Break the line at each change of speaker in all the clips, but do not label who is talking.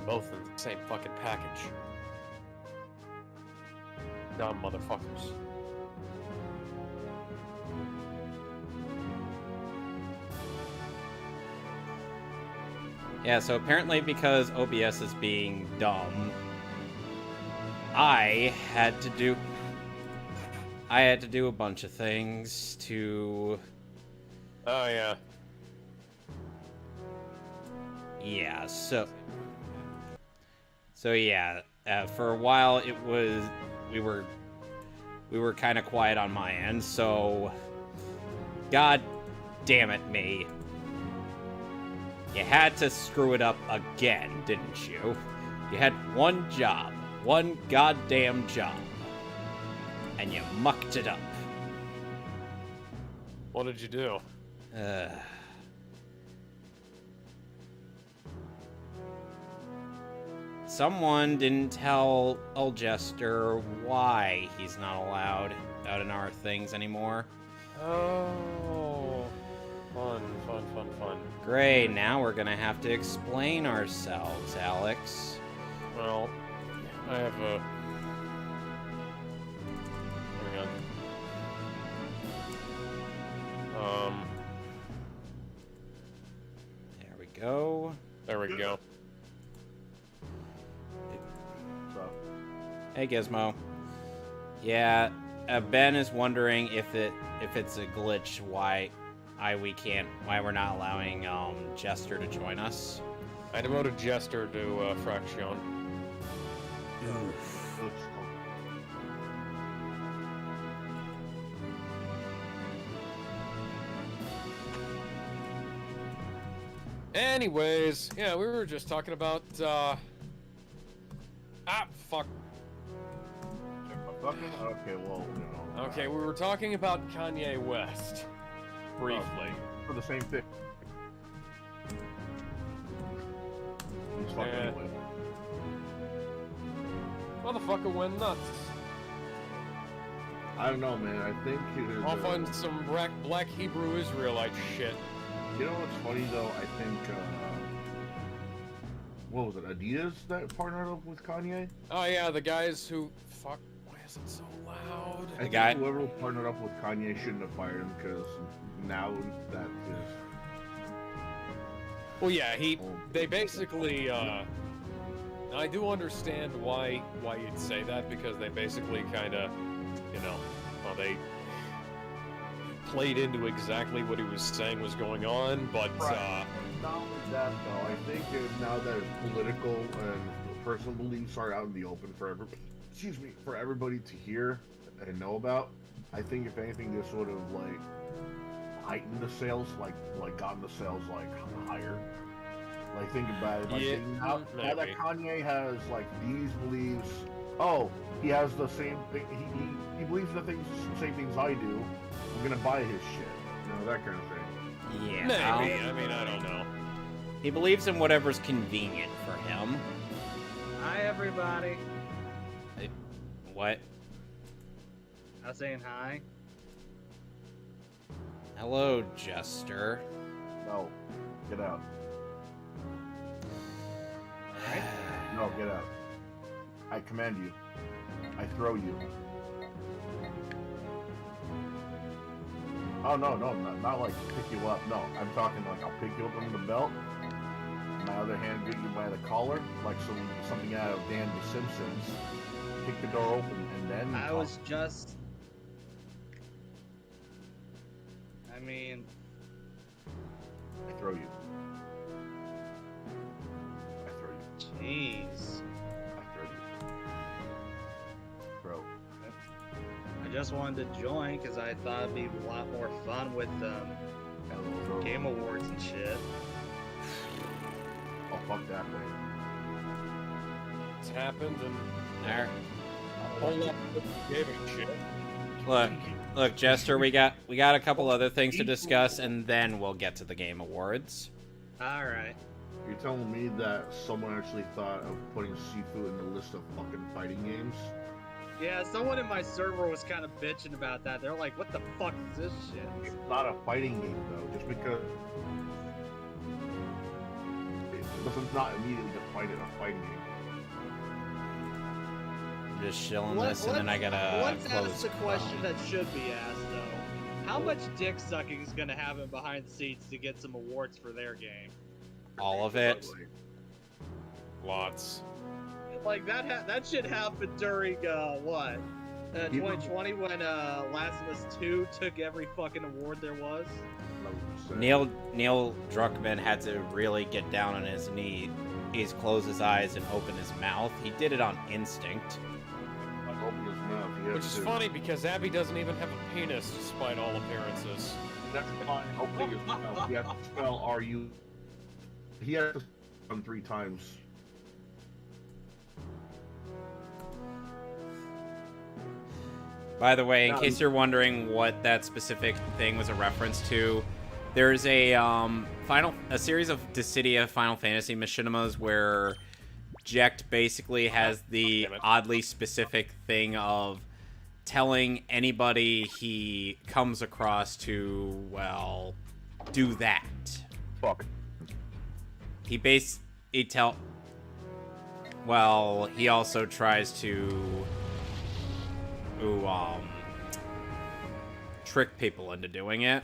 both in the same fucking package. Dumb motherfuckers.
Yeah, so apparently because OBS is being dumb, I had to do a bunch of things to...
Oh, yeah.
Yeah, so yeah, for a while it was... We were kind of quiet on my end, so... God damn it, me. You had to screw it up again, didn't you? You had one job. One goddamn job. And you mucked it up.
What did you do?
Someone didn't tell old Jester why he's not allowed out in our things anymore.
Oh... Fun.
Great, now we're gonna have to explain ourselves, Alex.
Well, I have a... Hang on.
There we go.
There we go.
So,
Hey, Gizmo. Yeah, Ben is wondering if it's a glitch why we're not allowing Jester to join us.
I demoted Jester to Fraction. Anyways, yeah, we were just talking about fuck.
okay, well, you know.
Okay, we were talking about Kanye West. Briefly.
For the same thing. He's fucking anyway.
Motherfucker went nuts.
I don't know, man. I think
Off on some black Hebrew Israelite shit.
You know what's funny though? I think what was it? Adidas that partnered up with Kanye?
Oh yeah, the guys who fuck. Why is it so loud?
I think whoever partnered up with Kanye shouldn't have fired him because now that is.
Well, yeah, they basically. I do understand why you'd say that because they basically kind of, they played into exactly what he was saying was going on, but.
Right. Not only that though, I think now that it's political and personal beliefs are out in the open for everybody to hear and know about, I think if anything, this would have like heightened the sales, like gotten the sales like higher. Like think about it. Like,
yeah,
now that Kanye has like these beliefs, oh, he has the same thing. He believes the same things I do. I'm gonna buy his shit. That kind of thing.
Yeah.
Maybe. I mean, I don't know.
He believes in whatever's convenient for him.
Hi, everybody.
What?
I was saying hi.
Hello, Jester.
No, get out.
Alright.
No, get out. I command you. I throw you. Oh, no, not like pick you up. No, I'm talking like I'll pick you up on the belt. My other hand get you by the collar, like something out of Dan the Simpsons. Kick the door open and then...
I was just... I mean...
I throw you.
Jeez.
I throw you. Bro.
I just wanted to join because I thought it'd be a lot more fun with Game Awards and shit.
Oh, fuck that thing.
It's happened and...
There.
Whole lot gave a shit.
Look, Jester, we got a couple other things to discuss, and then we'll get to the Game Awards.
Alright.
You're telling me that someone actually thought of putting Sifu in the list of fucking fighting games?
Yeah, someone in my server was kind of bitching about that. They're like, what the fuck is this shit?
It's not a fighting game, though, just because... doesn't not immediately just fight it a fighting game.
I'm just shilling this, and then I gotta
Let's
close.
ask the question that should be asked, though. How much dick sucking is gonna happen behind the seats to get some awards for their game?
All of it.
Lots.
Like that shit happened during what? 2020 when Last of Us 2 took every fucking award there was.
Neil Druckmann had to really get down on his knee. He's closed his eyes and opened his mouth. He did it on instinct.
Open his mouth. He
Which
has
is
to-
funny because Abby doesn't even have a penis despite all appearances.
That's fine. Opening his mouth. He has to spell R-U. He has to spell 3 times.
By the way, in case you're wondering what that specific thing was a reference to, there's a series of Dissidia Final Fantasy machinimas where Jecht basically has the
Damn it.
oddly specific thing of telling anybody he comes across to, well, do that.
Fuck.
He also tries to trick people into doing it.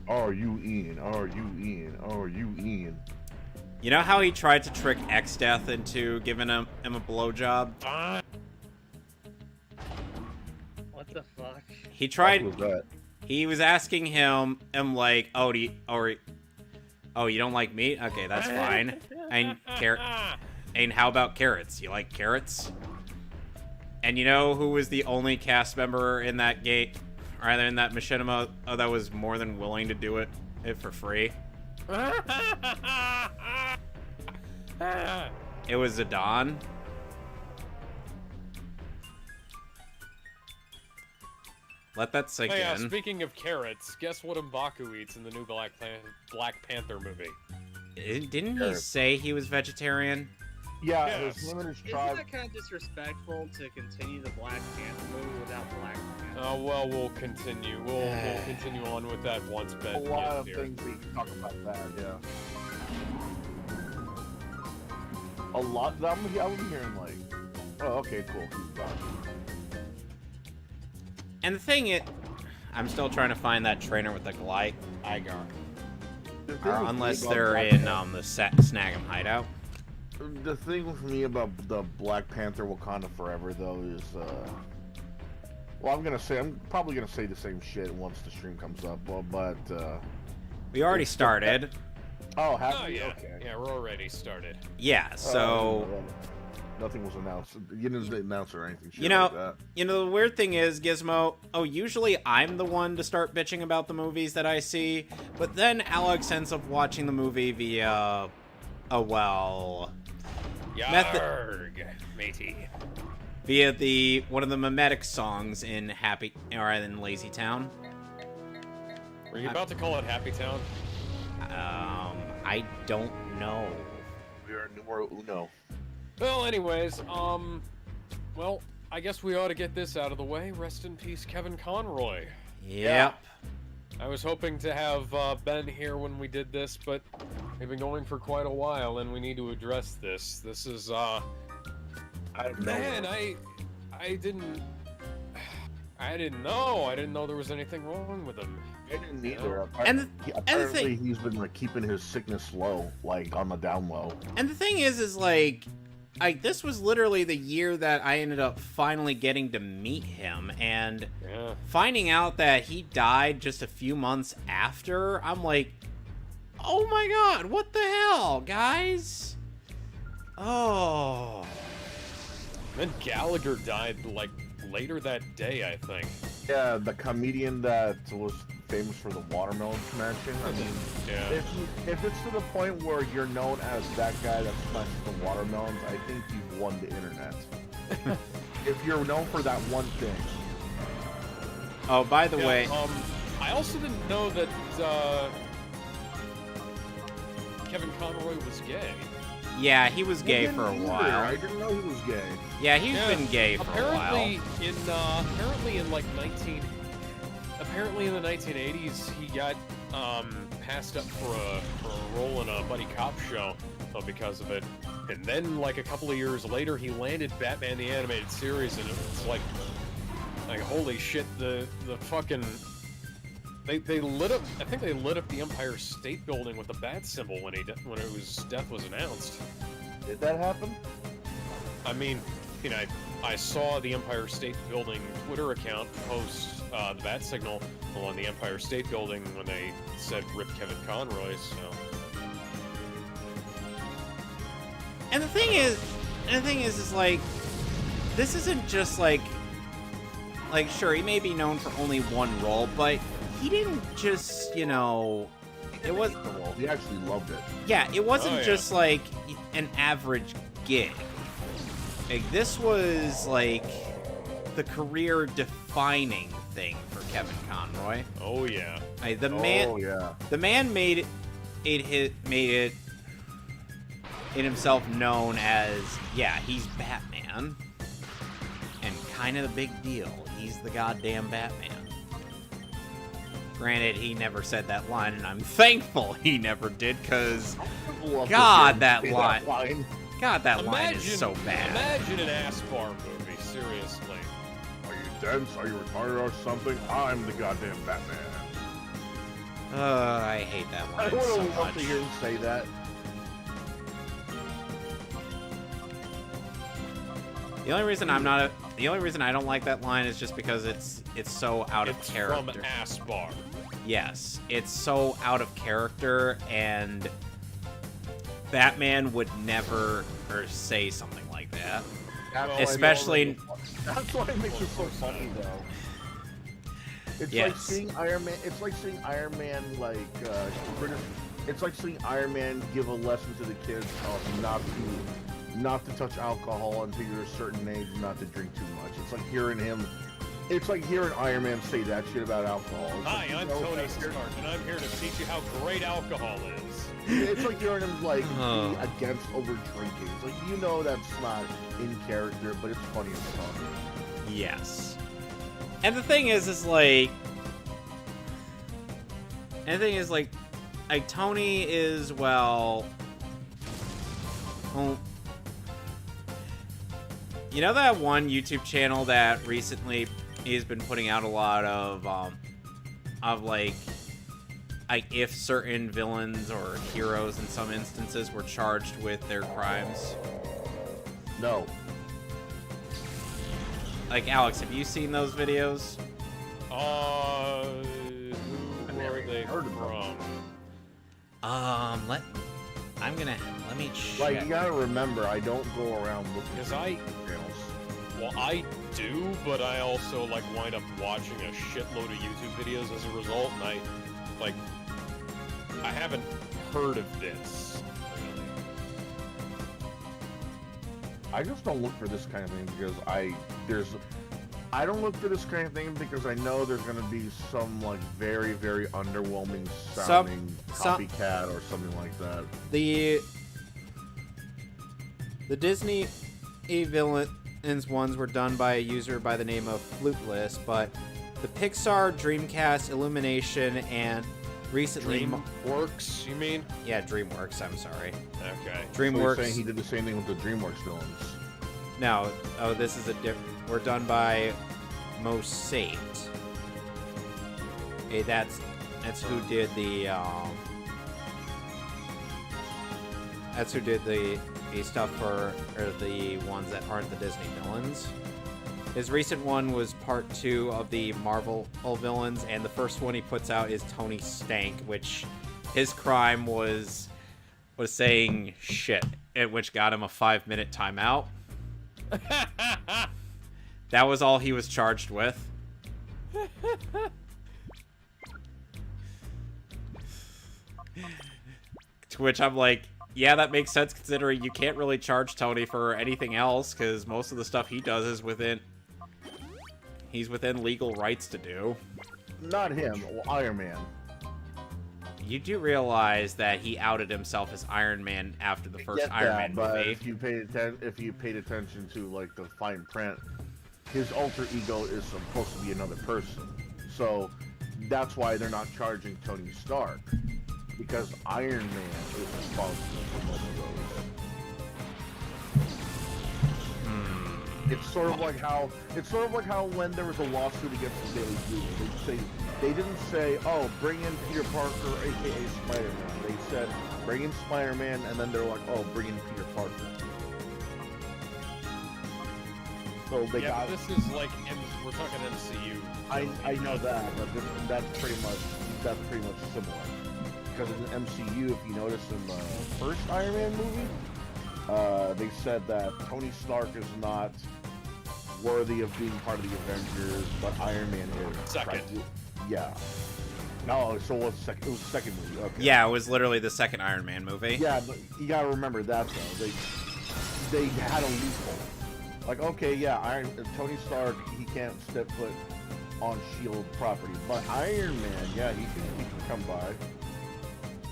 Are you Ian? Are you Ian? Are you Ian?
You know how he tried to trick X-Death into giving him a blowjob?
What the fuck?
He tried.
What was that?
He was asking him, like, oh, you don't like meat? Okay, that's fine. And how about carrots? You like carrots? And you know who was the only cast member in that gate, rather in that machinima, that was more than willing to do it for free? It was Zidane. Let that sink
Hey,
in.
speaking of carrots, guess what M'Baku eats in the new Black Panther movie?
Didn't he say he was vegetarian?
Yeah,
Yes.
his limited
Isn't
tribe.
that kind of disrespectful to continue the Black Panther movie without Black Panther?
Oh, well, we'll continue. We'll continue on with that once Ben
A lot
gets
of
here.
things we can talk about that, yeah. A lot. I'm hearing like, oh, okay, cool. He's gone.
And the thing I'm still trying to find that trainer with the Glyke Igar.
The thing with me
Unless
about
they're
Black
in
Panther-
the Snag'em hideout.
The thing with me about the Black Panther Wakanda Forever though is, well, I'm probably gonna say the same shit once the stream comes up. Well, but
We already started.
oh, have
Oh,
we?
yeah.
Okay.
Yeah, we're already started.
Yeah, so
nothing was announced. You didn't announce or anything. Shit
You know-
like that.
the weird thing is, Gizmo, usually I'm the one to start bitching about the movies that I see, but then Alex ends up watching the movie via
Yarg, matey.
via one of the mimetic songs in Lazy Town.
Were you about to call it Happy Town?
I don't know.
We are numero uno.
Well, anyways, well, I guess we ought to get this out of the way. Rest in peace, Kevin Conroy.
Yep.
I was hoping to have Ben here when we did this, but we've been going for quite a while, and we need to address this. This is,
I don't know.
man, I didn't know. I didn't know there was anything wrong with him.
I didn't either.
And the
Apparently,
thing-
he's been like keeping his sickness low, like on the down low.
And the thing is like, this was literally the year that I ended up finally getting to meet him, and
Yeah.
finding out that he died just a few months after, I'm like, oh my god, what the hell, guys? Oh.
Then Gallagher died, like, later that day, I think.
Yeah, the comedian that was famous for the watermelon smashing. I mean,
Yeah.
if it's to the point where you're known as that guy that smashes the watermelons, I think you've won the internet. If you're known for that one thing.
Oh, by the
Yeah,
way,
I also didn't know that Kevin Conroy was gay.
yeah, he was gay
I
for a
didn't either.
while.
I didn't know he was gay.
Yeah, he's
Yeah,
been gay for a while.
Apparently in the 1980s, he got passed up for a role in a buddy cop show because of it. And then, like, a couple of years later, he landed Batman the Animated Series, and it's like holy shit, the fucking... They lit up, I think they lit up the Empire State Building with the bat symbol when his death was announced.
Did that happen?
I mean, you know, I saw the Empire State Building Twitter account post the bat signal on the Empire State Building when they said "Rip Kevin Conroy." So,
and the thing is like, this isn't just like sure, he may be known for only one role, but he didn't just, you know, it was.
He actually loved it.
Yeah, it wasn't just like an average gig. Like, this was like the career-defining thing for Kevin Conroy.
oh yeah,
The man made it himself known as, yeah, he's Batman, and kind of the big deal. He's the goddamn Batman. Granted, he never said that line, and I'm thankful he never did, because God, that line. God, that line is so bad.
Imagine an Aspar movie, seriously.
Are you dense? Are you retarded or something? I'm the goddamn Batman.
I hate that
I
line
would
so
have loved
much.
to hear him say that.
The only reason I don't like that line is just because it's so out of character.
From Aspar.
Yes, it's so out of character, and Batman would never say something like that. Especially,
that's why it makes it so funny, though. It's
Yes.
like seeing Iron Man. It's like seeing Iron Man, it's like seeing Iron Man give a lesson to the kids of not to touch alcohol until you're a certain age, not to drink too much. It's like hearing him. It's like hearing Iron Man say that shit about alcohol. It's
Hi,
like,
I'm Tony Stark, and I'm here to teach you how great alcohol is.
It's like hearing him like be against over drinking. It's like, you know, that's not in character, but it's funny as fuck.
yes. And the thing is like, Tony is, well, you know that one YouTube channel that recently he's been putting out a lot of like if certain villains or heroes in some instances were charged with their crimes?
No.
Like, Alex, have you seen those videos?
Who are they
heard of them.
from?
Let me check.
Like, you gotta remember, I don't go around looking
Because
for
I
channels.
Well, I do, but I also, like, wind up watching a shitload of YouTube videos as a result, and I haven't heard of this, really.
I just don't look for this kind of thing because I don't look for this kind of thing because I know there's gonna be some, like, very, very underwhelming sounding copycat or something like that.
The Disney villains ones were done by a user by the name of Fluteless, but the Pixar, Dreamcast, Illumination, and recently...
DreamWorks, you mean?
Yeah, DreamWorks, I'm sorry.
Okay.
So you're
DreamWorks...
saying he did the same thing with the DreamWorks villains.
No, this is we're done by Mosate. Hey, that's who did the that's who did the stuff for the ones that aren't the Disney villains. His recent one was part 2 of the Marvel villains, and the first one he puts out is Tony Stank, which his crime was saying shit, which got him a 5-minute timeout. That was all he was charged with. To which I'm like, yeah, that makes sense considering you can't really charge Tony for anything else because most of the stuff he does is he's within legal rights to do.
Not him, Iron Man.
You do realize that he outed himself as Iron Man after the first Iron Man
but
movie.
if you paid attention to, like, the fine print, his alter ego is supposed to be another person. So that's why they're not charging Tony Stark, because Iron Man is responsible for most of those. It's sort of like how when there was a lawsuit against the Daily Bugle, they didn't say, oh, bring in Peter Parker, aka Spider-Man. They said, bring in Spider-Man, and then they're like, oh, bring in Peter Parker. So they got.
But this is like we're talking MCU.
I know that, but that's pretty much similar. Because in the MCU, if you notice in the first Iron Man movie, they said that Tony Stark is not worthy of being part of the Avengers, but Iron Man is.
Second.
Right? Yeah. No, so it was the second movie. Okay.
Yeah, it was literally the second Iron Man movie.
Yeah, but you gotta remember that though. They had a loophole. Like, okay, yeah, Tony Stark, he can't step foot on S.H.I.E.L.D. property, but Iron Man, yeah, he can come by.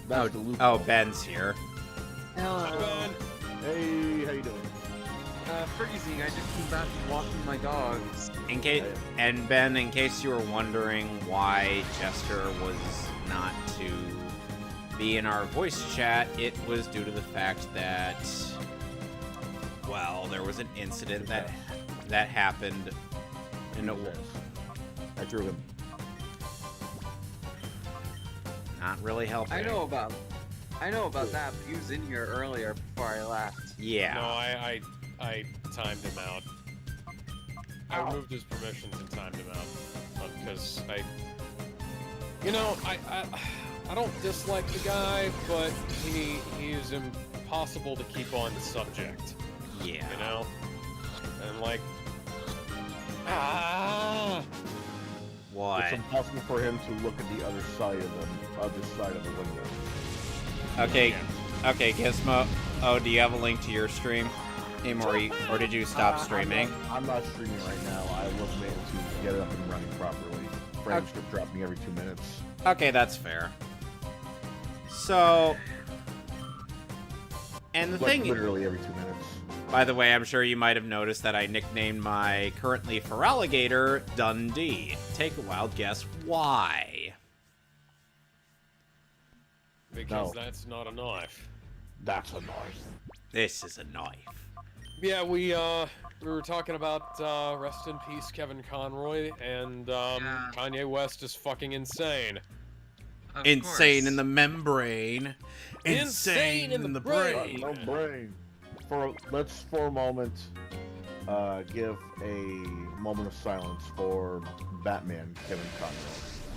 That's the loophole.
Oh, Ben's here.
Hello.
Hey, how you doing?
Freezing. I just came back from walking my dogs.
In case you were wondering why Jester was not to be in our voice chat, it was due to the fact that, well, there was an incident that happened in a...
I threw him.
Not really helping.
I know about that, but he was in here earlier before I left.
Yeah.
No, I timed him out. I removed his permissions and timed him out because I don't dislike the guy, but he is impossible to keep on the subject.
Yeah.
You know, and like,
What?
It's impossible for him to look at the other side of the window.
Okay, okay, Gizmo. Oh, do you have a link to your stream? Or did you stop streaming?
I'm not streaming right now. I wasn't able to get it up and running properly. Frames kept dropping every 2 minutes.
Okay, that's fair. So, and the thing,
literally every 2 minutes.
by the way, I'm sure you might have noticed that I nicknamed my currently Feraligator Dundee. Take a wild guess why.
because that's not a knife.
That's a knife.
This is a knife.
Yeah, we were talking about rest in peace Kevin Conroy, and Kanye West is fucking insane.
Insane in the membrane.
Insane in the brain.
No brain. Let's for a moment give a moment of silence for Batman Kevin Conroy.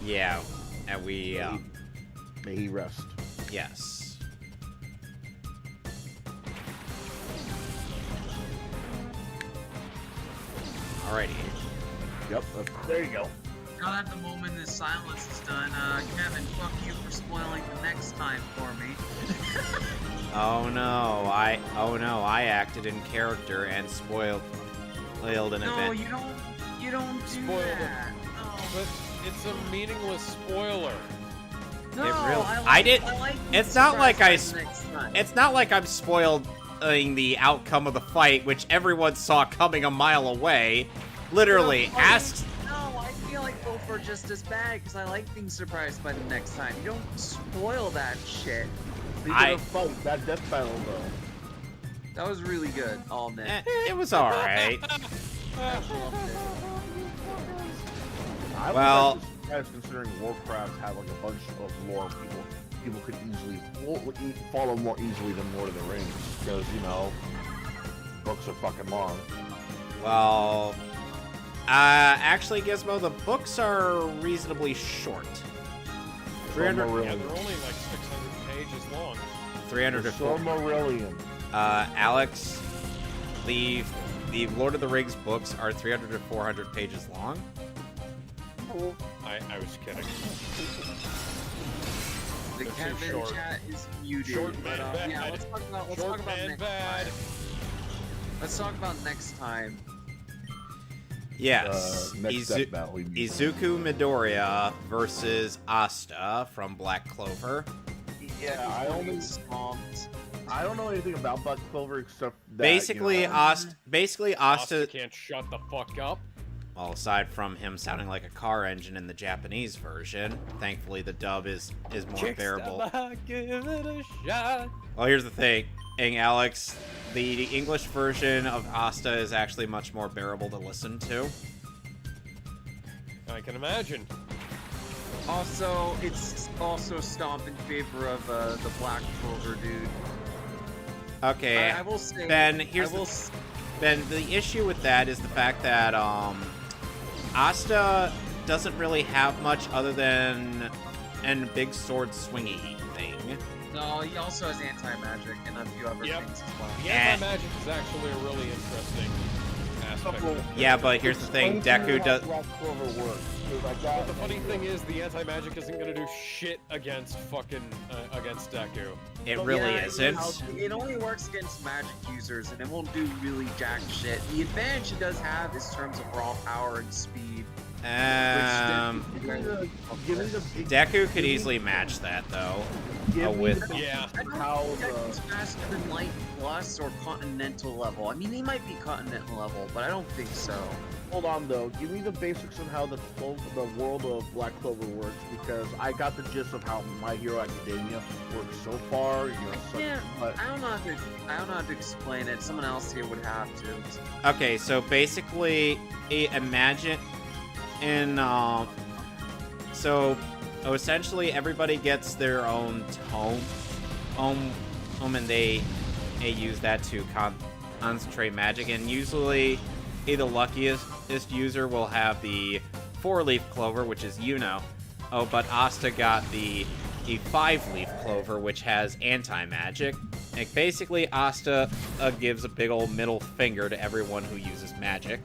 Yeah, and we
May he rest.
yes. Alrighty.
Yep. There you go.
Now that the moment of silence is done, Kevin, fuck you for spoiling the next time for me.
Oh no, I acted in character and spoiled an event.
No, you don't do
Spoiled it.
that. No.
But it's a meaningless spoiler.
No,
It really-
I
did-
like
it's not like I
surprised by the next time.
It's not like I'm spoiling the outcome of the fight, which everyone saw coming a mile away. Literally,
No,
ask.
No, I feel like both are just as bad because I like being surprised by the next time. You don't spoil that shit.
That death battle though.
That was really good, I'll admit.
It was alright.
I loved it.
I
Well-
was surprised considering Warcraft had like a bunch of lore people could easily follow more easily than Lord of the Rings because books are fucking long.
Well, actually, Gizmo, the books are reasonably short. 300,
Yeah, they're only like 600 pages long.
300 to 400.
Silmarillion.
Alex, the Lord of the Rings books are 300 to 400 pages long.
I was kidding.
The
They're too
Kevin
short.
chat is muted.
Short
but,
man
yeah,
bad.
let's talk about
Short man
next
bad.
time. Let's talk about next time.
Yes,
Next death battle.
Izuku Midoriya versus Asta from Black Clover.
Yeah, I don't know anything about Black Clover except that
Basically, Asta.
Asta can't shut the fuck up.
Well, aside from him sounding like a car engine in the Japanese version, thankfully the dub is more bearable.
Give it a shot.
Well, here's the thing, Alex. The English version of Asta is actually much more bearable to listen to.
I can imagine.
Also, it's also stomp in favor of the Black Clover dude.
Okay,
I will say,
Ben, Ben, the issue with that is the fact that Asta doesn't really have much other than a big sword swingy thing.
No, he also has anti-magic and a few other things as well.
The anti-magic is actually a really interesting aspect.
Yeah, but here's the thing, Deku does...
Black Clover works.
But the funny thing is, the anti-magic isn't gonna do shit against fucking against Deku.
It really isn't.
It only works against magic users, and it won't do really jack shit. The advantage it does have is terms of raw power and speed.
Deku could easily match that, though.
Yeah.
I don't think Deku's faster than Light Plus or Continental level. I mean, he might be Continental level, but I don't think so.
Hold on, though. Give me the basics on how the world of Black Clover works, because I got the gist of how My Hero Academia works so far. You know, but
I don't know how to explain it. Someone else here would have to.
Okay, so basically, imagine so essentially everybody gets their own tome, and they use that to concentrate magic, and usually the luckiest user will have the 4-leaf clover, which is Yuno. Oh, but Asta got the 5-leaf clover, which has anti-magic. And basically, Asta gives a big old middle finger to everyone who uses magic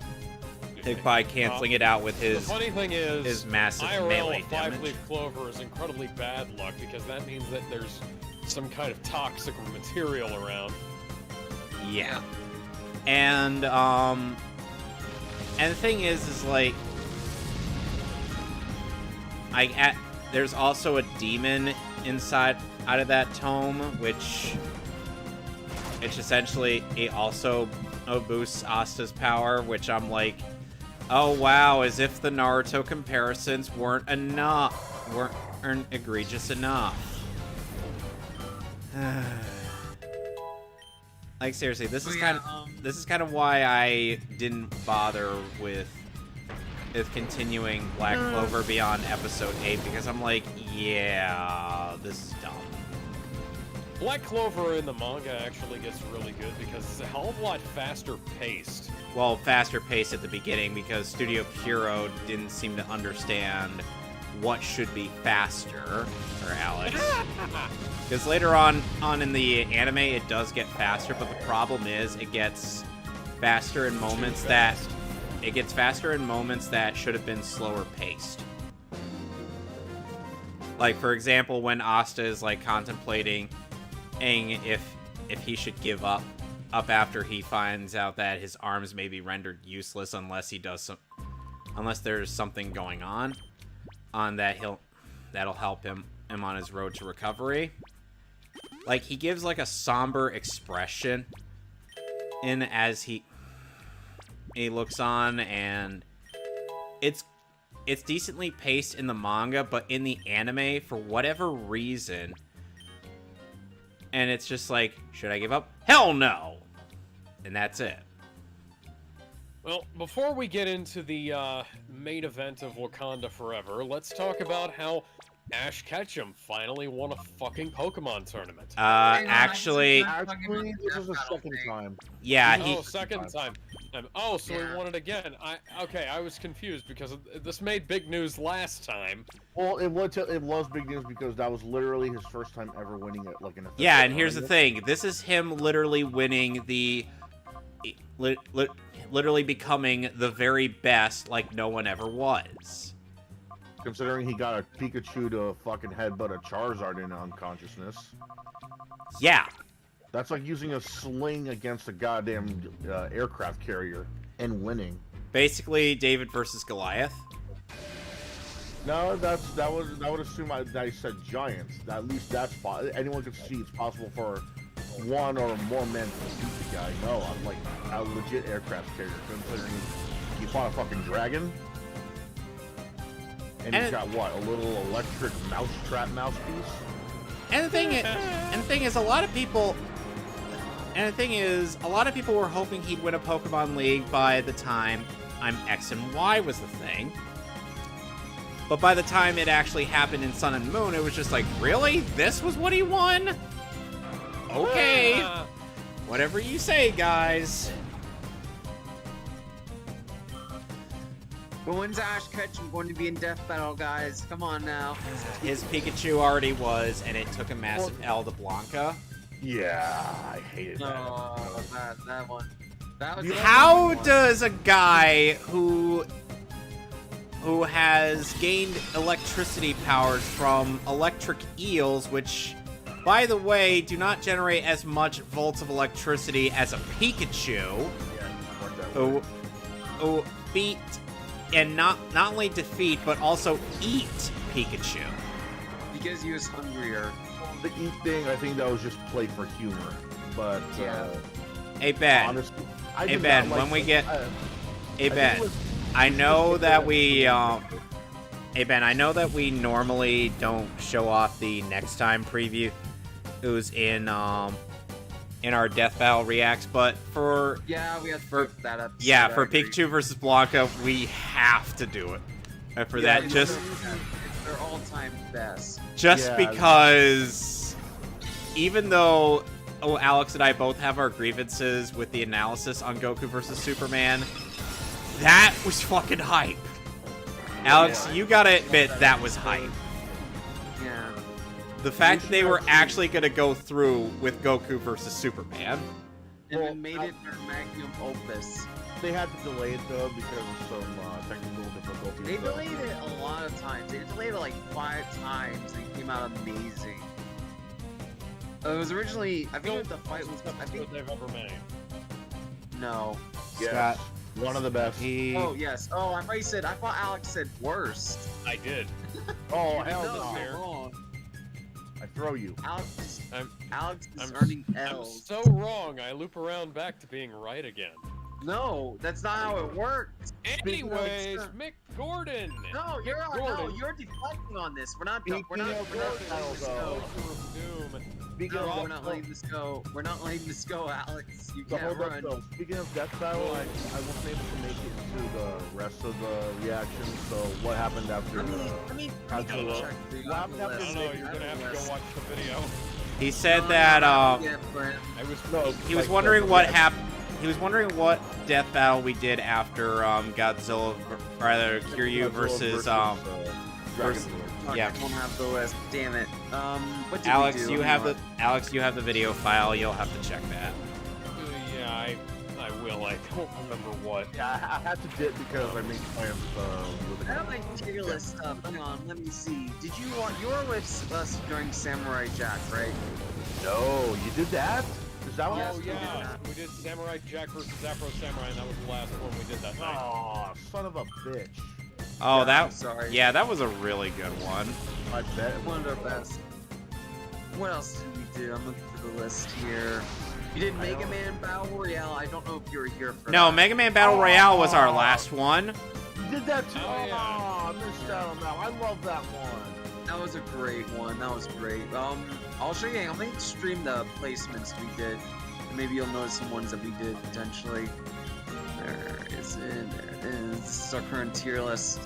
by canceling it out with his.
The funny thing is,
his massive
IRL
melee damage.
5-leaf clover is incredibly bad luck because that means that there's some kind of toxic material around.
Yeah, and the thing is like, there's also a demon out of that tome, which essentially it also boosts Asta's power, which I'm like, oh wow, as if the Naruto comparisons weren't egregious enough. Like seriously, this is kind of why I didn't bother with continuing Black Clover beyond episode 8, because I'm like, yeah, this is dumb.
Black Clover in the manga actually gets really good because it's a hell of a lot faster paced.
Well, faster paced at the beginning because Studio Pierrot didn't seem to understand what should be faster, or Alex. Because later on in the anime, it does get faster, but the problem is it gets faster in moments that should have been slower paced. Like, for example, when Asta is like contemplating if he should give up after he finds out that his arms may be rendered useless unless there's something going on that'll help him on his road to recovery. Like, he gives like a somber expression as he looks on, and it's decently paced in the manga, but in the anime, for whatever reason, and it's just like, should I give up? Hell no! And that's it.
Well, before we get into the main event of Wakanda Forever, let's talk about how Ash Ketchum finally won a fucking Pokemon tournament.
Actually,
this is the second time.
Yeah,
second time. So he won it again. I was confused because this made big news last time.
Well, it was big news because that was literally his first time ever winning it, like in a.
Yeah, and here's the thing: this is him literally winning literally becoming the very best, like no one ever was.
Considering he got a Pikachu to fucking headbutt a Charizard into unconsciousness.
Yeah.
That's like using a sling against a goddamn aircraft carrier and winning.
Basically, David versus Goliath.
No, that would assume I said giants. At least that's anyone could see it's possible for one or more men to defeat the guy. No, I'm like a legit aircraft carrier, considering he fought a fucking dragon. And he's got what? A little electric mousetrap mouthpiece?
And the thing is, a lot of people were hoping he'd win a Pokemon League by the time X and Y was the thing. But by the time it actually happened in Sun and Moon, it was just like, really? This was what he won? Okay. Whatever you say, guys.
But when's Ash Ketchum going to be in Death Battle, guys? Come on now.
His Pikachu already was, and it took a massive L to Blanca.
Yeah, I hated that.
Oh, that one. That was
How does a guy who has gained electricity powers from electric eels, which, by the way, do not generate as much volts of electricity as a Pikachu, who beat and not only defeat but also eat Pikachu?
Because he was hungrier.
The eat thing, I think that was just played for humor. But,
Hey Ben,
honestly,
hey Ben, when we get, hey Ben, I know that we, hey Ben, I know that we normally don't show off the next time preview. It was in our Death Battle reacts, but for
we have to put that up.
for Pikachu versus Blanca, we have to do it. And for that, just
their all-time best.
Because even though Alex and I both have our grievances with the analysis on Goku versus Superman, that was fucking hype. Alex, you gotta admit that was hype.
Yeah.
The fact that they were actually gonna go through with Goku versus Superman.
And then made it their magnum opus.
They had to delay it though because of some technical difficulties.
They delayed it a lot of times. They delayed it like 5 times and it came out amazing. It was originally, I think the fight was, I think
they've ever made.
No.
Yes. One of the best.
Oh yes. Oh, I thought Alex said worst.
I did.
Oh hell
No,
no!
you're wrong.
I throw you.
Alex is
I'm
earning
I'm
L's.
so wrong. I loop around back to being right again.
No, that's not how it works.
Anyways, Mick Gordon.
No, you're
Mick
no,
Gordon.
you're deflecting on this. We're not letting
Speaking of
this go.
Doom.
Speaking
No,
of
we're not letting this go. We're not letting this go, Alex. You
So
can't
hold up
run.
though. Speaking of Death Battle, I wasn't able to make it into the rest of the reaction. So what happened after?
Let me
after
double
the-
check for you.
What
on
happened
the
after
I
list.
don't know. You're gonna have to go watch the video.
He said that
Yeah, Brent.
I was.
No,
he was
like,
wondering
the-
what happened. He was wondering what Death Battle we did after Godzilla, or rather Kiryu versus
Dragon
versus-
Lord.
Fuck,
Yeah.
I won't have the list. Damn it. What did
Alex.
we do?
You have the video file. You'll have to check that.
Yeah, I will. I don't remember what.
Yeah, I had to dip because I made plans with
I have my tier list stuff. Hang on, let me see. Did you want your list us during Samurai Jack, right?
No, you did that? Is that what?
Oh yeah, we did Samurai Jack versus Afro Samurai, and that was the last one we did that night.
Oh, son of a bitch!
Oh,
Yeah,
that.
I'm sorry.
Yeah, that was a really good one.
I bet.
One of our best. What else did we do? I'm looking for the list here. You did Mega Man Battle Royale. I don't know if you were here for
No,
that.
Mega Man Battle Royale was our last one.
You did that too.
Oh, yeah.
I missed out on that. I love that one.
That was a great one. That was great. I'll show you. I'm gonna stream the placements we did. And maybe you'll notice some ones that we did potentially. There is it. There it is. This is our current tier list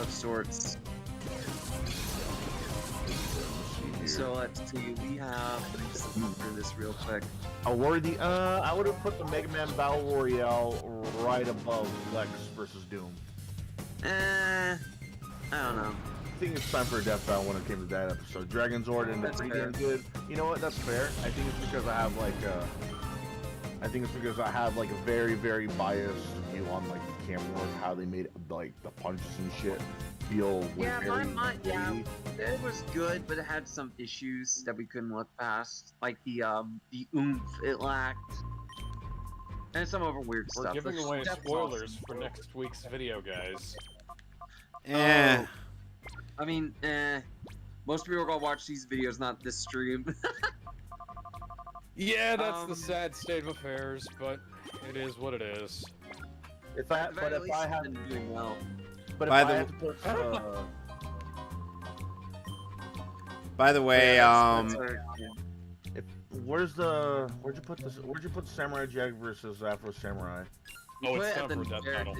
of sorts. So let's see. We have. Let me just look through this real quick.
A worthy. I would have put the Mega Man Battle Royale right above Lex versus Doom.
I don't know.
I think it's time for a Death Battle when it came to that episode. Dragon Zord and the
That's
pregame
fair.
did. You know what? That's fair. I think it's because I have like a very, very biased view on like the camera work, how they made like the punches and shit feel
Yeah,
very
yeah,
weighty.
it was good, but it had some issues that we couldn't look past, like the oomph it lacked, and some other weird
We're
stuff.
giving
That's-
away
that's
spoilers
awesome.
for next week's video, guys.
Eh.
I mean, most people are gonna watch these videos, not this stream.
Yeah, that's
Um,
the sad state of affairs, but it is what it is.
If I,
At the very
but if
least,
I
he's
have,
been doing well.
but if
By
I
the-
had to put,
By the way,
Yeah, that's our-
if where'd you put this? Where'd you put Samurai Jack versus Afro Samurai?
Oh, it's
put it
time
at the
for a death
very-
battle.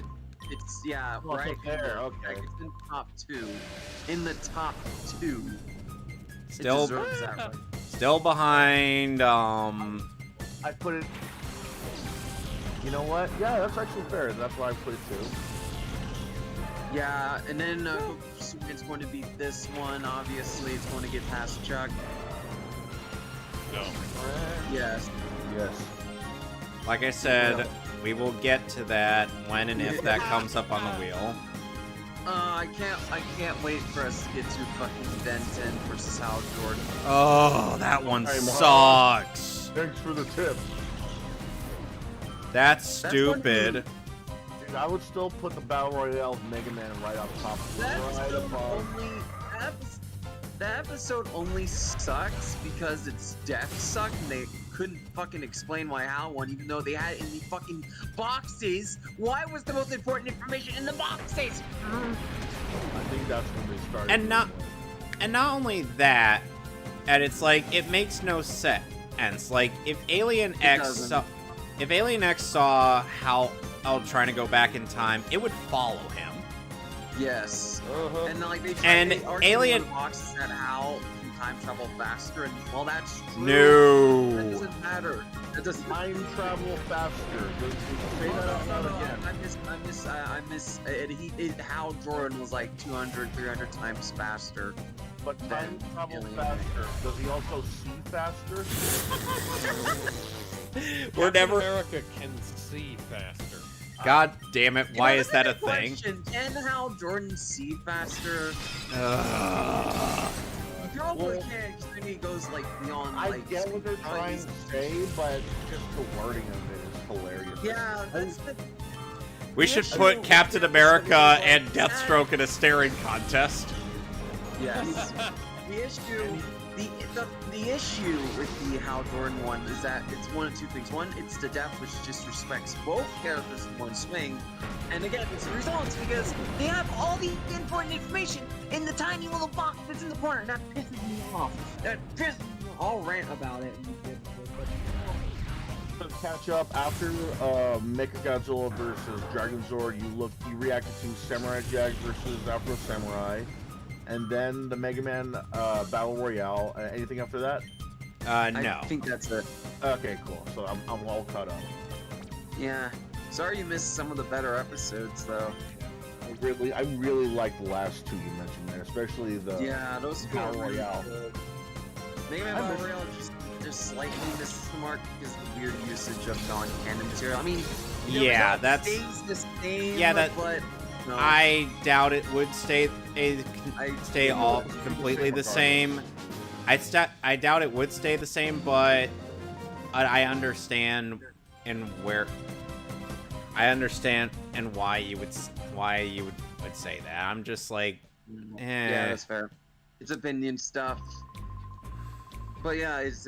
It's yeah,
Oh, it's
right
up there,
here.
okay.
Like, it's in top 2. In the top 2.
Still-
It deserves that right.
still behind.
I put it. You know what? Yeah, that's actually fair. That's why I put it too.
Yeah, and then it's going to be this one. Obviously, it's going to get past Chuck.
No.
Yes.
Yes.
Like I said, we will get to that when and if that comes up on the wheel.
I can't wait for us to get to fucking Denton versus Hal Jordan.
Oh, that one
Hey,
sucks.
Thanks for the tip.
That's
That's
stupid.
Dude, I would still put the Battle Royale of Mega Man right on top. Right above.
That episode only sucks because its death sucked and they couldn't fucking explain why Hal won, even though they had it in the fucking boxes. Why was the most important information in the boxes?
I think that's when they started.
And not only that, and it's like it makes no sense. Like if Alien X saw Hal trying to go back in time, it would follow him.
Yes.
Uh-huh.
And like they
And
they argued
Alien-
in the boxes that Hal can time travel faster, and well, that's true. That
No.
doesn't matter. That doesn't.
Time travel faster. Say that out loud again.
I miss. Hal Jordan was like 200, 300 times faster.
But time travel
Alien.
faster. Does he also see faster?
We're
Captain
never.
America can see faster.
God damn it! Why is that a
Good
thing?
question. Can Hal Jordan see faster?
Ugh.
Probably
Well,
can, because then he goes like beyond.
I
like,
get what they're trying to say, but just the wording of it is hilarious.
Yeah, that's the.
We should put Captain America and Deathstroke in a staring contest.
Yes. The issue with the Hal Jordan one is that it's one of two things. One, it's the death, which just respects both characters in one swing. And again, it's the results because they have all the important information in the tiny little box that's in the corner. That pisses me off. That pisses me off. I'll rant about it.
To catch up after Mechagodzilla versus Dragon Zord, you reacted to Samurai Jack versus Afro Samurai, and then the Mega Man Battle Royale. Anything after that?
No.
I think that's it.
Okay, cool. So I'm all caught up.
Yeah. Sorry you missed some of the better episodes, though.
I really like the last two you mentioned there, especially the
Yeah, those two are
Battle
really
Royale.
good. Mega Man
I
Battle
miss-
Royale just slightly misses the mark because of the weird usage of non-canon material. I mean, the
Yeah,
result
that's-
stays the same.
Yeah, that-
But no,
I doubt it would stay
I-
all completely the same. I doubt it would stay the same, but I understand why you would say that. I'm just like,
Yeah, that's fair. It's opinion stuff. But yeah, it's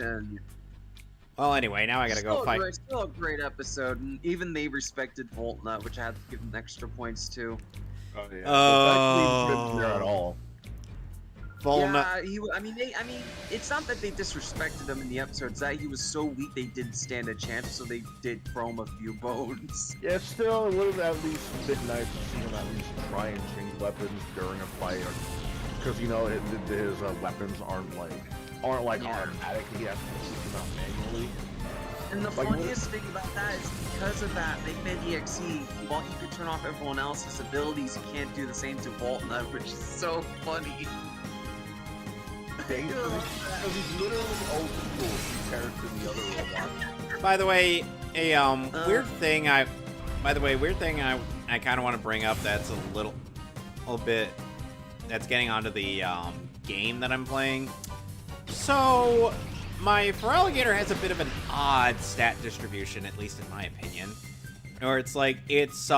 well, anyway, now I gotta go fight.
Still a great episode, and even they respected Voltnut, which I had to give them extra points to.
Oh yeah.
Oh.
It's actually there at all.
Volna-
Yeah, I mean, it's not that they disrespected him in the episodes. That he was so weak they didn't stand a chance, so they did throw him a few bones.
Yeah, still, it would have at least been nice to see him at least try and change weapons during a fight, because his weapons aren't like
Yeah.
automatic. He has to switch them out manually.
And the
Like,
funniest thing about that is because of that, Mega Man EXE, while he could turn off everyone else's abilities, he can't do the same to Voltnut, which is so funny.
Because he's literally old school compared to the other robots.
By the way, a weird thing I kind of want to bring up that's a little bit that's getting onto the game that I'm playing. So my Feraligatr has a bit of an odd stat distribution, at least in my opinion. Or it's like its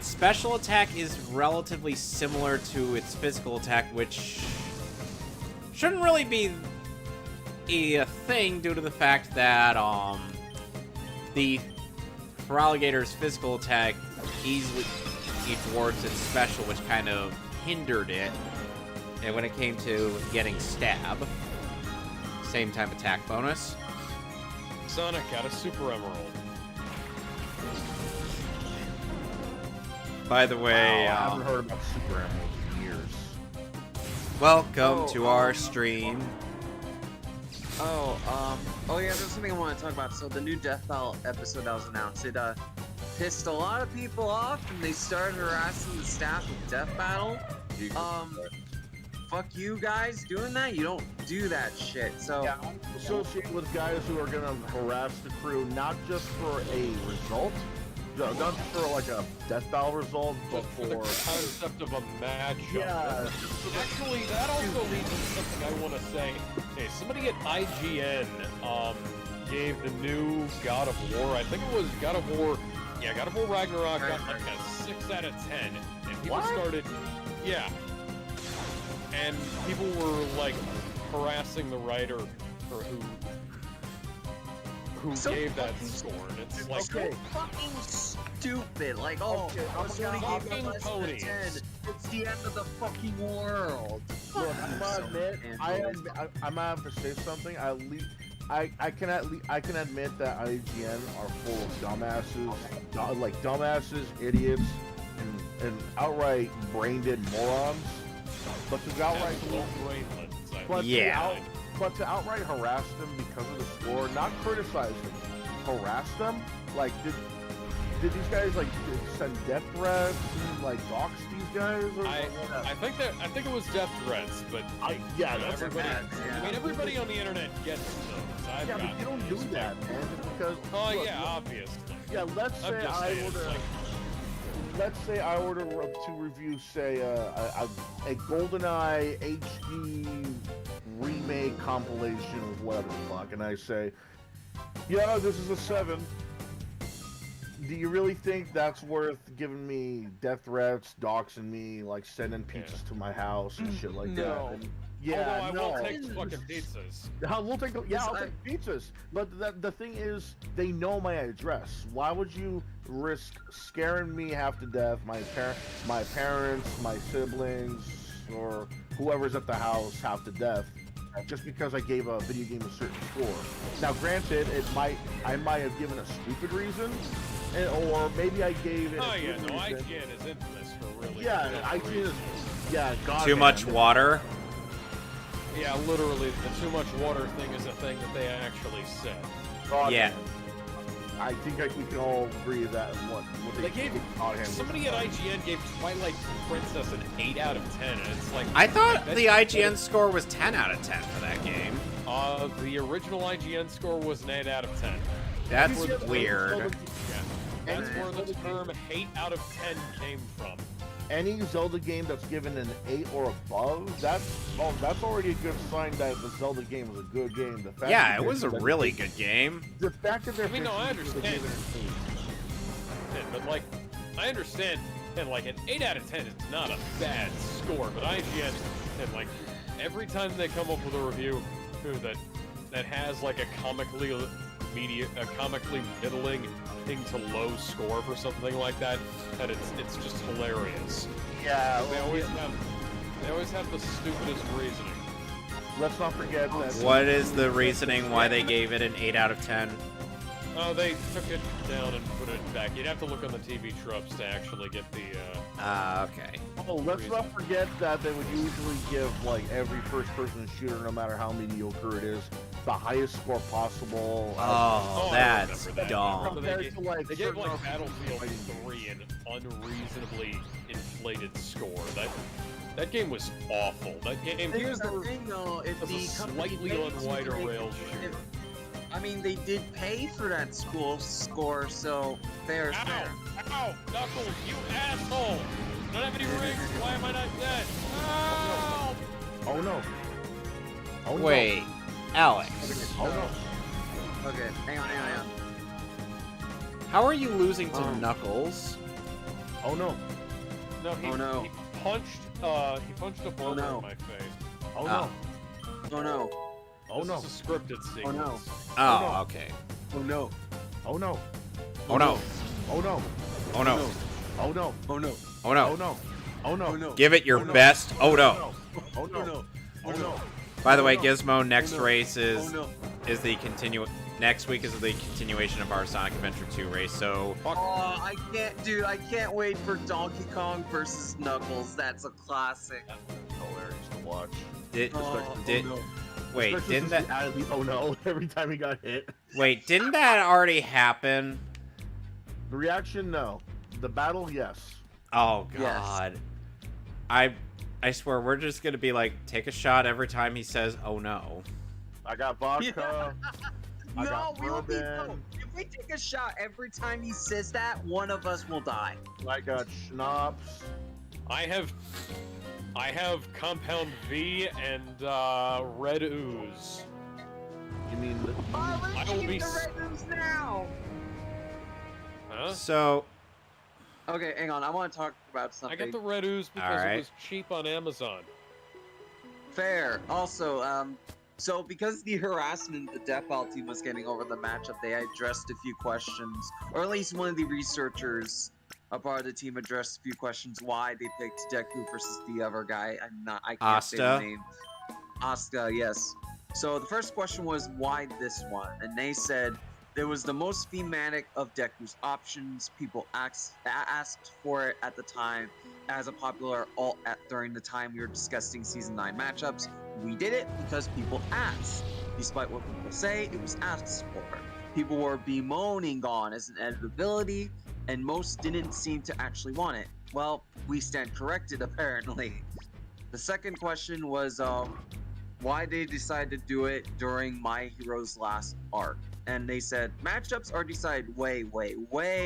special attack is relatively similar to its physical attack, which shouldn't really be a thing due to the fact that the Feraligator's physical attack easily towards its special, which kind of hindered it. And when it came to getting stab, same type attack bonus.
Sonic got a Super Emerald.
By the way,
Wow, I haven't heard about Super Emeralds in years.
welcome to our stream.
Oh yeah, there's something I want to talk about. So the new Death Battle episode that was announced, it pissed a lot of people off, and they started harassing the staff with Death Battle. Fuck you guys doing that. You don't do that shit. So
Yeah, I'm associated with guys who are gonna harass the crew, not just for a result, not just for like a death battle result, but
Just for the concept of a matchup.
Yeah.
Actually, that also leads into something I want to say. Hey, somebody at IGN gave the new God of War, I think it was God of War, God of War Ragnarok got like a 6 out of 10. And people started, and people were like harassing the writer or who gave that score. And it's like,
Okay.
fucking stupid. Like, somebody gave it less than 10. It's the end of the fucking world.
Look, I'm gonna admit, I'm gonna have to say something. I can admit that IGN are full of dumbasses, like dumbasses, idiots, and outright brain-dead morons. But to outright, but to outright harass them because of the score, not criticize them, harass them. Like, did these guys like send death threats and like dox these guys? Or
I think it was death threats, but
that's
everybody. I mean, everybody on the internet gets those.
but you don't do that, man. Just because. Look,
Obviously.
Yeah, let's say I were to review, say, a GoldenEye HD remake compilation of whatever the fuck, and I say, yeah, this is a 7. Do you really think that's worth giving me death threats, doxing me, like sending pizzas to my house and shit like that? And, yeah,
although I will take fucking pizzas.
I'll take pizzas. But the thing is, they know my address. Why would you risk scaring me half to death, my parents, my siblings, or whoever's at the house half to death, just because I gave a video game a certain score? Now, granted, I might have given a stupid reason, or maybe I gave it.
IGN is infamous for really.
Yeah, IGN is. God.
Too much water.
Yeah, literally, the too much water thing is a thing that they actually said.
Yeah.
I think we can all agree that what
They gave somebody at IGN gave Twilight Princess an 8 out of 10, and it's like
I thought the IGN score was 10 out of 10 for that game.
The original IGN score was an 8 out of 10.
That's weird.
That's where the term 8 out of 10 came from.
Any Zelda game that's given an 8 or above, that's already a good sign that the Zelda game was a good game. The fact
Yeah, it was a really good game.
The fact that they're
I understand. But like, I understand, and like an 8 out of 10 is not a bad score. But IGN, and like, every time they come up with a review that has like a comically middling to low score for something like that, and it's just hilarious.
Yeah,
They always have the stupidest reasoning.
let's not forget that.
What is the reasoning why they gave it an 8 out of 10?
Oh, they took it down and put it back. You'd have to look on the TV tropes to actually get the.
Okay.
Oh, let's not forget that they would usually give like every first-person shooter, no matter how mediocre it is, the highest score possible.
Oh, that's
I remember that.
dumb.
They gave like Battlefield 3 an unreasonably inflated score. That game was awful. That game.
Here's the thing, though. If
was
the
a
company
slightly
pays
on
you,
wider
they-
rails shooter.
I mean, they did pay for that school score, so fair is fair.
Ow! Knuckles, you asshole! Don't have any rings. Why am I not dead? Ow!
Oh no! Oh no!
Wait, Alex,
Oh no!
Okay, hang on.
how are you losing to
Oh.
Knuckles?
Oh no!
No, he punched a bullet
no.
in my face.
Oh no!
Oh no.
Oh no!
This is a scripted sequence.
Oh no.
Oh, okay.
Oh no.
Oh no!
Oh no.
Oh no.
Oh no.
Oh no.
Oh no.
Oh no.
Oh no. Oh no.
Oh no.
Give it your
Oh, no.
best. Oh no.
Oh no.
Oh no.
Oh no.
By the way,
no.
Gizmo, next
Oh, no.
race
Oh no.
is the next week is the continuation of our Sonic Adventure 2 race. So
Oh, I can't, dude. I can't wait for Donkey Kong versus Knuckles. That's a classic.
Hilarious to watch.
did
Oh,
did
no.
wait
Especially
didn't
since
that
he added the oh no every time he got hit.
wait didn't that already happen?
The reaction, no. The battle, yes.
Oh
Yes.
god. I swear we're just gonna be like, take a shot every time he says oh no.
I got vodka. I
No,
got
we will be. No.
bourbon.
If we take a shot every time he says that, one of us will die.
I got schnapps.
I have Compound V and Red Ooze.
You mean
Oh,
I
let's
will
eat
be
the
s-
red rooms now.
Huh?
So
Okay, hang on. I want to talk about something.
I got the Red Ooze because
Alright.
it was cheap on Amazon.
Fair. Also, so because the harassment the Death Ball team was getting over the matchup, they addressed a few questions, or at least one of the researchers, a part of the team, addressed a few questions why they picked Deku versus the other guy. I can't say the
Asta?
name. Asta, yes. So the first question was why this one, and they said it was the most thematic of Deku's options. People asked for it at the time as a popular alt during the time we were discussing Season 9 matchups. We did it because people asked. Despite what people say, it was asked for. People were bemoaning on as an editability, and most didn't seem to actually want it. Well, we stand corrected apparently. The second question was why they decided to do it during My Hero's last arc. And they said, matchups are decided way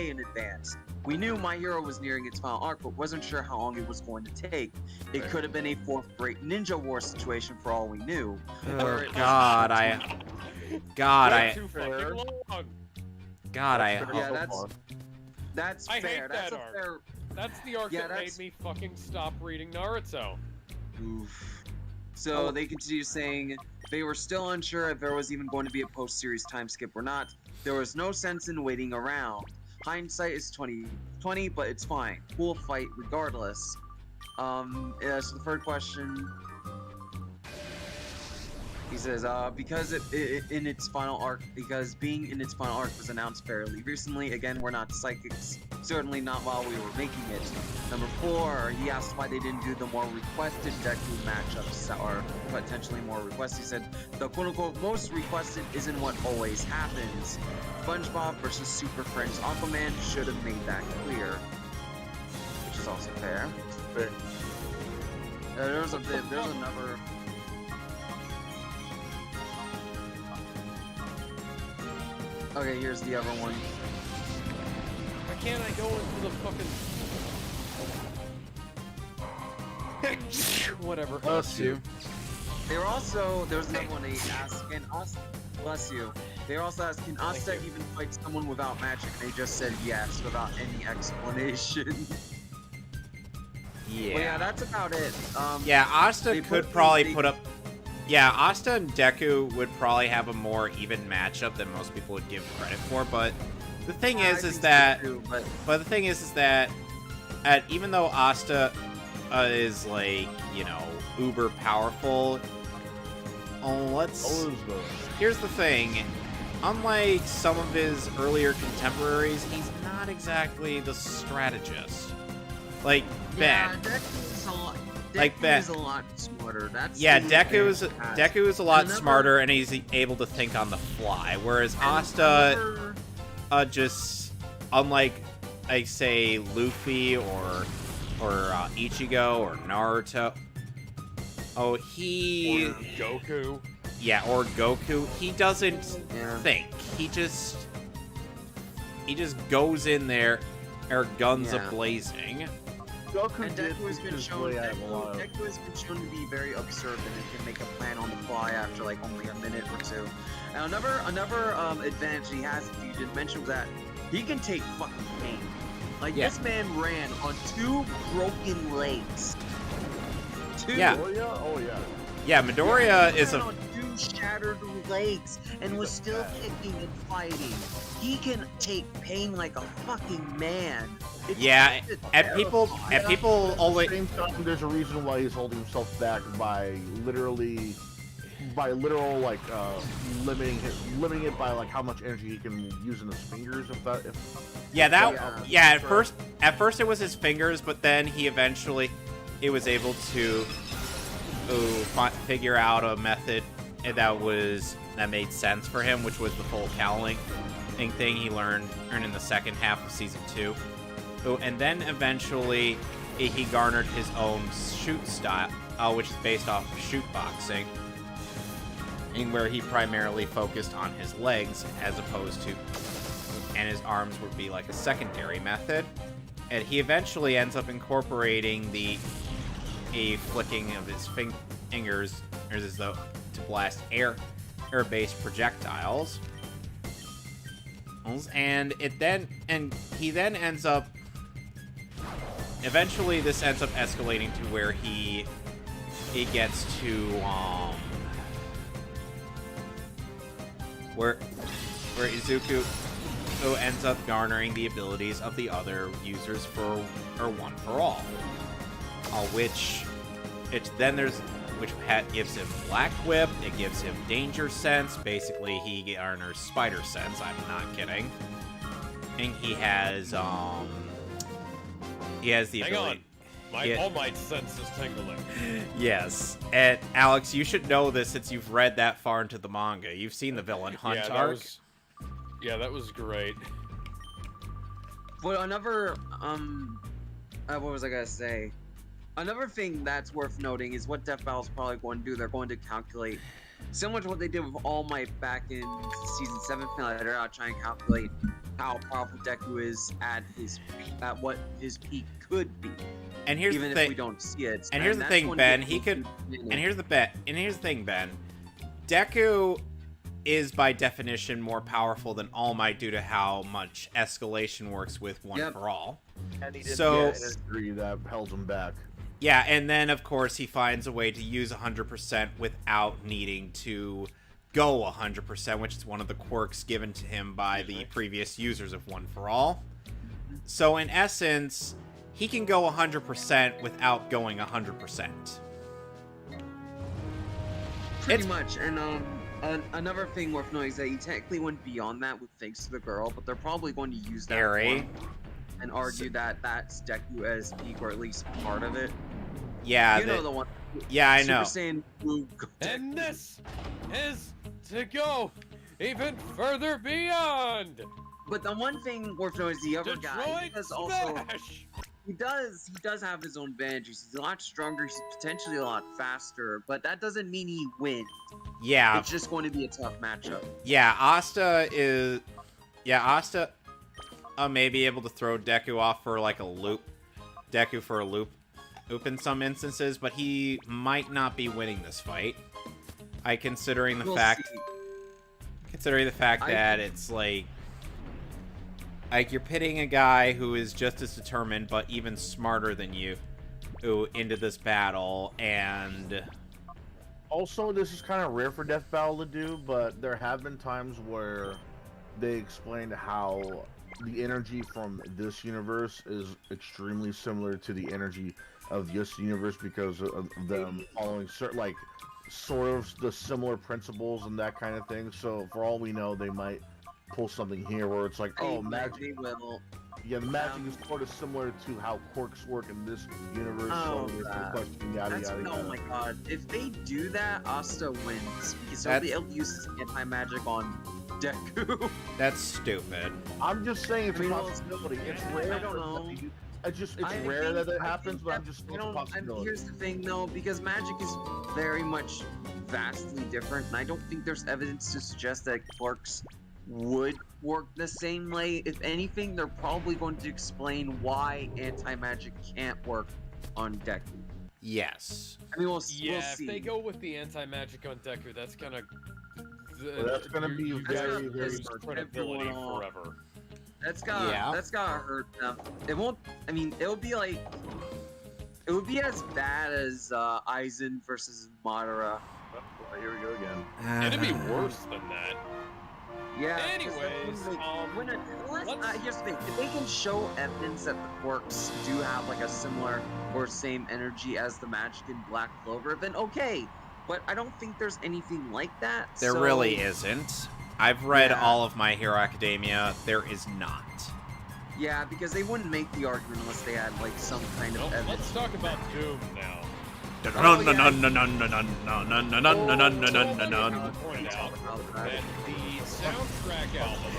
in advance. We knew My Hero was nearing its final arc, but wasn't sure how long it was going to take. It could have been a fourth Great Ninja War situation for all we knew.
oh
Or it-
god,
Way too
fair.
fucking long.
God, I
That's fair.
Yeah,
Also
that's-
fun.
That's
I
fair.
hate
That's
that
a
arc.
fair.
That's the arc
Yeah,
that made
that's-
me fucking stop reading Naruto.
Oof. So they continue saying they were still unsure if there was even going to be a post-series time skip or not. There was no sense in waiting around. Hindsight is 20/20, but it's fine. We'll fight regardless. So the third question. He says, because in its final arc, because being in its final arc was announced fairly recently. Again, we're not psychics. Certainly not while we were making it. Number 4, he asked why they didn't do the more requested Deku matchups that are potentially more requested. He said, the quote-unquote most requested isn't what always happens. SpongeBob versus Super Friends Aquaman should have made that clear. Which is also fair.
Fair.
There's another... Okay, here's the other one.
Why can't I go into the fucking... Whatever.
Bless you.
They were also, there was another one they asked, bless you. They were also asked, can Asta even fight someone without magic? They just said yes, without any explanation.
yeah.
Well, yeah, that's about it.
Yeah, Asta
they
could
put-
probably
they-
put up. Yeah, Asta and Deku would probably have a more even matchup than most people would give credit for. But the thing
I
is
think so
that,
too, but
the thing is that, even though Asta is like, you know, uber powerful, here's the thing. Unlike some of his earlier contemporaries, he's not exactly the strategist. Like
yeah,
Ben.
Deku's a lot.
Like Ben.
Deku's a lot smarter. That's
Yeah,
the
Deku is
advantage.
a lot
Remember-
smarter, and he's able to think on the fly. Whereas Asta, just unlike, like, say, Luffy or Ichigo or Naruto. Oh, he
Or Goku.
yeah, or Goku. He doesn't
Yeah.
think. He just goes in there, or guns
Yeah.
a-blazing.
Goku
And
did
Deku has been
his
shown.
way out of a lot of-
Deku has been shown to be very observant and can make a plan on the fly after like only a minute or two. And another advantage he has, if you didn't mention, was that he can take fucking pain. Like
Yeah.
this man ran on 2 broken legs. 2.
Yeah.
Oh yeah, oh yeah.
Yeah, Midoriya
He
is
ran
a
on 2 shattered legs and was still kicking and fighting. He can take pain like a fucking man. It's
Yeah,
just
and people always.
At the same time, there's a reason why he's holding himself back by literal like limiting it by like how much energy he can use in his fingers.
At first it was his fingers, but then he was able to figure out a method that made sense for him, which was the full cowling thing he learned in the second half of season 2. And then eventually he garnered his own shoot style, which is based off of shoot boxing, in where he primarily focused on his legs as opposed to, and his arms would be like a secondary method. And he eventually ends up incorporating a flicking of his fingers as though to blast air-based projectiles. And he then ends up. Eventually, this ends up escalating to where he gets to where Izuku ends up garnering the abilities of the other users for One for All, which gives him Black Whip. It gives him Danger Sense. Basically, he garners Spider Sense. I'm not kidding. And he has the ability.
All my sense is tingling.
Yes, and Alex, you should know this since you've read that far into the manga. You've seen the villain Hunt arc.
That was great.
But another what was I gonna say? Another thing that's worth noting is what Death Battle's probably going to do. They're going to calculate, similar to what they did with All Might back in season 7 finale. They're out trying to calculate how powerful Deku is at what his peak could be.
And here's
even
the thing.
If we don't see it.
And here's the thing, Ben. Here's the thing, Ben. Deku is by definition more powerful than All Might due to how much escalation works with One for All.
And he didn't
So
get energy that held him back.
Yeah, and then of course he finds a way to use 100% without needing to go 100%, which is one of the quirks given to him by the previous users of One for All. So in essence, he can go 100% without going 100%.
Pretty much, and another thing worth noting is that he technically went beyond that with thanks to the girl, but they're probably going to use that form and argue that that's Deku as peak, or at least part of it.
Yeah,
you know the one.
Yeah, I know.
Super Saiyan Blue
And this is to go even further beyond.
But the one thing worth noting is the other guy. He does also.
Smash!
He does have his own advantages. He's a lot stronger. He's potentially a lot faster, but that doesn't mean he wins.
Yeah.
It's just going to be a tough matchup.
Yeah, Asta may be able to throw Deku off for like a loop. In some instances, but he might not be winning this fight. Considering the fact that it's like you're pitting a guy who is just as determined but even smarter than you into this battle, and
also this is kind of rare for Death Battle to do, but there have been times where they explained how the energy from this universe is extremely similar to the energy of this universe because of them following certain, sort of the similar principles and that kind of thing. So for all we know, they might pull something here where it's like, oh, magic. Yeah, the magic is sort of similar to how quirks work in this universe.
Oh,
so there's no question, yada, yada.
Oh my god. If they do that, Asta wins. Because they'll be able to use anti-magic on Deku.
That's stupid.
I'm just saying it's a possibility. It's rare.
I don't know.
It's rare that it happens, but I'm just saying it's a possibility.
Here's the thing, though, because magic is very much vastly different, and I don't think there's evidence to suggest that quirks would work the same way. If anything, they're probably going to explain why anti-magic can't work on Deku.
Yes.
I mean, we'll see.
If they go with the anti-magic on Deku, that's gonna
be very, very
credibility forever.
That's gotta hurt them. It won't. I mean, it'll It would be as bad as Aizen versus Madara.
Oh, here we go again.
It'd be worse than that.
Yeah. 'cause
Anyways,
here's the thing: if they can show evidence that the quirks do have like a similar or same energy as the magic in Black Clover, then okay. But I don't think there's anything like that.
There
so...
really isn't. I've read
Yeah.
all of My Hero Academia. There is not.
Yeah, because they wouldn't make the argument unless they had like some kind of
Well,
evidence.
let's talk about Doom now.
Pointed
Pointed out that the soundtrack album,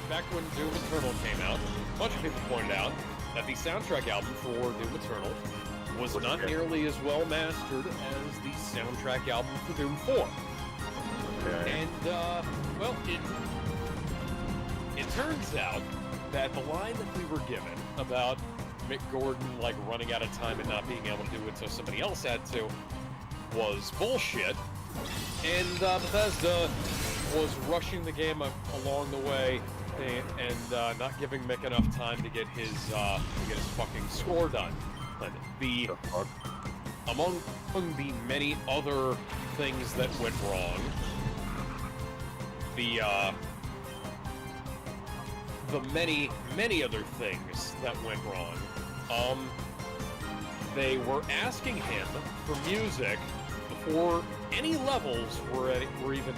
back when Doom Eternal came out, a bunch of people pointed out that the soundtrack album for Doom Eternal was not nearly as well mastered as the soundtrack album for Doom 4.
Okay.
And, well, it turns out that the line that we were given about Mick Gordon, like, running out of time and not being able to do it so somebody else had to, was bullshit. And Bethesda was rushing the game along the way and not giving Mick enough time to get his fucking score done. And among the many other things that went wrong, the many other things that went wrong, they were asking him for music before any levels were even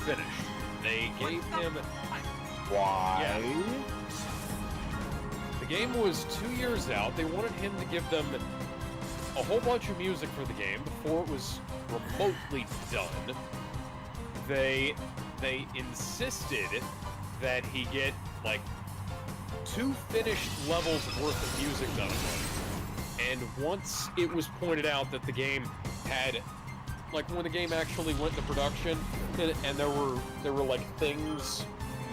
finished. They gave him...
Why?
Yeah. The game was 2 years out. They wanted him to give them a whole bunch of music for the game before it was remotely done. They insisted that he get, like, 2 finished levels worth of music done for him. And once it was pointed out that the game had, like, when the game actually went into production, and there were like things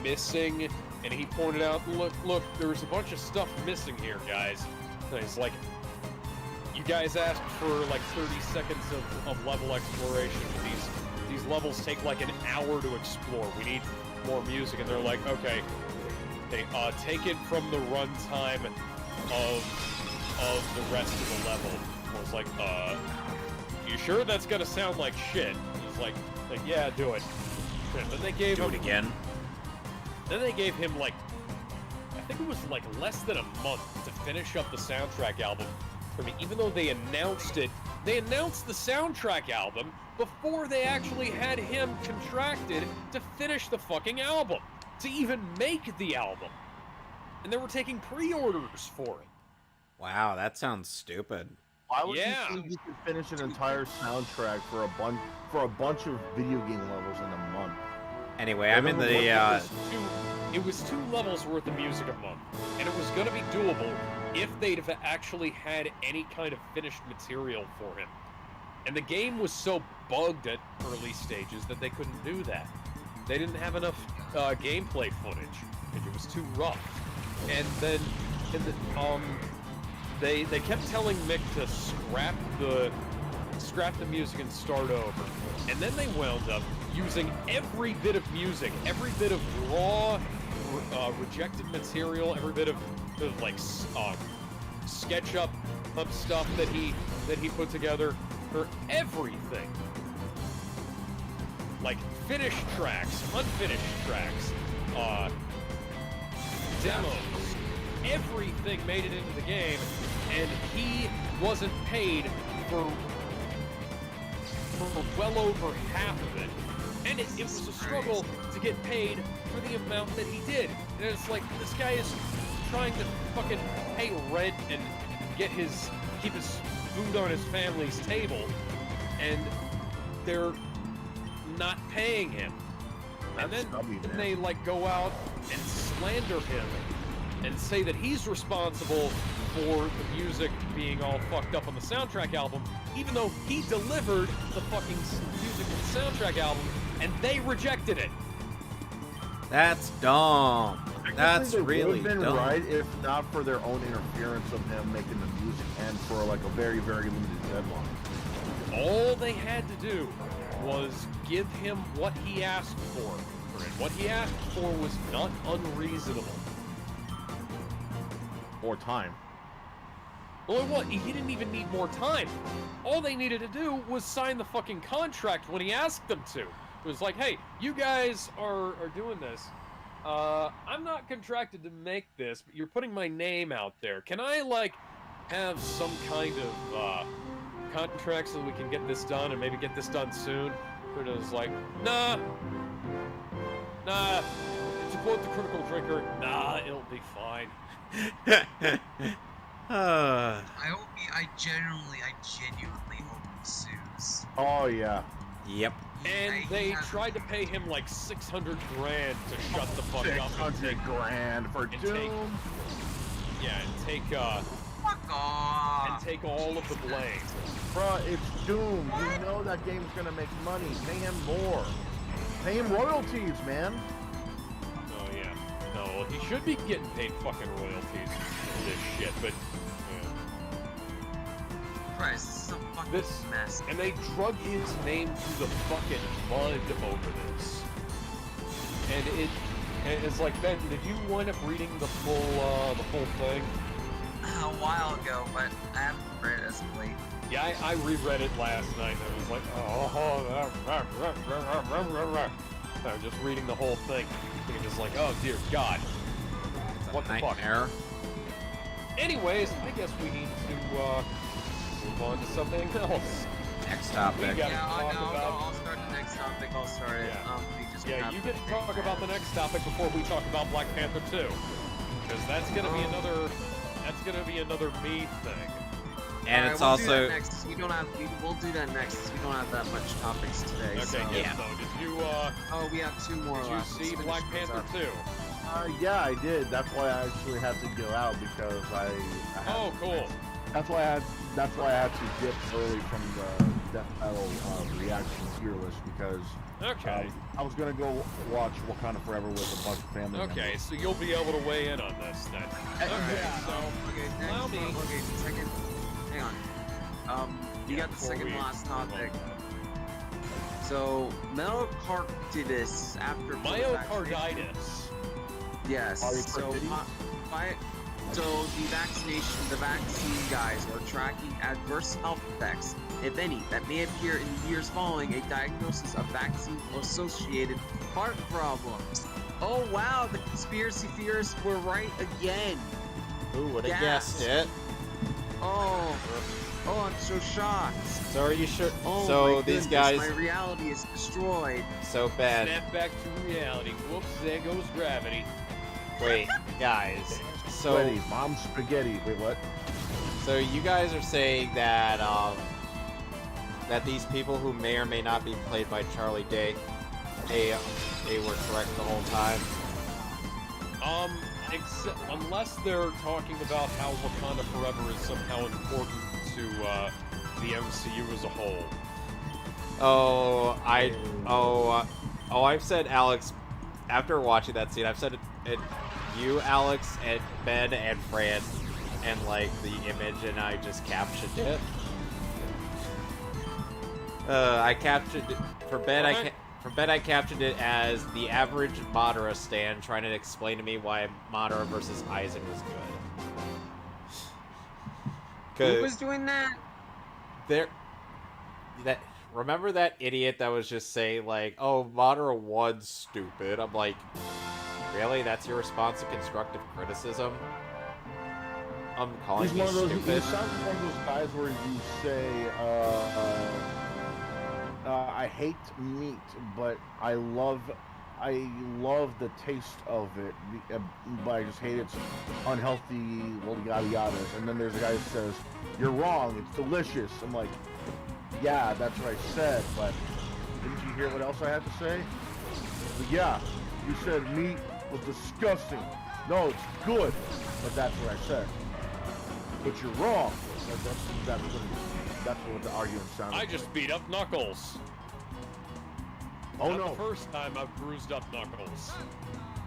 missing, and he pointed out, look, there's a bunch of stuff missing here, guys. And it's like, you guys asked for like 30 seconds of level exploration. These levels take like an hour to explore. We need more music, and they're like, okay, they take it from the runtime of the rest of the level. I was like, you sure that's gonna sound like shit? He was like, yeah, do it. And then they gave him
it again.
Then they gave him like, I think it was like less than a month to finish up the soundtrack album for me, even though they announced it. They announced the soundtrack album before they actually had him contracted to finish the fucking album, to even make the album. And they were taking pre-orders for it.
Wow, that sounds stupid.
Why would
Yeah.
you think you could finish an entire soundtrack for a bunch of video game levels in a month?
Anyway, I'm in the
It was 2 levels worth of music a month, and it was going to be doable if they'd have actually had any kind of finished material for him. And the game was so bugged at early stages that they couldn't do that. They didn't have enough gameplay footage, and it was too rough. And then, they kept telling Mick to scrap the music and start over. And then they wound up using every bit of music, every bit of raw, rejected material, every bit of like SketchUp stuff that he put together for everything. Like finished tracks, unfinished tracks, demos, everything made it into the game, and he wasn't paid for well over half of it. And it was a struggle to get paid for the amount that he did. And it's like, this guy is trying to fucking pay rent and keep his food on his family's table, and they're not paying him. And then they like go out and slander him and say that he's responsible for the music being all fucked up on the soundtrack album, even though he delivered the fucking music for the soundtrack album and they rejected it.
That's dumb. That's
It
really
would have been
dumb.
right if not for their own interference of him making the music and for like a very, very limited deadline.
All they had to do was give him what he asked for. And what he asked for was not unreasonable.
Or time.
Well, what? He didn't even need more time. All they needed to do was sign the fucking contract when he asked them to. It was like, hey, you guys are doing this. I'm not contracted to make this, but you're putting my name out there. Can I, like, have some kind of, contract so that we can get this done and maybe get this done soon? But it was like, nah. To quote the Critical Drinker, nah, it'll be fine.
I genuinely hope he sues.
Oh yeah.
Yep.
And they tried to pay him like 600 grand to shut the fuck up.
600 grand for
and
Doom.
Fuck off.
And take all of the blame.
Bruh, it's Doom. You know that game's gonna make money. Pay him more. Pay him royalties, man.
Oh yeah. No, well, he should be getting paid fucking royalties for this shit, but
Christ, this is a fucking mess.
and they drug his name through the fucking mud over this. And it's like, Ben, did you wind up reading the full thing?
A while ago, but I haven't read it as of late.
Yeah, I reread it last night, and I was like, I was just reading the whole thing, and it was like, oh dear God, what the fuck?
Nightmare.
Anyways, I guess we need to move on to something else.
Next topic.
got-
Yeah,
talk about-
I'll start the next topic. I'll start it.
Yeah.
We just
Yeah,
wrap
you
the
get to
thing
talk about the
up.
next topic before we talk about Black Panther 2, because that's gonna be another me thing.
And
Alright,
it's
we'll do that
also
next. We'll do that next. We don't have that much topics today.
Okay,
so.
yeah.
So did you
Oh, we have two more
did you
left.
see
Let's
Black
finish
Panther
this
2?
Yeah, I did. That's why I actually had to go out because I had,
Oh, cool.
That's why I had to dip early from the Death Battle reaction tier list because
Okay.
I was gonna go watch Wakanda Forever with a bunch of family
Okay,
members.
so you'll be able to weigh in on this then. Okay,
yeah.
so
Okay,
allow
next.
me.
Okay, second. Hang on. You got the
before
second
we
last
move on.
topic. So, myocarditis after
Myocarditis.
Yes. So,
Myocarditis?
so the vaccine guys are tracking adverse health effects, if any, that may appear in the years following a diagnosis of vaccine-associated heart problems. Oh wow, the conspiracy theorists were right again.
who would have
Gas.
guessed it?
Oh, I'm so shocked.
So are you sure?
Oh
so
my
these
goodness,
guys,
my reality is destroyed.
so bad.
Snap back to reality. Whoops, there goes gravity.
Wait, guys. So
Spaghetti, Mom Spaghetti. Wait, what?
So you guys are saying that that these people who may or may not be played by Charlie Day, they were correct the whole time.
Except unless they're talking about how Wakanda Forever is somehow important to the MCU as a whole.
I've said, Alex, after watching that scene, I've said it you, Alex, and Ben, and Fran, and like the image, and I just captioned it. I captioned it for Ben. For Ben, I captioned it as the average Madara stan trying to explain to me why Madara versus Aizen was good.
Who was doing that?
Remember that idiot that was just saying like, "Oh, Madara won's stupid." I'm like, really? That's your response to constructive criticism? I'm calling
He's
you
one of those.
stupid.
He sounds like one of those guys where you say, "I hate meat, but I love the taste of it, but I just hate its unhealthy yada yadas." And then there's a guy that says, "You're wrong. It's delicious." I'm like, "Yeah, that's what I said, but didn't you hear what else I had to say?" But yeah, you said meat was disgusting. No, it's good, but that's what I said. But you're wrong. That's what the argument sounded.
I just beat up Knuckles.
Oh
Not
no!
the first time I've bruised up Knuckles.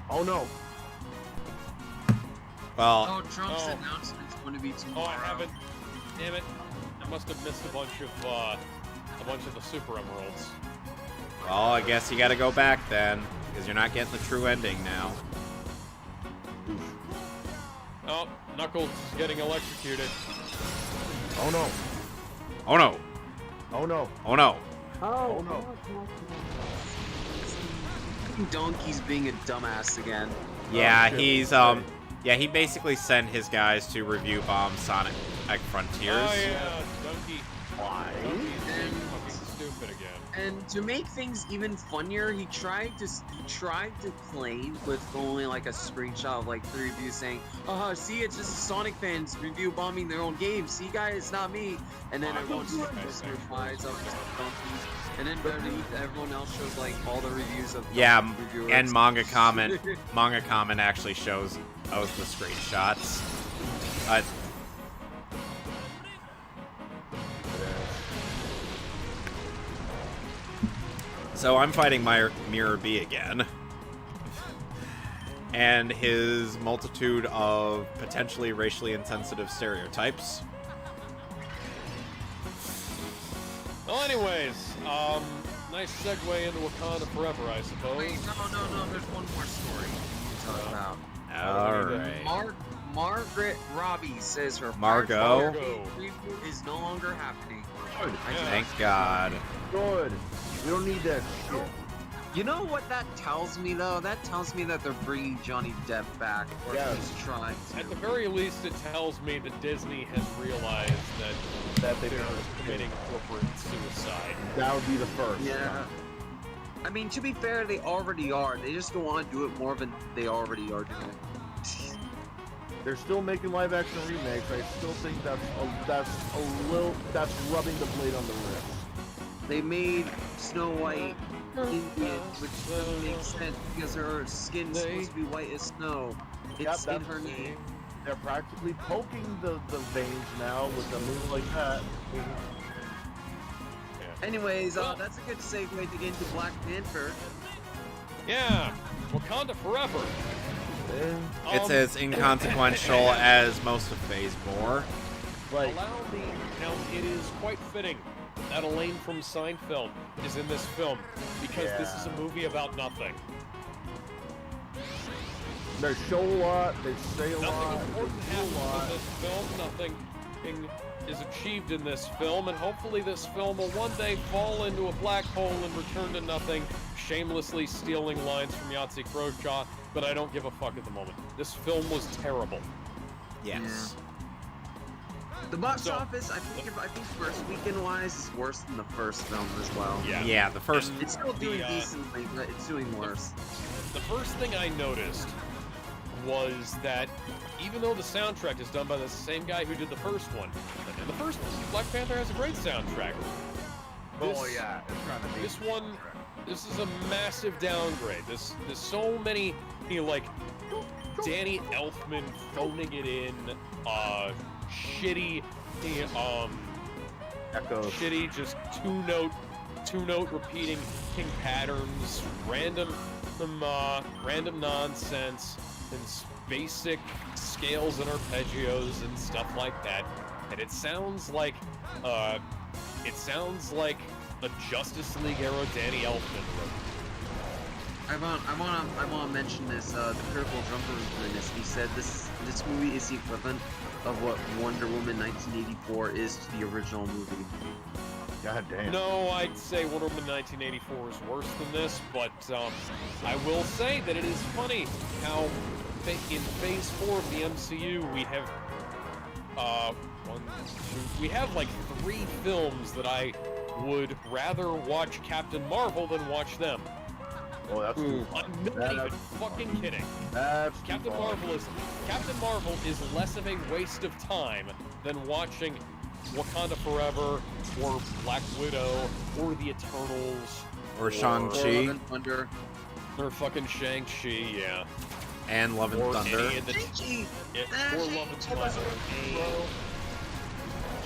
Oh no!
Well,
Oh, Trump's
Oh.
announcement's going to be
Oh,
tomorrow.
I haven't. Damn it! I must have missed a bunch of the Super Emeralds.
I guess you gotta go back then, because you're not getting the true ending now.
Oh, Knuckles is getting electrocuted.
Oh no.
Oh no.
Oh no.
Oh no.
Oh no.
Donkey's being a dumbass again.
Yeah,
shit.
he's yeah, he basically sent his guys to review bomb Sonic Frontiers.
Oh yeah, Donkey.
Why?
Donkey's being fucking stupid again.
And to make things even funnier, he tried to claim with only like a screenshot of like the review saying, see, it's just Sonic fans review bombing their own game. See, guys, it's not me. And then everyone just replies of Donkey. And then underneath, everyone else shows like all the reviews of reviewers.
And manga comment actually shows the screenshots. So I'm fighting Mirror B again. And his multitude of potentially racially insensitive stereotypes.
Well, anyways, nice segue into Wakanda Forever, I suppose.
Wait, no, there's one more story to talk about.
Alright.
Margaret Robbie says her
Margot
preview is no longer happening.
Good.
Thank God.
Good. We don't need that shit.
You know what that tells me, though? That tells me that they're bringing Johnny Depp back, or at least trying to.
At the very least, it tells me that Disney has realized that they're committing corporate suicide.
That would be the first.
Yeah. I mean, to be fair, they already are. They just don't want to do it more than they already are doing.
They're still making live action remakes. I still think that's rubbing the blade on the wrist.
They made Snow White Indian, which doesn't make sense because her skin's supposed to be white as snow. It's in her name.
They're practically poking the veins now with a move like that.
Anyways, that's a good segue to get into Black Panther.
Yeah, Wakanda Forever.
It's as inconsequential as most of Phase 4.
Like,
Allow me, now it is quite fitting that Elaine from Seinfeld is in this film, because this is a movie about nothing.
they show a lot, they say a lot,
Nothing important
they do a
happens
lot.
in this film, nothing is achieved in this film, and hopefully this film will one day fall into a black hole and return to nothing, shamelessly stealing lines from Yahtzee Croshaw, but I don't give a fuck at the moment. This film was terrible.
Yes.
The box office, I think first weekend wise is worse than the first film as well.
Yeah, the first.
It's still doing decently, but it's doing worse.
The first thing I noticed was that even though the soundtrack is done by the same guy who did the first one, and the first one, Black Panther has a great soundtrack.
Yeah, it's trying to be.
This one, this is a massive downgrade. There's so many, like Danny Elfman phoning it in, shitty,
Echoes.
shitty, just two-note repeating patterns, random nonsense, and basic scales and arpeggios and stuff like that. And it sounds like a Justice League era Danny Elfman wrote.
I want to mention this. The Critical Jumper doing this. He said this movie is the equivalent of what Wonder Woman 1984 is to the original movie.
God damn.
No, I'd say Wonder Woman 1984 is worse than this, but I will say that it is funny how in Phase 4 of the MCU we have we have like 3 films that I would rather watch Captain Marvel than watch them.
Oh, that's too far.
I'm not even fucking kidding.
That's too
Captain
far.
Marvel is less of a waste of time than watching Wakanda Forever or Black Widow or the Eternals
Or Shang-Chi.
or fucking Shang-Chi, yeah.
And Love and
Or
Thunder.
any of the or Love and Thunder.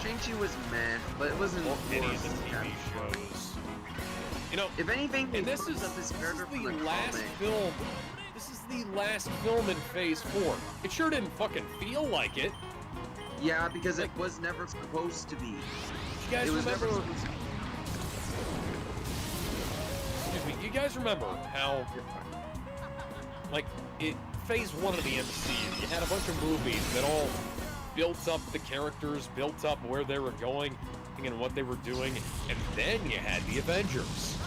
Shang-Chi was meh, but it wasn't
Or any
worse
of the
than
TV
that.
shows. You know,
If anything,
and this is
this character from
the
the
last
comic.
film. This is the last film in Phase 4. It sure didn't fucking feel like it.
Yeah, because it was never supposed to be.
You guys
It was
remember?
never supposed to be.
Excuse me. You guys remember how, like, Phase 1 of the MCU, you had a bunch of movies that all built up the characters, built up where they were going and what they were doing, and then you had the Avengers.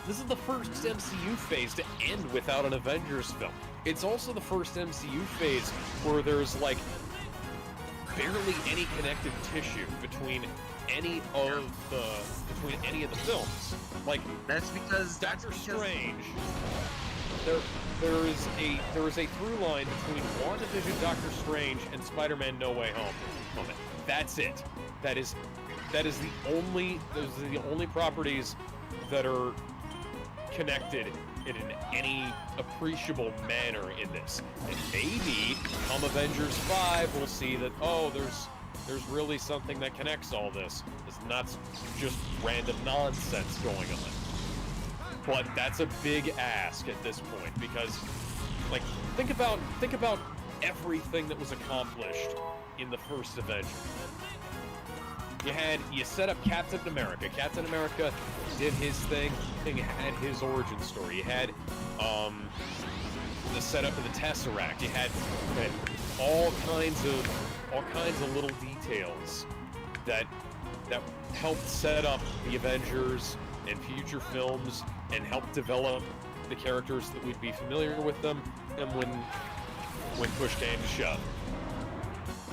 This is the first MCU phase to end without an Avengers film. It's also the first MCU phase where there's like barely any connective tissue between any of the films. Like
That's because
Doctor Strange. There is a through line between WandaVision, Doctor Strange, and Spider-Man: No Way Home. That's it. Those are the only properties that are connected in any appreciable manner in this. And maybe come Avengers 5, we'll see that, oh, there's really something that connects all this. It's not just random nonsense going on. But that's a big ask at this point, because, like, think about everything that was accomplished in the first Avenger. You set up Captain America. Captain America did his thing. He had his origin story. You had the setup of the Tesseract. You had all kinds of little details that helped set up the Avengers and future films and helped develop the characters that we'd be familiar with them. And when push came to shove,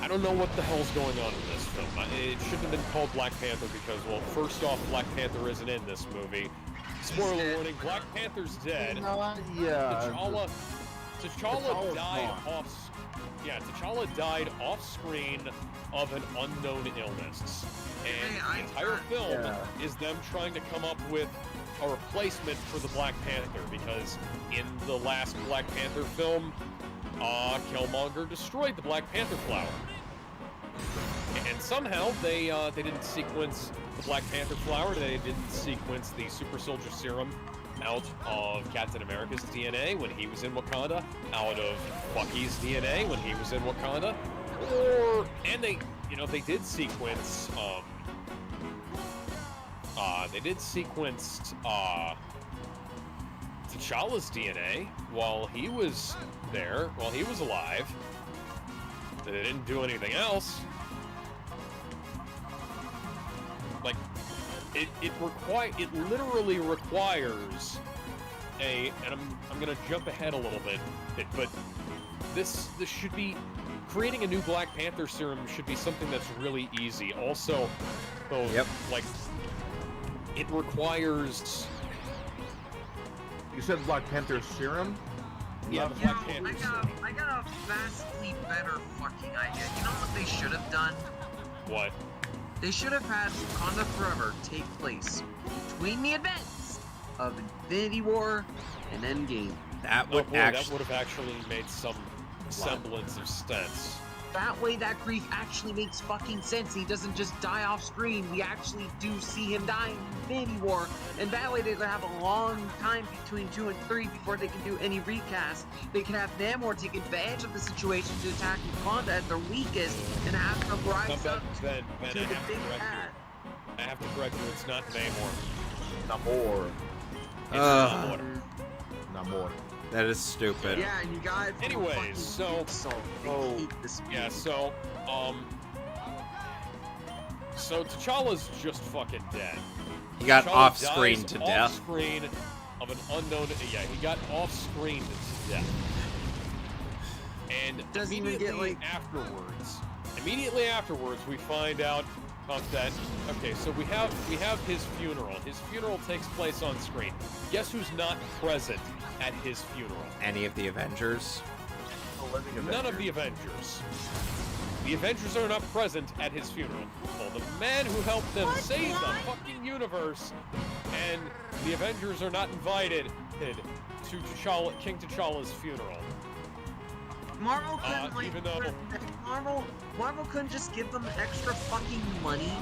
I don't know what the hell's going on in this film. It shouldn't have been called Black Panther because, well, first off, Black Panther isn't in this movie. Spoiler warning, Black Panther's dead.
Yeah.
T'Challa died off. Yeah, T'Challa died off screen of an unknown illness, and the entire film is them trying to come up with a replacement for the Black Panther, because in the last Black Panther film, Killmonger destroyed the Black Panther flower. And somehow they didn't sequence the Black Panther flower, they didn't sequence the super soldier serum out of Captain America's DNA when he was in Wakanda, out of Bucky's DNA when he was in Wakanda, and they did sequence T'Challa's DNA while he was there, while he was alive. They didn't do anything else. Like, it literally requires and I'm gonna jump ahead a little bit, but this should be, creating a new Black Panther serum should be something that's really easy. Also, like, it requires.
You said Black Panther serum?
Yeah, the Black Panther serum.
I got a vastly better fucking idea. You know what they should have done?
What?
They should have had Wakanda Forever take place between the events of Infinity War and Endgame.
That would
that would have actually made some semblance of sense.
That way, that grief actually makes fucking sense. He doesn't just die off screen. We actually do see him die in Infinity War. And that way, they're gonna have a long time between 2 and 3 before they can do any recast. They can have Namor take advantage of the situation to attack Wakanda at their weakest and have them rise up to the big bad.
I have to correct you. It's not Namor.
Namor.
It's
Namor.
That is stupid.
Yeah, and you guys.
Anyways, so T'Challa's just fucking dead.
He got
T'Challa
off screen
dies
to
off
death.
Screen of an unknown. Yeah, he got off screen to death. And
Doesn't even get, like-
immediately afterwards, we find out that, okay, so we have his funeral. His funeral takes place on screen. Guess who's not present at his funeral?
Any of the Avengers?
None of the Avengers. The Avengers are not present at his funeral. Well, the man who helped them save the fucking universe, and the Avengers are not invited to King T'Challa's funeral.
Marvel couldn't
even though
Marvel couldn't just give them extra fucking money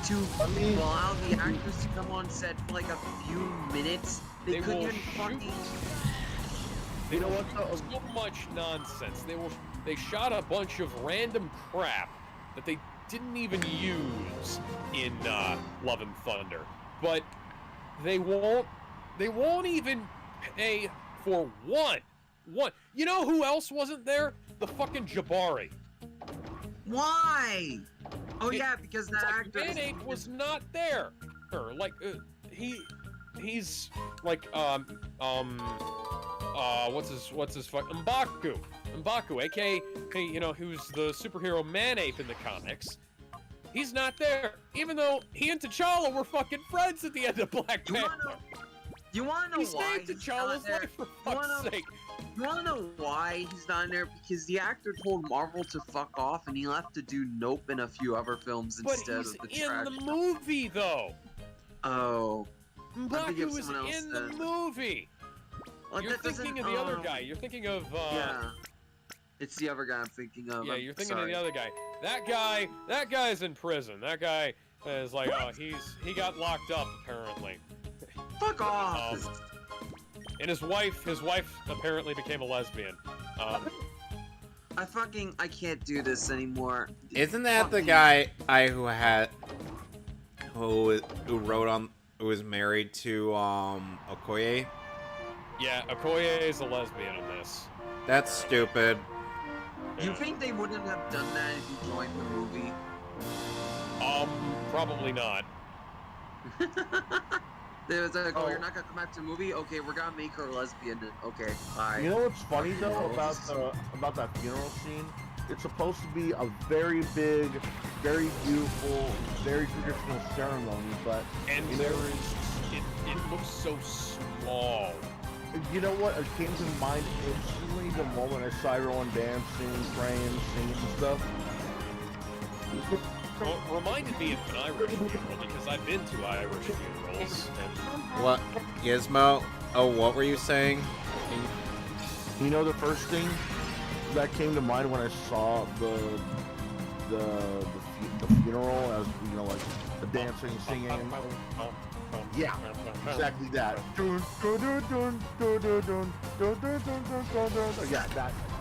to allow the actors to come on set for like a few minutes. They couldn't even fucking.
You know what? So much nonsense. They shot a bunch of random crap that they didn't even use in Love and Thunder, but they won't even pay for one. You know who else wasn't there? The fucking Jabari.
Why? Oh yeah, because that
Like,
actor.
Manape was not there. Or like he's like what's his fuck M'Baku, aka who's the superhero Manape in the comics. He's not there, even though he and T'Challa were fucking friends at the end of Black Panther.
You wanna know
He
why
saved T'Challa's life, for fuck's sake.
You wanna know why he's not in there? Because the actor told Marvel to fuck off, and he left to do Nope and a few other films
But
instead
he's
of the
in
trash
the
stuff.
movie, though.
Oh. I'm thinking of
M'Baku is
someone else
in the
then.
movie.
Well,
You're
that doesn't-
thinking of the other guy. You're thinking of
Yeah. It's the other guy I'm thinking of.
yeah.
I'm
You're thinking
sorry.
of the other guy. That guy's in prison. That guy is like, he got locked up apparently.
Fuck off!
And his wife apparently became a lesbian.
I can't do this anymore.
Isn't that the
Fucking-
guy who was married to Okoye?
Yeah, Okoye is a lesbian in this.
That's stupid.
You
Yeah.
think they wouldn't have done that if you joined the movie?
Probably not.
They was like,
Oh.
you're not gonna come back to the movie? Okay, we're gonna make her lesbian. Okay, bye.
You know what's funny though about that funeral scene? It's supposed to be a very big, very beautiful, very traditional ceremony, but
And
you
there
know,
is, it looks so small.
you know what? It came to mind instantly the moment I saw everyone dancing, praying, singing and stuff.
Well, it reminded me of an Irish funeral because I've been to Irish funerals. And
What? Gizmo? Oh, what were you saying?
You know the first thing that came to mind when I saw the funeral, as you know, like the dancing, singing. Yeah, exactly that. Yeah,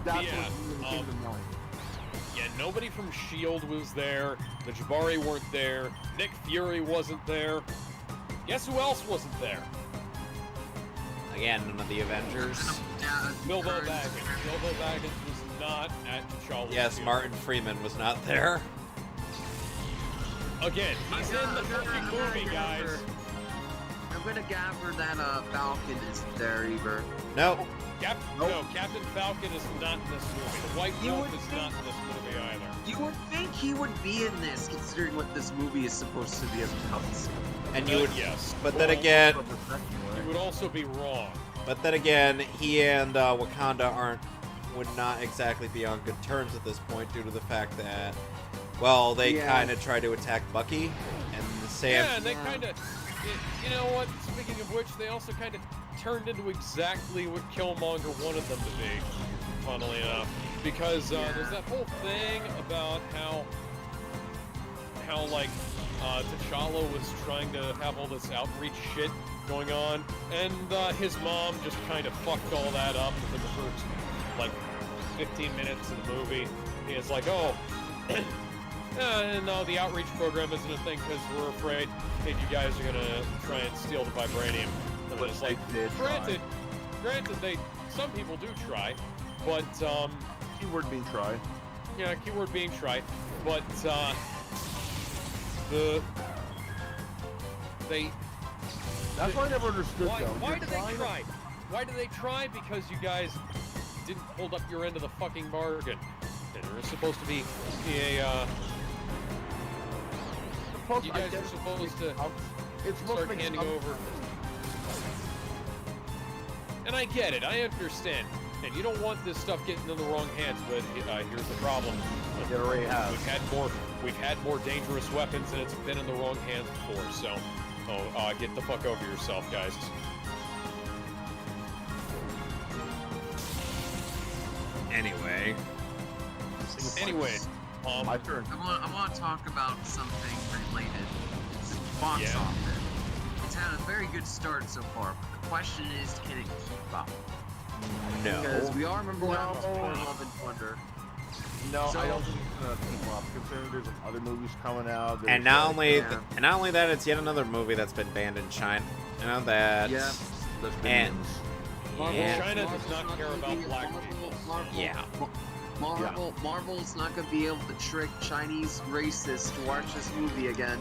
that's
Yeah,
what came to mind.
yeah, nobody from S.H.I.E.L.D. was there. The Jabari weren't there. Nick Fury wasn't there. Guess who else wasn't there?
Again, none of the Avengers.
Yeah,
Bilbo
Kurt.
Baggins. Bilbo Baggins was not at T'Challa's
Yes,
funeral.
Martin Freeman was not there.
Again, he's in the fucking movie, guys.
I'm gonna gather that Falcon isn't there either.
Nope.
No, Captain Falcon is not in this movie. The White
You
Wolf
would
is not in this movie either.
You would think he would be in this, considering what this movie is supposed to be about.
And you would,
yes.
but then again,
You would also be wrong.
but then again, he and Wakanda would not exactly be on good terms at this point due to the fact that, well, they
Yeah.
kind of tried to attack Bucky, and Sam.
Yeah, and they kind of, you know what? Speaking of which, they also kind of turned into exactly what Killmonger wanted them to be. Funnily enough, because there's that whole thing about how like T'Challa was trying to have all this outreach shit going on, and his mom just kind of fucked all that up within the first like 15 minutes of the movie. It's like, oh. No, the outreach program isn't a thing because we're afraid that you guys are gonna try and steal the vibranium. And
But
it's like,
they did
granted, some people do try, but
Keyword being try.
yeah, keyword being try, but
That's what I never understood though.
why
You're
do they
trying to-
try? Why do they try? Because you guys didn't hold up your end of the fucking bargain. And there was supposed to be a
Plus,
you
I
guys
guess
are supposed to
it's supposed
start
to make
handing
some-
over. And I get it, I understand. And you don't want this stuff getting in the wrong hands, but here's the problem.
It already has.
We've had more dangerous weapons and it's been in the wrong hands before, so get the fuck over yourself, guys.
Anyway,
My turn.
I want to talk about something related. It's box
Yeah.
office. It's had a very good start so far, but the question is, can it keep up? Because
no.
we all remember when
No.
Thor: Love and Thunder.
No,
So-
I don't think it's gonna keep up. Considering there's other movies coming out.
And
there's,
not
like,
only
Yeah.
and not only that, it's yet another movie that's been banned in China. You know that.
Yeah.
there's
and-
Minions.
China
Yeah.
does not care about black people.
Yeah.
Marvel's not gonna be able to trick Chinese racists to watch this movie again.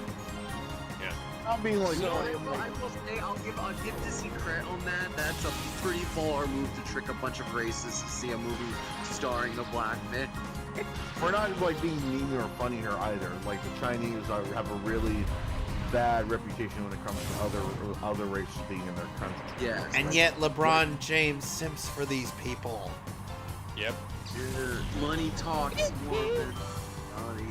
Not being like,
So I will say I'll give Disney credit on that. That's a pretty far move to trick a bunch of racists to see a movie starring a black man.
we're not like being mean or funny here either. Like the Chinese have a really bad reputation when it comes to other races being in their country.
Yeah.
And yet LeBron James simps for these people.
Yep.
Money talks more than reality.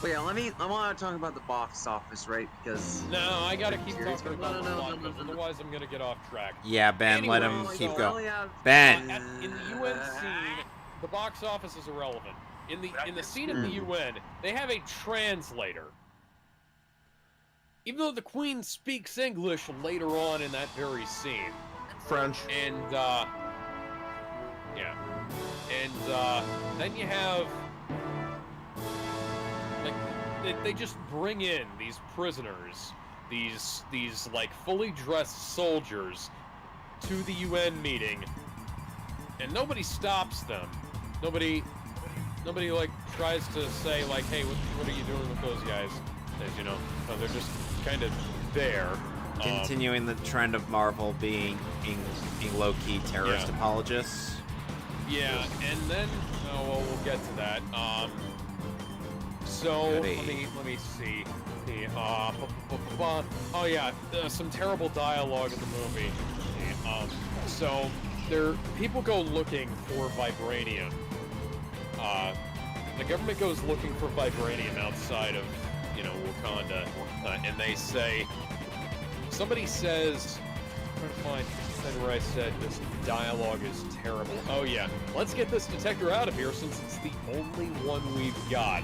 But yeah, I want to talk about the box office, right? Because
No, I gotta keep
Serious?
talking about the
No,
plot, because otherwise I'm gonna get off track.
Yeah, Ben, let him
Anyway,
keep
so
going.
have-
Ben.
In the UN scene, the box office is irrelevant. In the scene at the UN, they have a translator. Even though the Queen speaks English later on in that very scene.
French.
And, yeah. And, then you have, like, they just bring in these prisoners, these, like, fully dressed soldiers to the UN meeting, and nobody stops them. Nobody, like, tries to say, like, hey, what are you doing with those guys? As you know, they're just kind of there.
Continuing the trend of Marvel being low-key terrorist apologists.
Yeah, and then well, we'll get to that. So let me see. Oh yeah, some terrible dialogue in the movie. So people go looking for vibranium. The government goes looking for vibranium outside of, Wakanda, and they say, somebody says, I'm trying to find where I said this dialogue is terrible. Oh yeah, let's get this detector out of here since it's the only one we've got.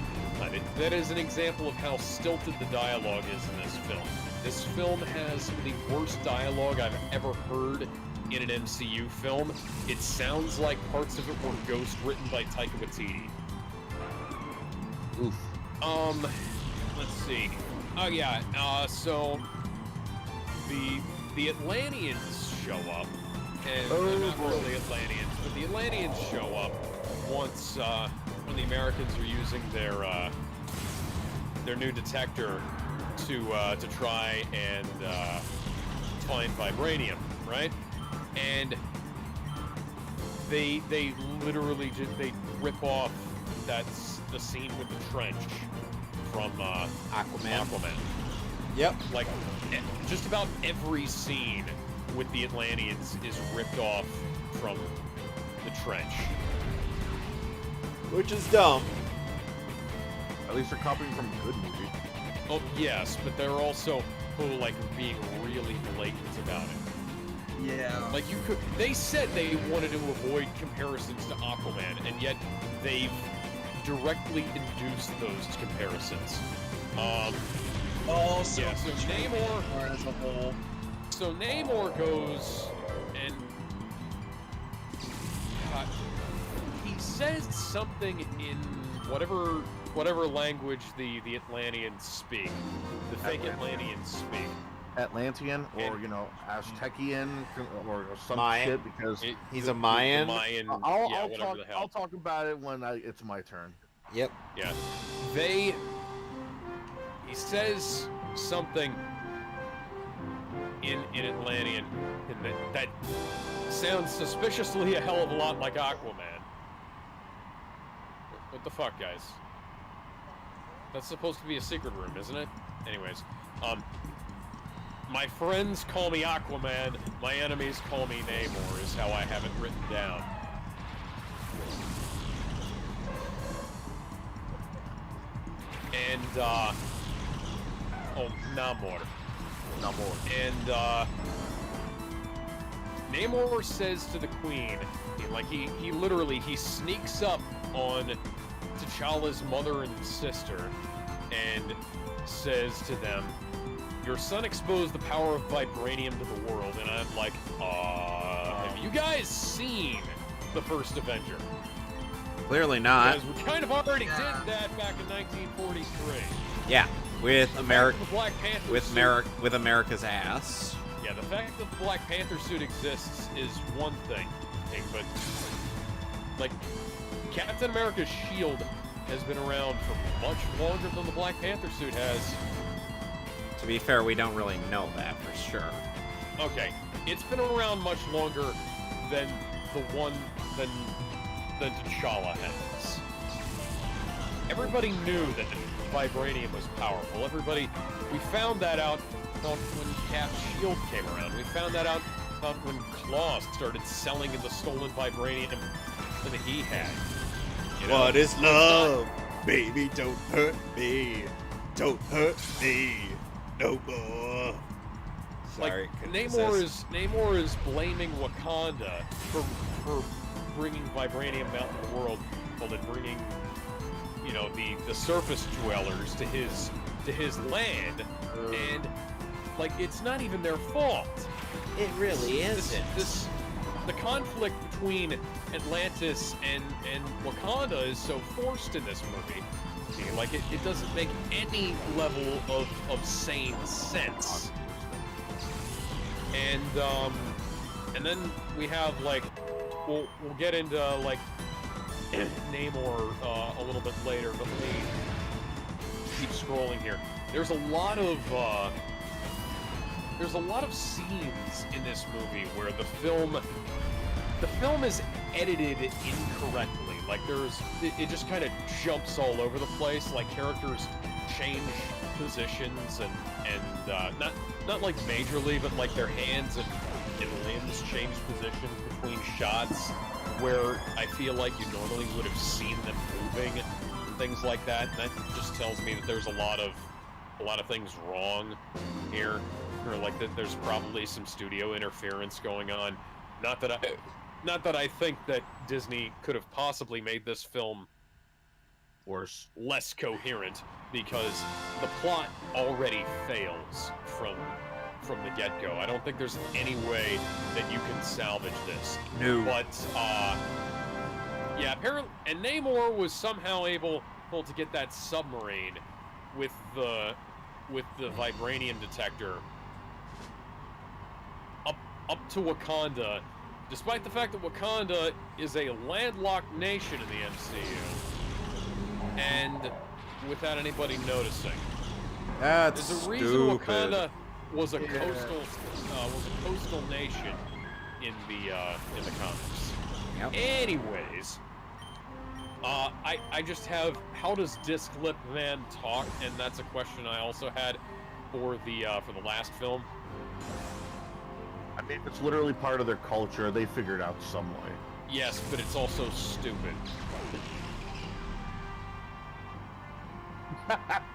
That is an example of how stilted the dialogue is in this film. This film has the worst dialogue I've ever heard in an MCU film. It sounds like parts of it were ghost written by Taika Waititi.
Oof.
Let's see. Oh yeah, so the Atlanteans show up, and they're not really Atlanteans, but the Atlanteans show up once when the Americans are using their new detector to try and find vibranium, right? And they literally just rip off the scene with the trench from Aquaman.
Yep.
Like, just about every scene with the Atlanteans is ripped off from the trench.
Which is dumb.
At least they're copying from a good movie.
Oh, yes, but they're also, like, being really blatant about it.
Yeah.
Like, they said they wanted to avoid comparisons to Aquaman, and yet they've directly induced those comparisons.
So
Namor
as a whole.
So Namor goes and he says something in whatever language the Atlanteans speak, the fake Atlanteans speak.
Atlantean or Aztecian or some
Mayan.
shit because
He's a Mayan.
Mayan,
I'll
the hell.
I'll talk about it when it's my turn.
Yep.
Yeah. He says something in Atlantean that sounds suspiciously a hell of a lot like Aquaman. What the fuck, guys? That's supposed to be a secret room, isn't it? Anyways, my friends call me Aquaman, my enemies call me Namor, is how I have it written down. And, Namor. And, Namor says to the Queen, he literally sneaks up on T'Challa's mother and sister and says to them, your son exposed the power of vibranium to the world. And I'm like, have you guys seen the first Avenger?
Clearly not.
Because we kind of already did that back in 1943.
Yeah, with
With
America's ass.
Yeah, the fact that the Black Panther suit exists is one thing, but, like, Captain America's shield has been around for much longer than the Black Panther suit has.
To be fair, we don't really know that for sure.
Okay, it's been around much longer than the one than T'Challa has. Everybody knew that vibranium was powerful. We found that out when Cap's shield came around. We found that out when Claw started selling in the stolen vibranium that he had. You know?
What is love? Baby, don't hurt me. Don't hurt me. No more. Sorry.
Like, Namor is blaming Wakanda for bringing vibranium out in the world, well, then bringing, you know, the surface dwellers to his land, and like it's not even their fault.
It really isn't.
The conflict between Atlantis and Wakanda is so forced in this movie. Like, it doesn't make any level of sane sense. And then we have, like, we'll get into, like, Namor a little bit later, but let me keep scrolling here. There's a lot of scenes in this movie where the film is edited incorrectly. Like, it just kind of jumps all over the place. Like, characters change positions and not like majorly, but like their hands and limbs change positions between shots where I feel like you normally would have seen them moving and things like that. And that just tells me that there's a lot of things wrong here, or like that there's probably some studio interference going on. Not that I think that Disney could have possibly made this film worse, less coherent, because the plot already fails from the get-go. I don't think there's any way that you can salvage this.
No.
But yeah, apparently, and Namor was somehow able to get that submarine with the vibranium detector up to Wakanda, despite the fact that Wakanda is a landlocked nation in the MCU, and without anybody noticing.
That's
There's a reason
stupid.
Wakanda was a coastal nation in the comics.
Yep.
Anyways, I just have, how does Disc Lip Man talk? And that's a question I also had for the last film.
I mean, it's literally part of their culture. They figured out some way.
Yes, but it's also stupid.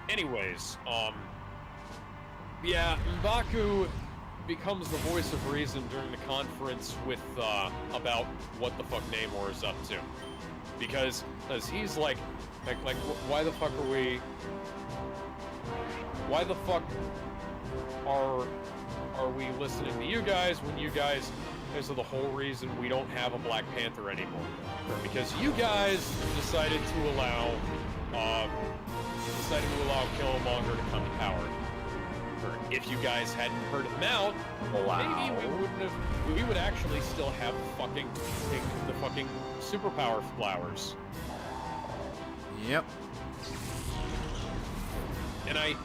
Anyways, yeah, M'Baku becomes the voice of reason during the conference with, about what the fuck Namor is up to. Because he's like, why the fuck are we listening to you guys when you guys are the whole reason we don't have a Black Panther anymore? Because you guys decided to allow Killmonger to come to power. Or if you guys hadn't heard him out, maybe we would actually still have the fucking superpower flowers.
Yep.
And I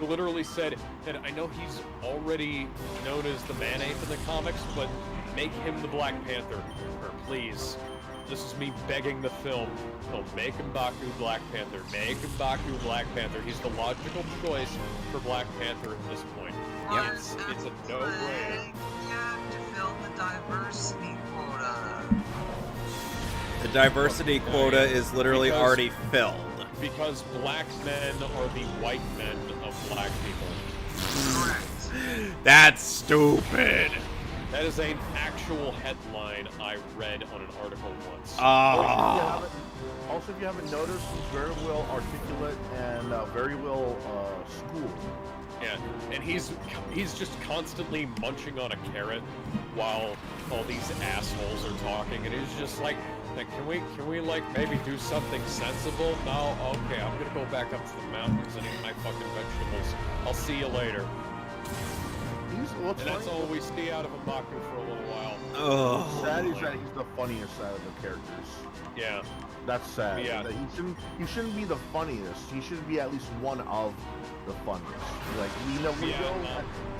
literally said that I know he's already known as the Man-Ape in the comics, but make him the Black Panther. Or please. This is me begging the film. No, make M'Baku Black Panther. Make M'Baku Black Panther. He's the logical choice for Black Panther at this point.
Yep.
It's a no-brainer.
You have to fill the diversity quota.
The diversity quota is literally already filled.
Because black men are the white men of black people.
Correct.
That's stupid.
That is an actual headline I read on an article once.
Also, if you haven't noticed, he's very well articulate and very well schooled.
Yeah, and he's just constantly munching on a carrot while all these assholes are talking, and he's just like can we like maybe do something sensible? No, okay, I'm gonna go back up to the mountains and eat my fucking vegetables. I'll see you later.
what's
And that's
funny-
all we see out of M'Baku for a little while.
Oh.
Sad is that he's the funniest out of the characters.
Yeah.
That's sad.
Yeah.
That he shouldn't be the funniest. He should be at least one of the funniest. Like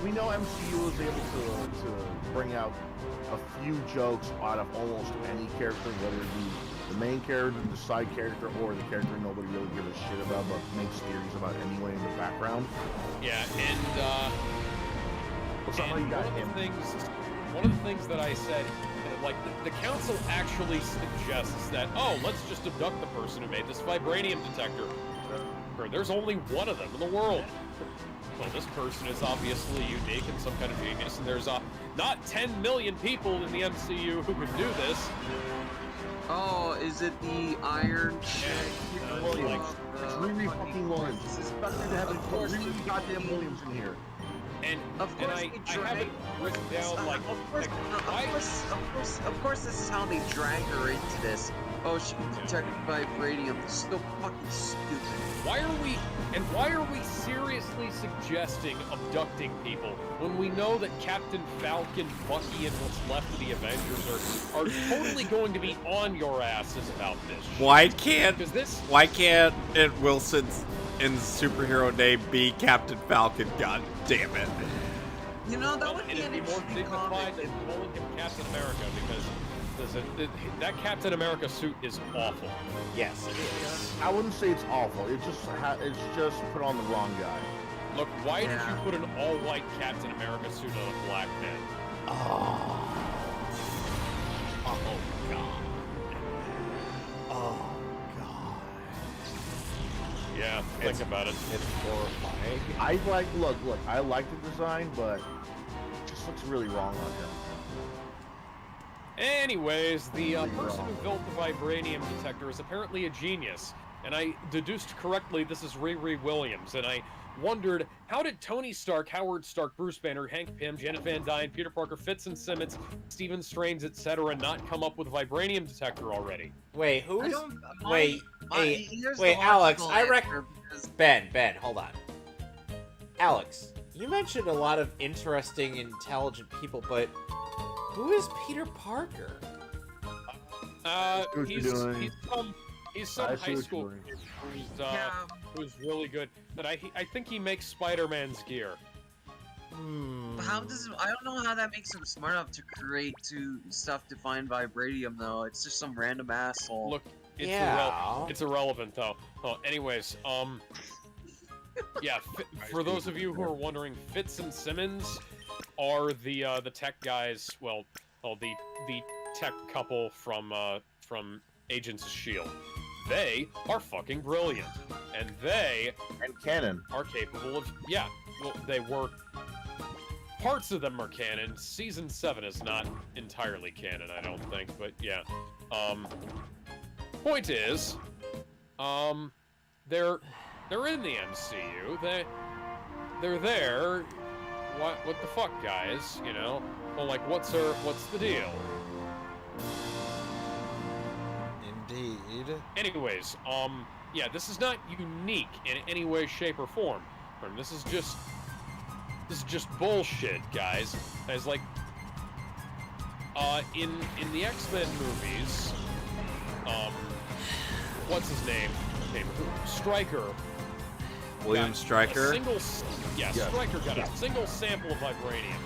we know MCU is able to bring out a few jokes out of almost any character, whether it be the main character, the side character, or the character nobody really gives a shit about but makes theories about anyway in the background.
Yeah, and
What's up, you got him?
One of the things that I said, like, the council actually suggests that, oh, let's just abduct the person who made this vibranium detector. There's only one of them in the world. Well, this person is obviously unique and some kind of genius, and there's not 10 million people in the MCU who could do this.
Oh, is it the Iron Chick?
Williams. It's Riri fucking Williams. It's better to have Riri goddamn Williams in here.
And
Of course,
and I have it written down like,
of course, this is how they drag her into this. Oh, she can detect vibranium. This is so fucking stupid.
why are we seriously suggesting abducting people when we know that Captain Falcon, Bucky, and what's left of the Avengers are totally going to be on your asses about this shit?
Why can't
Because
Wilson's in superhero name be Captain Falcon? God damn it.
You know, that would be
it'd
an
be more
interesting
dignified
comic.
than calling him Captain America, because that Captain America suit is awful.
Yes, it is.
I wouldn't say it's awful. It's just put on the wrong guy.
Look, why did
Yeah.
you put an all-white Captain America suit on a black man?
Oh god. Oh god.
Yeah, think about it.
It's horrifying.
I like the design, but it just looks really wrong on him.
Anyways, the person who built the vibranium detector is apparently a genius, and I deduced correctly this is Riri Williams, and I wondered, how did Tony Stark, Howard Stark, Bruce Banner, Hank Pym, Janet Van Dyne, Peter Parker, Fitz and Simmons, Stephen Strange, etc. not come up with a vibranium detector already?
Wait,
I
who's...
don't-
Wait,
here's
wait,
the
Alex,
logical
I rec-
answer, because-
Ben, hold on. Alex, you mentioned a lot of interesting, intelligent people, but who is Peter Parker?
what you're doing.
He's some
I see
high
what
school
you're
kid
Yeah,
who's really good. But I think he makes Spider-Man's gear.
but how does I don't know how that makes him smart enough to create stuff to find vibranium though. It's just some random asshole.
Look, it's
Yeah.
it's irrelevant though. Oh, anyways, yeah. For those of you who are wondering, Fitz and Simmons are the tech guys. Well, the tech couple from Agents of S.H.I.E.L.D. They are fucking brilliant, and they
And canon.
are capable of, yeah, well, they were, parts of them are canon. Season 7 is not entirely canon, I don't think, but yeah. Point is, they're in the MCU, they're there. What the fuck, guys, you know? Well, like, what's the deal?
Indeed.
Anyways, yeah, this is not unique in any way, shape, or form. This is just bullshit, guys. As like, in the X-Men movies, what's his name? Stryker.
William
got
Stryker.
Stryker got a single sample of vibranium.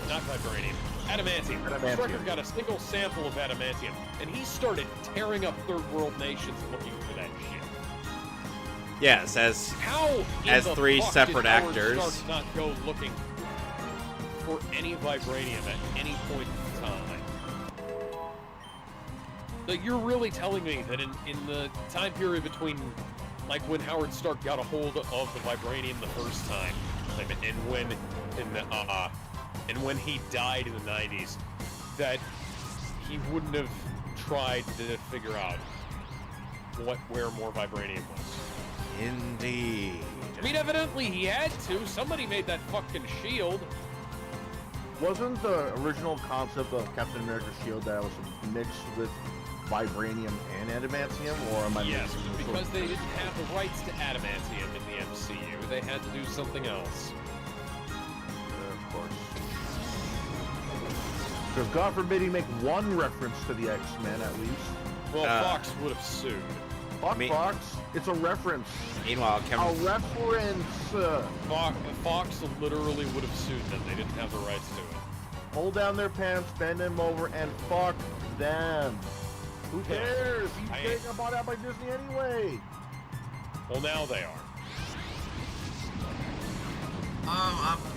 Not vibranium. Adamantium.
Adamantium.
Stryker got a single sample of adamantium, and he started tearing up third world nations looking for that shit.
Yes, as
How in
As
the
three
fuck
separate
did Howard
actors.
Stark not go looking for any vibranium at any point in time? Like, you're really telling me that in the time period between, like, when Howard Stark got a hold of the vibranium the first time, and when he died in the 90s, that he wouldn't have tried to figure out where more vibranium was.
indeed.
I mean, evidently he had to. Somebody made that fucking shield.
Wasn't the original concept of Captain America's shield that it was mixed with vibranium and adamantium, or am I
Yes,
mixing the
because
two?
they didn't have the rights to adamantium in the MCU. They had to do something else.
Of course. Because God forbid he make one reference to the X-Men at least.
Well, Fox would have sued.
Fuck Fox. It's a reference.
Meanwhile,
A reference.
Fox literally would have sued them. They didn't have the rights to it.
Pull down their pants, bend them over, and fuck them. Who cares? He's getting bought out by Disney anyway.
Well, now they are.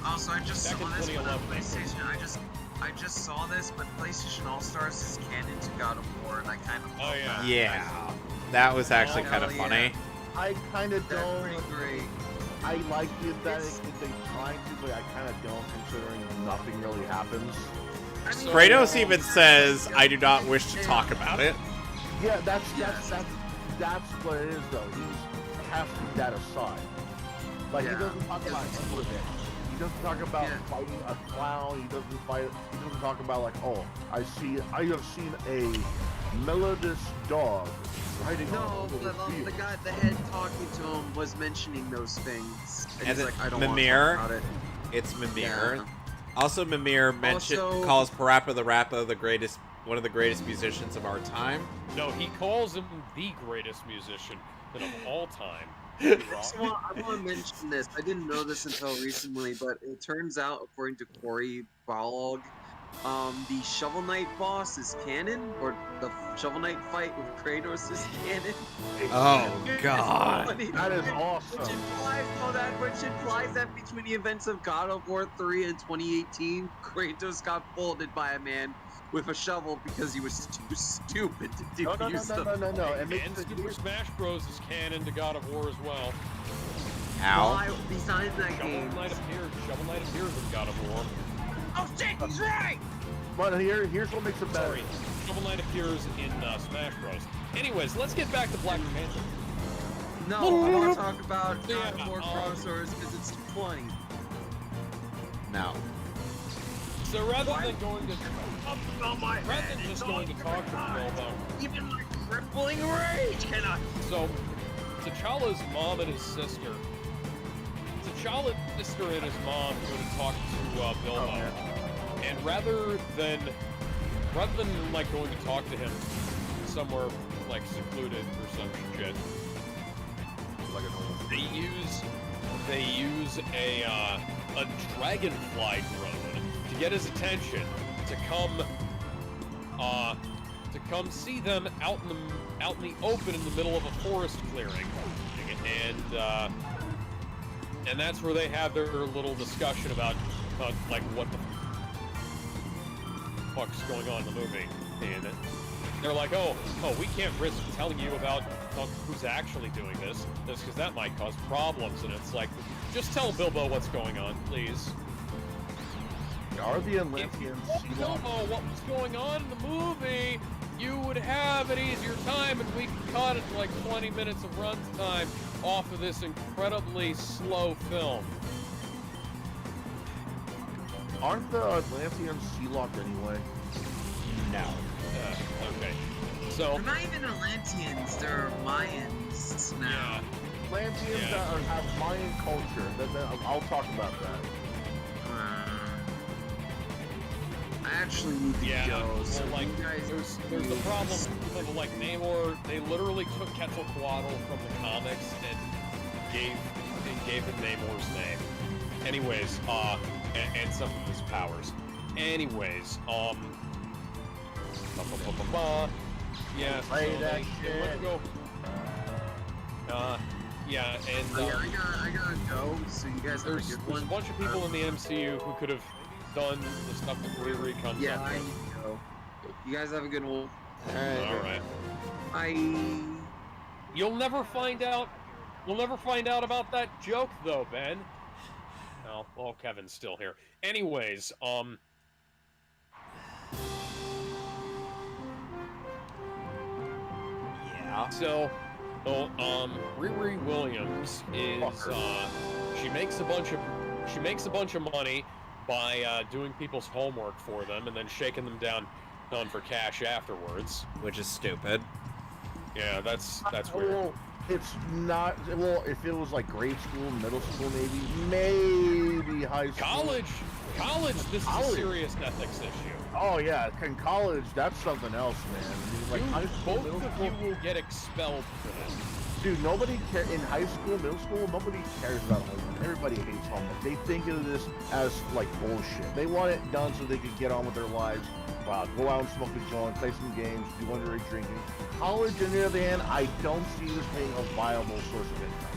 Also, I just
Back
saw
in
this for
2011.
PlayStation. I just saw this, but PlayStation All Stars is canon to God of War, and I kind of
Oh, yeah.
Yeah, that was actually kind of
hell
funny.
I kind of
That's
don't.
pretty great.
I like the aesthetic if they trying to, but I kind of don't, considering nothing really happens.
I mean,
Kratos even says, "I do not wish to talk about it."
Yeah, that's what it is though. He's casting that aside. Like he
Yeah.
doesn't talk about any of it. He doesn't talk about fighting a clown. He doesn't talk about like, oh, I have seen a melodious dog riding
No,
on
but the guy, the head talking to him was mentioning those things. And
And
he's like, I don't want to
Mimir,
talk about it.
it's Mimir.
Yeah.
Also, Mimir calls Parappa the Rappa one of the greatest musicians of our time.
No, he calls him the greatest musician of all time.
I want to mention this. I didn't know this until recently, but it turns out, according to Corey Balog, the Shovel Knight boss is canon, or the Shovel Knight fight with Kratos is canon.
Oh
It's
God!
funny.
That is awesome.
Which implies that between the events of God of War 3 and 2018, Kratos got folded by a man with a shovel because he was too stupid to defuse them.
No. It makes
And Super Smash Bros. Is canon to God of War as well.
Ow!
Why, besides that
Shovel
game?
Knight appears in God of War.
Oh shit, he's right!
But here's what makes it better.
Sorry, Shovel Knight appears in Smash Bros. Anyways, let's get back to Black Panther.
No, I want to talk about God of War crossovers because it's 20.
No.
So rather than going to just going to talk to Bilbo,
Even my crippling rage cannot.
so T'Challa's mom and his sister. T'Challa's sister and his mom go to talk to Bilbo, and rather than like going to talk to him somewhere like secluded or some shit, they use a dragonfly drone to get his attention to come see them out in the open in the middle of a forest clearing, and that's where they have their little discussion about like what the fuck's going on in the movie, and they're like, oh, we can't risk telling you about who's actually doing this because that might cause problems, and it's like, just tell Bilbo what's going on, please.
Are the
If you
Atlanteans
told Bilbo what was going on in the movie, you would have an easier time, and we could cut it like 20 minutes of runtime off of this incredibly slow film.
aren't the Atlanteans sea-locked anyway?
No.
Okay. So,
They're not even Atlanteans, they're Mayans now.
yeah.
Atlanteans
Yeah.
that have Mayan culture. I'll talk about that.
I actually need to
Yeah,
go. So
well, like,
you guys,
there's the problem of, like, Namor, they literally took Quetzalcoatl from the comics and gave him Namor's name. Anyways, and some of his powers. Anyways, yeah, so
Play that
they
shit.
let go. Yeah, and
I gotta go. So you guys have a
there's
good
a
one.
bunch of people in the MCU who could have done the stuff that Riri comes
Yeah,
up
I
with.
need to go. You guys have a good one.
Alright.
Bye.
You'll never find out. We'll never find out about that joke, though, Ben. Oh, well, Kevin's still here. Anyways,
Yeah.
so, Riri Williams is, she makes a bunch of money by doing people's homework for them and then shaking them down for cash afterwards.
Which is stupid.
Yeah, that's weird.
It's not. Well, if it was like grade school, middle school, maybe high school.
College. This is a
College.
serious ethics issue.
Oh yeah, in college, that's something else, man. I mean, like high school,
Both
middle
of
school,
you will get expelled for this.
dude. Nobody cares in high school, middle school. Nobody cares about homework. Everybody hates homework. They think of this as like bullshit. They want it done so they can get on with their lives. Wow, go out and smoke a joint, play some games, do underage drinking. College, on the other hand, I don't see this being a viable source of income.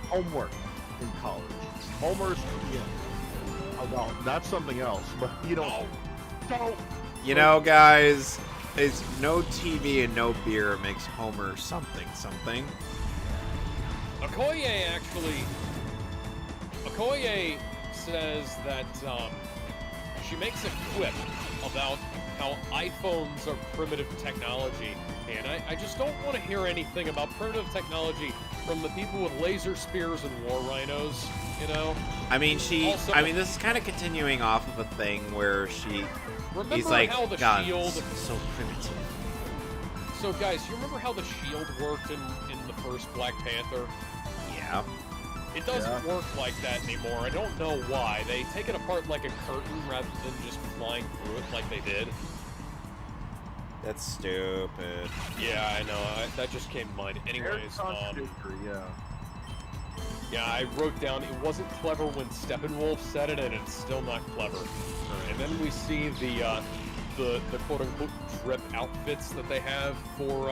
Homework in college. Homework, yeah. Oh, no, that's something else. But you don't.
You know, guys, it's no TV and no beer makes Homer something.
Okoye says that she makes a quip about how iPhones are primitive technology, and I just don't want to hear anything about primitive technology from the people with laser spears and war rhinos, you know?
I mean,
Also-
this is kind of continuing off of a thing where
Remember
he's like,
how the
God,
shield...
so primitive.
So guys, you remember how the shield worked in the first Black Panther?
Yeah.
It doesn't work like that anymore. I don't know why. They take it apart like a curtain rather than just flying through it like they did.
That's stupid.
Yeah, I know. That just came to mind. Anyways, yeah, I wrote down it wasn't clever when Steppenwolf said it, and it's still not clever. And then we see the quote-unquote drip outfits that they have for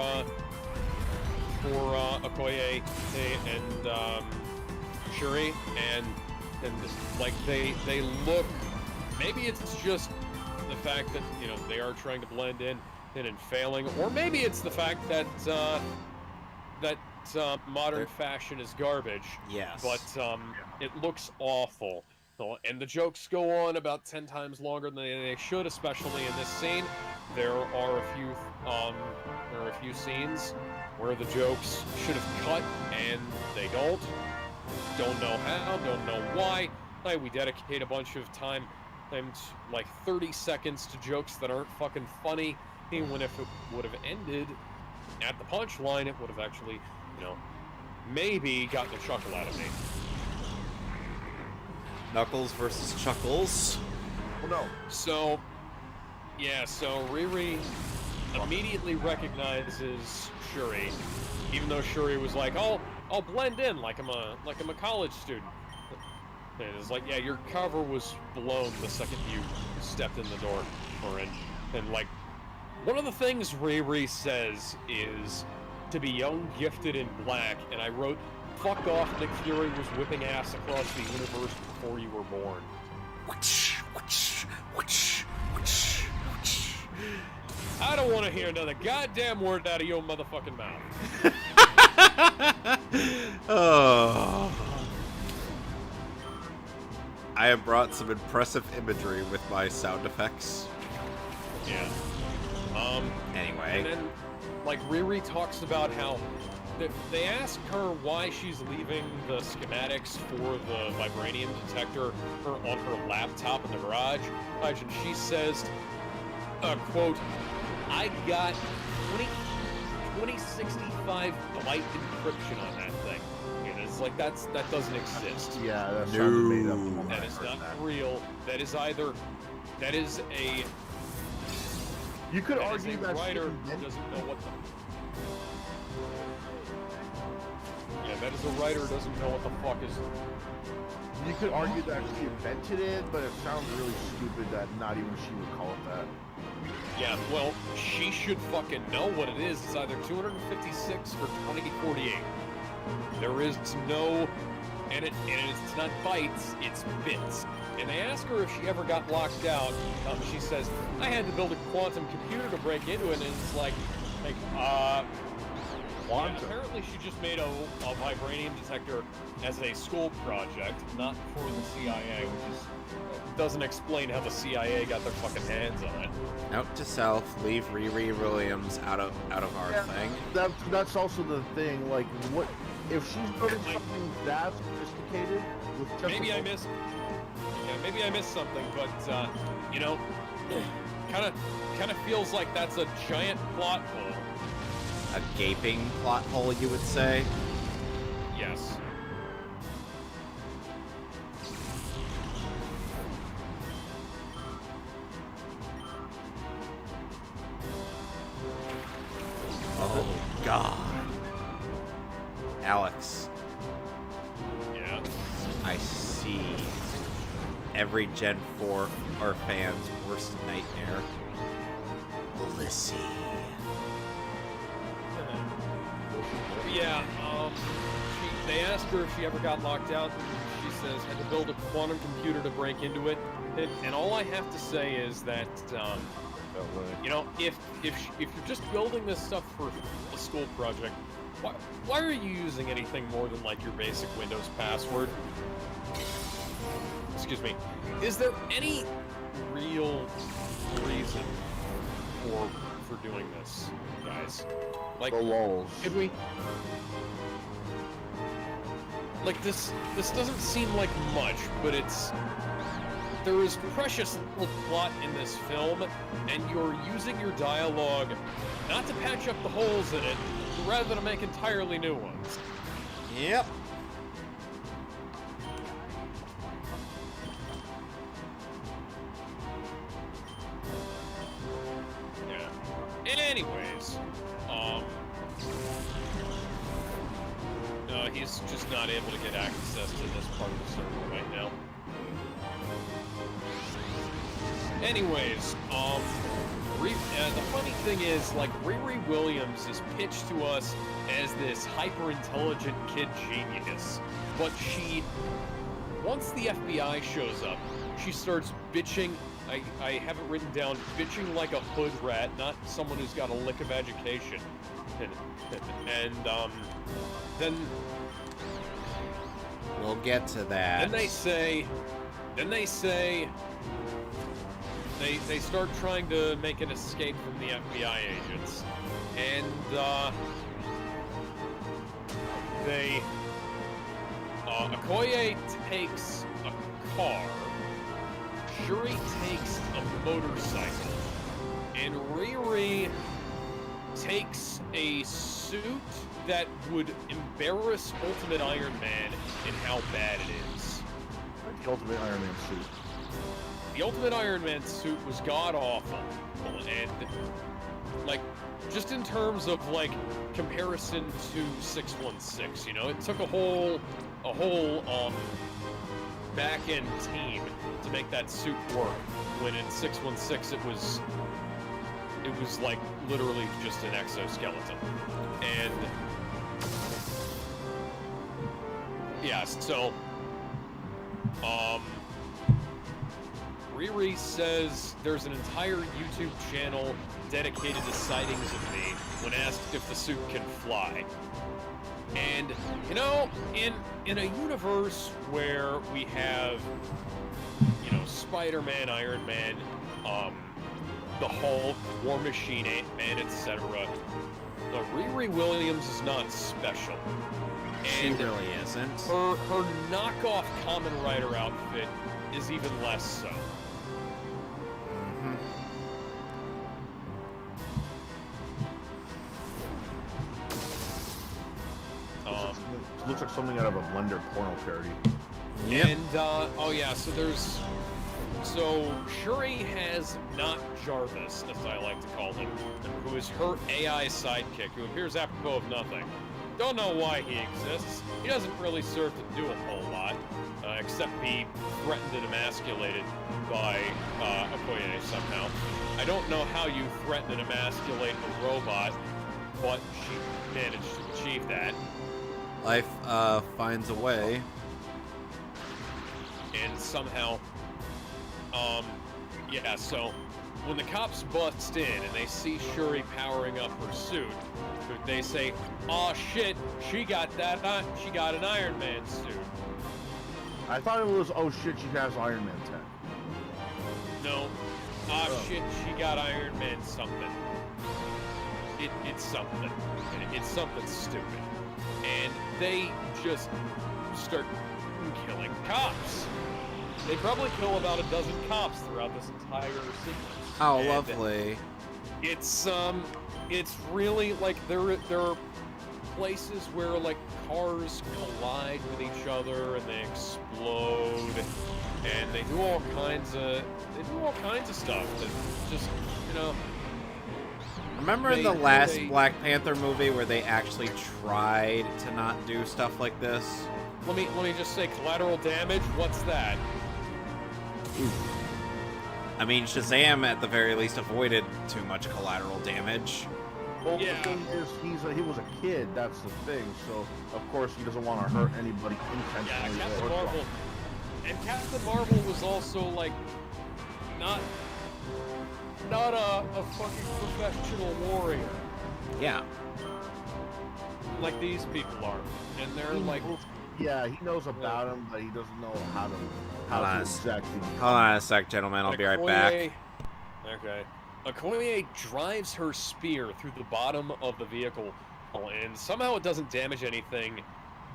Okoye and Shuri, and like they look. Maybe it's just the fact that they are trying to blend in and failing, or maybe it's the fact that modern fashion is garbage.
Yes.
But it looks awful. And the jokes go on about 10 times longer than they should, especially in this scene. There are a few scenes where the jokes should have cut and they don't. Don't know how, don't know why. We dedicate a bunch of time, like 30 seconds to jokes that aren't fucking funny. Even if it would have ended at the punchline, it would have actually, maybe gotten a chuckle out of me.
Knuckles versus Chuckles.
Well, no.
So Riri immediately recognizes Shuri, even though Shuri was like, I'll blend in like I'm a college student. And it's like, yeah, your cover was blown the second you stepped in the door, and like, one of the things Riri says is to be young, gifted, and black, and I wrote, fuck off, Nick Fury was whipping ass across the universe before you were born. I don't want to hear another goddamn word out of your motherfucking mouth.
Oh. I have brought some impressive imagery with my sound effects.
Yeah.
Anyway.
And then, like, Riri talks about how they ask her why she's leaving the schematics for the vibranium detector on her laptop in the garage, and she says, quote, I got 2065 byte encryption on that thing. And it's like, that doesn't exist.
Yeah, that's something made up.
That is not real. That is a
You could argue that
writer who doesn't know what the... Yeah, that is a writer who doesn't know what the fuck is...
You could argue that she invented it, but it sounds really stupid that not even she would call it that.
Yeah, well, she should fucking know what it is. It's either 256 or 2048. There is no... And it's not bytes, it's bits. And they ask her if she ever got locked out. She says, I had to build a quantum computer to break into it, and it's like
Quantum?
Yeah, apparently she just made a vibranium detector as a school project, not for the CIA, which doesn't explain how the CIA got their fucking hands on it.
Note to self: leave Riri Williams out of our thing.
That's also the thing. Like, what if she's building something that sophisticated with just
Maybe I missed something, but kind of feels like that's a giant plot hole.
a gaping plot hole, you would say.
Yes.
Oh, God. Alex,
Yeah.
I see every Gen 4 or fan's worst nightmare. Lissy.
Yeah, they asked her if she ever got locked out, and she says had to build a quantum computer to break into it. And all I have to say is that, you know, if you're just building this stuff for a school project, why are you using anything more than like your basic Windows password? Excuse me. Is there any real reason for doing this, guys? Like,
The lulz.
could we? Like this doesn't seem like much, but there is precious little plot in this film, and you're using your dialogue not to patch up the holes in it, but rather to make entirely new ones.
Yep.
Yeah. Anyways, he's just not able to get access to this part of the server right now. Anyways, the funny thing is, like, Riri Williams is pitched to us as this hyper-intelligent kid genius, but once the FBI shows up, she starts bitching. I have it written down, bitching like a hood rat, not someone who's got a lick of education. And then
We'll get to that.
Then they say they start trying to make an escape from the FBI agents, and Okoye takes a car, Shuri takes a motorcycle, and Riri takes a suit that would embarrass Ultimate Iron Man in how bad it is.
The Ultimate Iron Man suit.
The Ultimate Iron Man suit was god-awful, and, like, just in terms of, like, comparison to 616, you know? It took a whole back-end team to make that suit work, when in 616 it was, like, literally just an exoskeleton. And yeah, so Riri says there's an entire YouTube channel dedicated to sightings of me when asked if the suit can fly. And, you know, in a universe where we have, you know, Spider-Man, Iron Man, the Hulk, War Machine, Ant-Man, etc., Riri Williams is not special.
She
And
really isn't.
her knockoff Kamen Rider outfit is even less so.
Looks like something out of a Blender porno parody.
Yep.
And, oh yeah, so Shuri has not Jarvis, as I like to call him, who is her AI sidekick, who appears apropos of nothing. Don't know why he exists. He doesn't really serve to do a whole lot, except be threatened and emasculated by Okoye somehow. I don't know how you threaten and emasculate a robot, but she managed to achieve that.
Life finds a way.
And somehow, yeah, so when the cops bust in and they see Shuri powering up her suit, they say, "Aw, shit, she got an Iron Man suit."
I thought it was, oh shit, she has Iron Man tech.
No, shit, she got Iron Man something. It's something. It's something stupid. And they just start killing cops. They probably kill about a dozen cops throughout this entire sequence.
How
And
lovely.
It's it's really like there are places where like cars collide with each other and they explode, and they do all kinds of stuff that just, you know.
Remember in the last Black Panther movie where they actually tried to not do stuff like this?
Let me just say, collateral damage. What's that?
I mean, Shazam at the very least avoided too much collateral damage.
Well,
Yeah.
the thing is, he was a kid. That's the thing. So of course he doesn't want to hurt anybody
Yeah,
intentionally.
Captain
or
Marvel. And Captain Marvel was also like not a fucking professional warrior
Yeah.
like these people are, and they're like.
Yeah, he knows about him, but he doesn't know how to exactly.
Hold on a sec, gentlemen. I'll be right back.
Okay. Okoye drives her spear through the bottom of the vehicle, and somehow it doesn't damage anything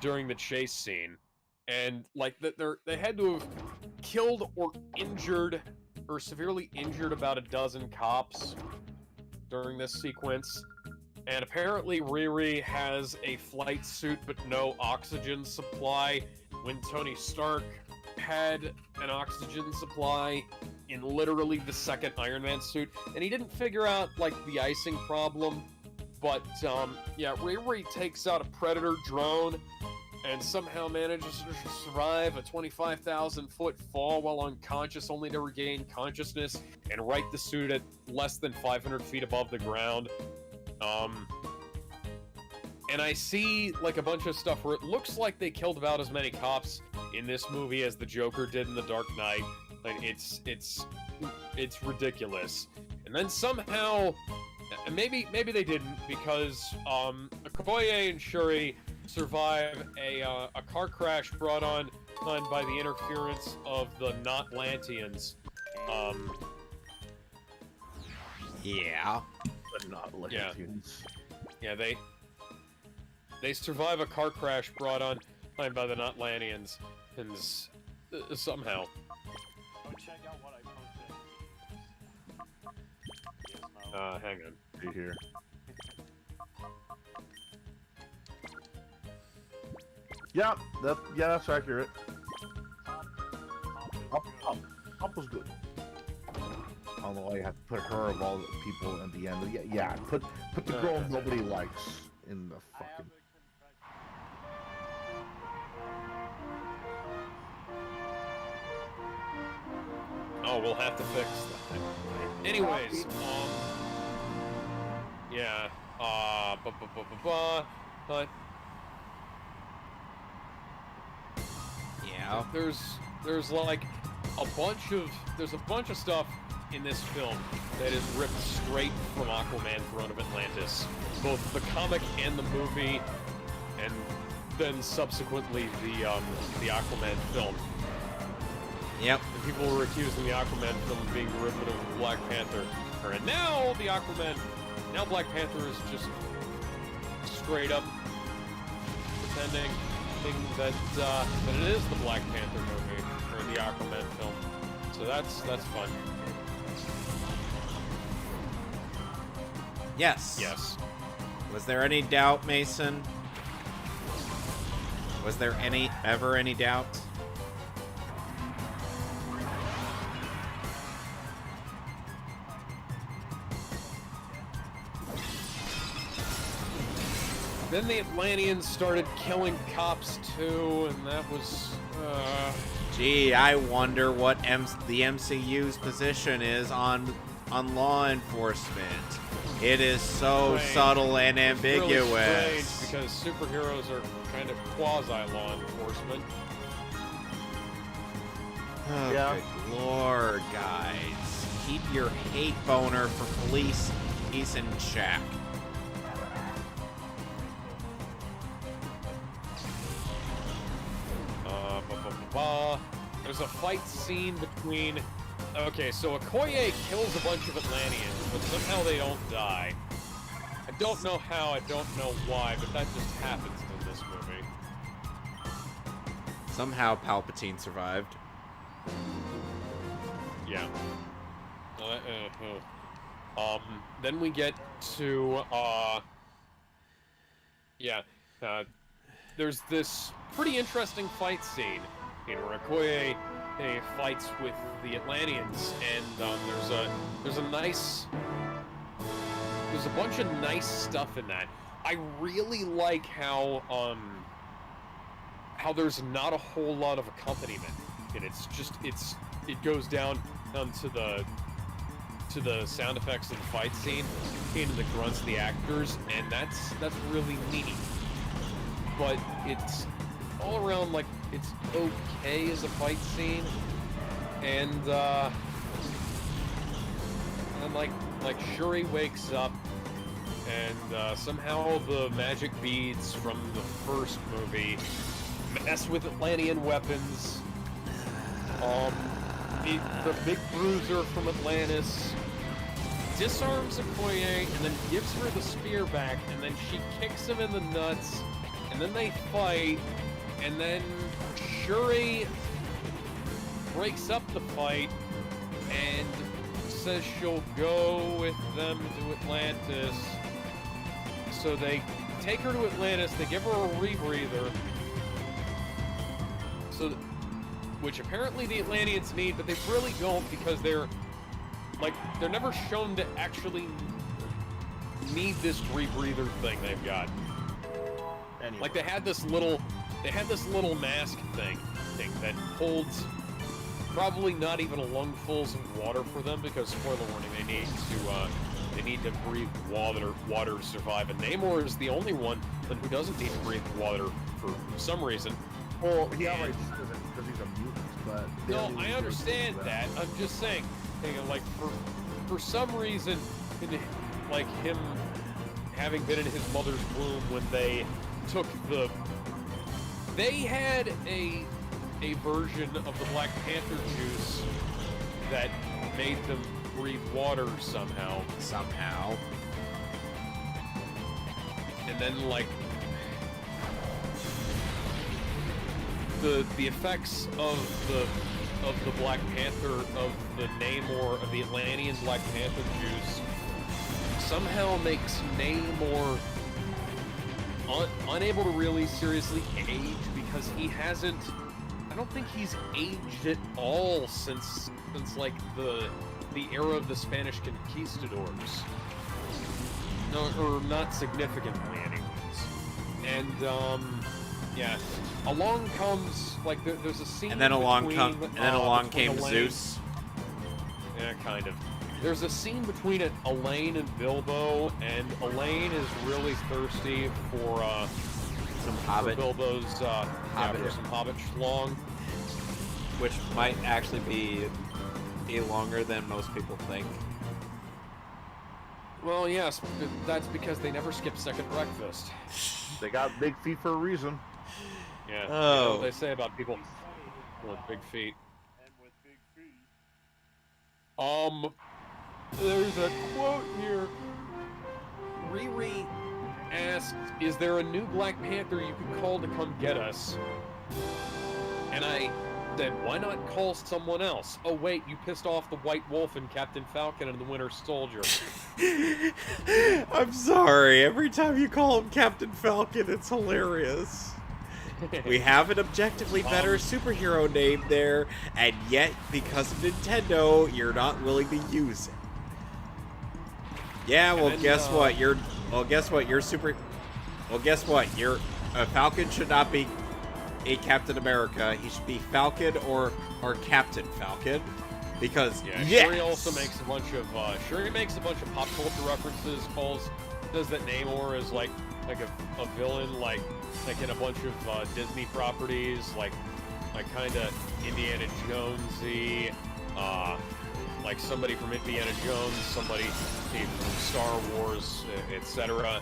during the chase scene. And like they had to have killed or injured or severely injured about a dozen cops during this sequence. And apparently Riri has a flight suit but no oxygen supply, when Tony Stark had an oxygen supply in literally the second Iron Man suit. And he didn't figure out, like, the icing problem, but, yeah, Riri takes out a Predator drone and somehow manages to survive a 25,000-foot fall while unconscious, only to regain consciousness and right the suit at less than 500 feet above the ground. And I see, like, a bunch of stuff where it looks like they killed about as many cops in this movie as the Joker did in The Dark Knight. Like, it's ridiculous. And then somehow, maybe they didn't, because, Okoye and Shuri survive a car crash brought on by the interference of the Not-Lanteans.
Yeah.
But not Lanteans.
Yeah, they survive a car crash brought on by the Not-Lanteans, and somehow.
Go check out what I posted.
Hang on.
See here. Yeah, that's accurate. Up was good. I don't know why you have to put her of all the people at the end. Yeah. Put the girl nobody likes in the fucking.
Oh, we'll have to fix that. Anyways, yeah, but
Yeah.
there's like a bunch of stuff in this film that is ripped straight from Aquaman Throne of Atlantis, both the comic and the movie, and then subsequently the Aquaman film.
Yep.
And people were accusing the Aquaman film of being derivative of Black Panther. And now Black Panther is just straight up pretending that it is the Black Panther movie, or the Aquaman film. So that's fun.
Yes.
Yes.
Was there any doubt, Mason? Was there ever any doubt?
Then the Atlanteans started killing cops too, and that was.
Gee, I wonder what the MCU's position is on law enforcement. It is so
Strange.
subtle and
It's really
ambiguous.
strange because superheroes are kind of quasi-law enforcement.
Oh,
Yeah.
good lord, guys. Keep your hate boner for police in check.
There's a fight scene between. Okay, so Okoye kills a bunch of Atlanteans, but somehow they don't die. I don't know how, I don't know why, but that just happens in this movie.
Somehow Palpatine survived.
Yeah. Then we get to, there's this pretty interesting fight scene in where Krewe fights with the Atlanteans, and there's a bunch of nice stuff in that. I really like how there's not a whole lot of accompaniment, and it goes down to the sound effects of the fight scene and the grunts of the actors, and that's really neat. But it's all around, like, it's okay as a fight scene, and like Shuri wakes up, and somehow the magic beads from the first movie mess with Atlantean weapons. The big bruiser from Atlantis disarms Okoye and then gives her the spear back, and then she kicks him in the nuts, and then they fight, and then Shuri breaks up the fight and says she'll go with them to Atlantis. So they take her to Atlantis, they give her a rebreather, which apparently the Atlanteans need, but they really don't, because they're never shown to actually need this rebreather thing they've got.
Anyway.
Like, they had this little mask thing that holds probably not even a lungfuls of water for them, because, spoiler warning, they need to breathe water to survive, and Namor is the only one who doesn't need to breathe water for some reason.
Well, he outright just doesn't, because he's a mutant, but...
No, I understand that. I'm just saying, like, for some reason, like, him having been in his mother's womb when they took they had a version of the Black Panther juice that made them breathe water somehow. And then, like, the effects of the Black Panther, of the Namor, of the Atlantean Black Panther juice somehow makes Namor unable to really seriously age, because he hasn't... I don't think he's aged at all since like the era of the Spanish conquistadors. No, or not significantly, anyways. And yeah, along comes, like, there's a scene.
And then along
between
came
Elaine.
Zeus.
Yeah, kind of. There's a scene between Elaine and Bilbo, and Elaine is really thirsty for
Some Hobbit.
for Bilbo's
Hobbit.
for some Hobbit schlong.
Which might actually be longer than most people think.
Well, yes, that's because they never skip second breakfast.
They got big feet for a reason.
Yeah,
Oh.
you know what they say about people with big feet.
And with big feet.
There's a quote here. Riri asked, "Is there a new Black Panther you could call to come get us?" And I said, "Why not call someone else?" "Oh wait, you pissed off the White Wolf and Captain Falcon and the Winter Soldier."
I'm sorry. Every time you call him Captain Falcon, it's hilarious. We have an objectively better superhero name there, and yet, because of Nintendo, you're not willing to use it. Yeah, well,
then,
guess what? Your Falcon should not be a Captain America. He should be Falcon or Captain Falcon, because
Yeah,
yes!
Shuri also makes a bunch of pop culture references. Says that Namor is like a villain, like in a bunch of Disney properties, like kind of Indiana Jonesy, like somebody from Indiana Jones, somebody from Star Wars, etc.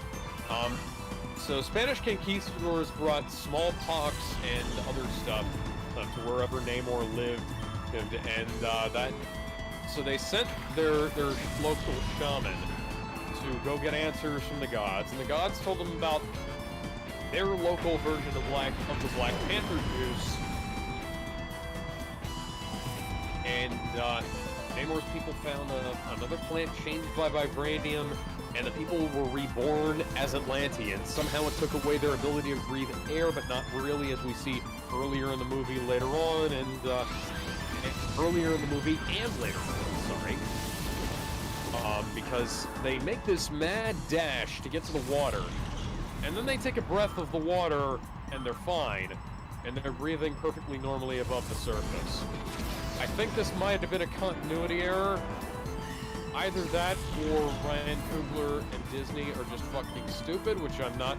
So Spanish conquistadors brought smallpox and other stuff to wherever Namor lived, and so they sent their local shaman to go get answers from the gods, and the gods told them about their local version of the Black Panther juice, and Namor's people found another planet changed by vibranium, and the people were reborn as Atlanteans. Somehow it took away their ability to breathe air, but not really, as we see earlier in the movie later on, and earlier in the movie and later on, sorry. Because they make this mad dash to get to the water, and then they take a breath of the water, and they're fine, and they're breathing perfectly normally above the surface. I think this might have been a continuity error. Either that, or Ryan Coogler and Disney are just fucking stupid, which I'm not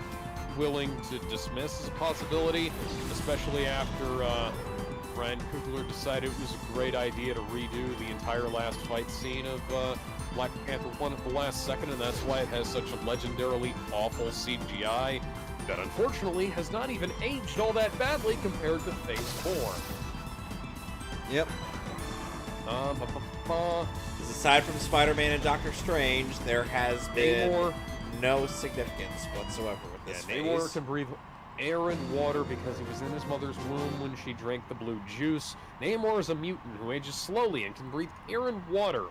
willing to dismiss as a possibility, especially after Ryan Coogler decided it was a great idea to redo the entire last fight scene of Black Panther 1 at the last second, and that's why it has such a legendarily awful CGI that unfortunately has not even aged all that badly compared to Phase 4.
Yep. Aside from Spider-Man and Doctor Strange, there has been
Namor,
no significance whatsoever with this phase.
Namor can breathe air and water because he was in his mother's womb when she drank the blue juice. Namor is a mutant who ages slowly and can breathe air and water.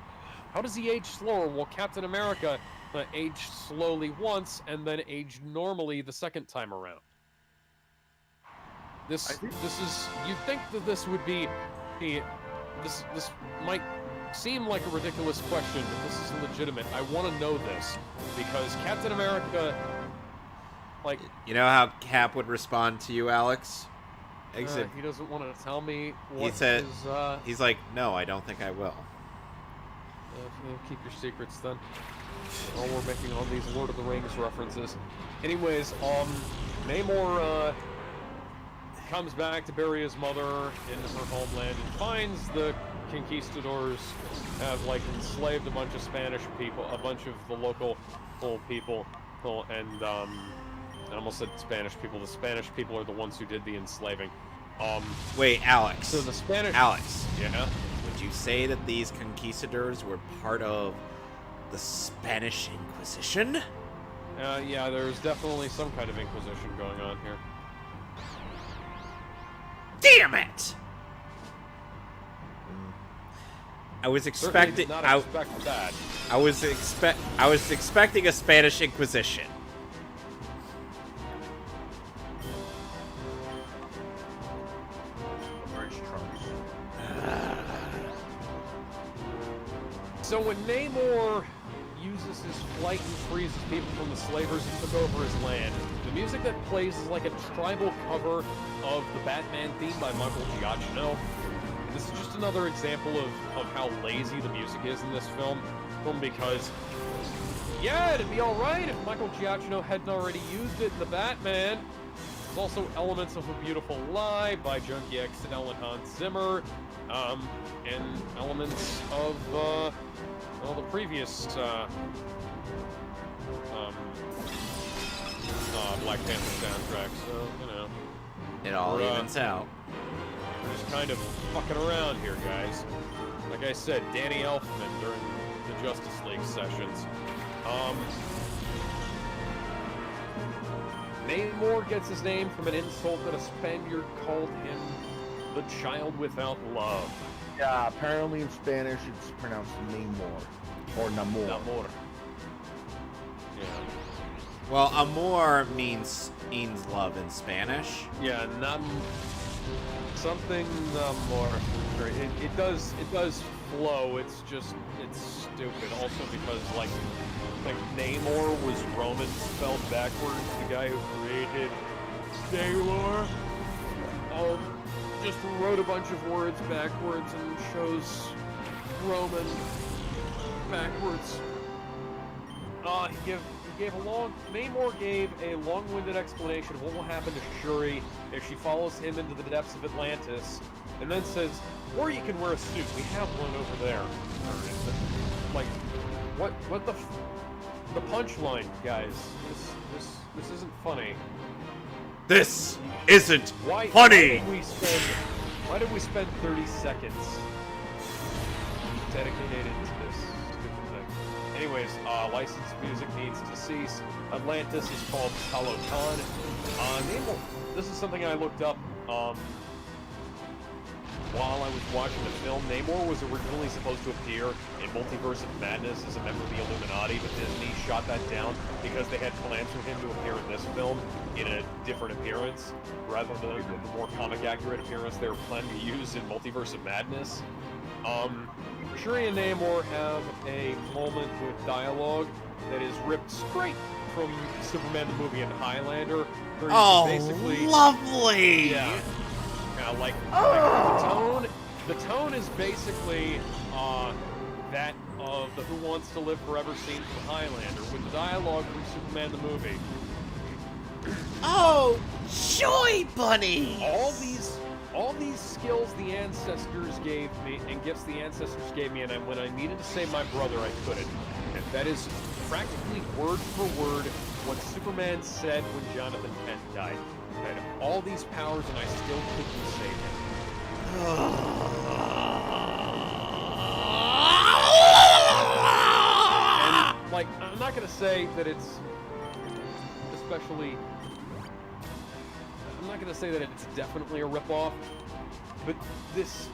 How does he age slower while Captain America aged slowly once and then aged normally the second time around? This is, you'd think that this would be this might seem like a ridiculous question, but this is legitimate. I want to know this because Captain America, like,
you know how Cap would respond to you, Alex?
he doesn't want to tell me what
he said.
his,
He's like, no, I don't think I will.
keep your secrets then. Oh, we're making all these Lord of the Rings references. Anyways, Namor comes back to bury his mother in her homeland and finds the conquistadors have like enslaved a bunch of Spanish people, a bunch of the local people, and I almost said Spanish people. The Spanish people are the ones who did the enslaving.
Wait, Alex.
So the Spanish.
Alex.
Yeah.
Would you say that these conquistadors were part of the Spanish Inquisition?
Yeah, there's definitely some kind of Inquisition going on here.
Damn it! I was expecting.
Did not expect that.
I was expecting a Spanish Inquisition.
So when Namor uses his flight and frees his people from the slavers who took over his land, the music that plays is like a tribal cover of the Batman theme by Michael Giacchino. This is just another example of how lazy the music is in this film because, yeah, it'd be alright if Michael Giacchino hadn't already used it in the Batman. There's also elements of A Beautiful Lie by Junkie XL and Hans Zimmer, and elements of, the previous, Black Panther soundtrack, so, you know.
It all evens out.
We're just kind of fucking around here, guys. Like I said, Danny Elfman during the Justice League sessions. Namor gets his name from an insult that a Spaniard called him the child without love.
Yeah, apparently in Spanish it's pronounced Namor or Namor.
Namor. Yeah.
Well, amor means love in Spanish.
Yeah, something more. It does flow. It's stupid. Also because like Namor was Roman spelled backwards. The guy who created Namor just wrote a bunch of words backwards and chose Roman backwards. Namor gave a long-winded explanation of what will happen to Shuri if she follows him into the depths of Atlantis, and then says, or you can wear a suit, we have one over there. Like, what the punchline, guys, this isn't funny.
This isn't funny!
Why did we spend 30 seconds dedicated to this stupid thing? Anyways, licensed music needs to cease. Atlantis is called Talokan. This is something I looked up. while I was watching the film, Namor was originally supposed to appear in Multiverse of Madness as a member of the Illuminati, but Disney shot that down because they had plans for him to appear in this film in a different appearance, rather than the more comic-accurate appearance they were planning to use in Multiverse of Madness. Shuri and Namor have a moment with dialogue that is ripped straight from Superman the movie and Highlander. Where
Oh,
basically,
lovely!
yeah, like the tone is basically that of the Who Wants to Live Forever scene from Highlander, with the dialogue from Superman the movie.
Oh, joy bunny!
All these skills the ancestors gave me, and gifts the ancestors gave me, and when I needed to save my brother, I couldn't. And that is practically word for word what Superman said when Jonathan Kent died. I had all these powers, and I still couldn't save him. And, like, I'm not gonna say that it's especially... I'm not gonna say that it's definitely a ripoff, but this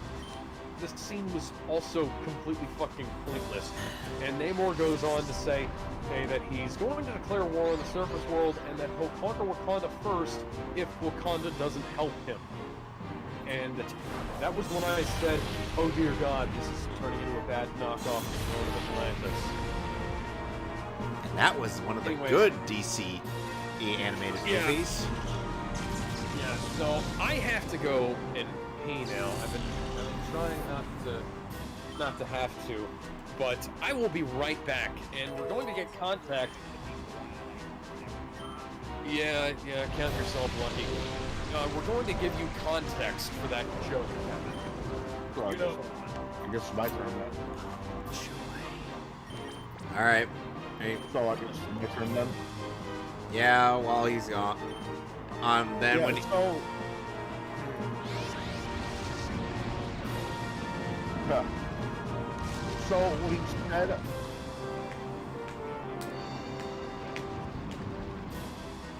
scene was also completely fucking pointless. And Namor goes on to say, okay, that he's going to declare war on the surface world, and that he'll conquer Wakanda first if Wakanda doesn't help him. And that was when I said, oh dear God, this is turning into a bad knockoff of Throne of Atlantis.
And that was one of the good DC animated movies.
Yeah, so I have to go and pee now. I've been trying not to have to, but I will be right back, and we're going to get contact. Yeah, count yourself lucky. We're going to give you context for that joke.
I guess it's my turn now.
All right. Hey,
So I guess it's my turn then.
yeah, while he's gone. Then when he...
So what he said.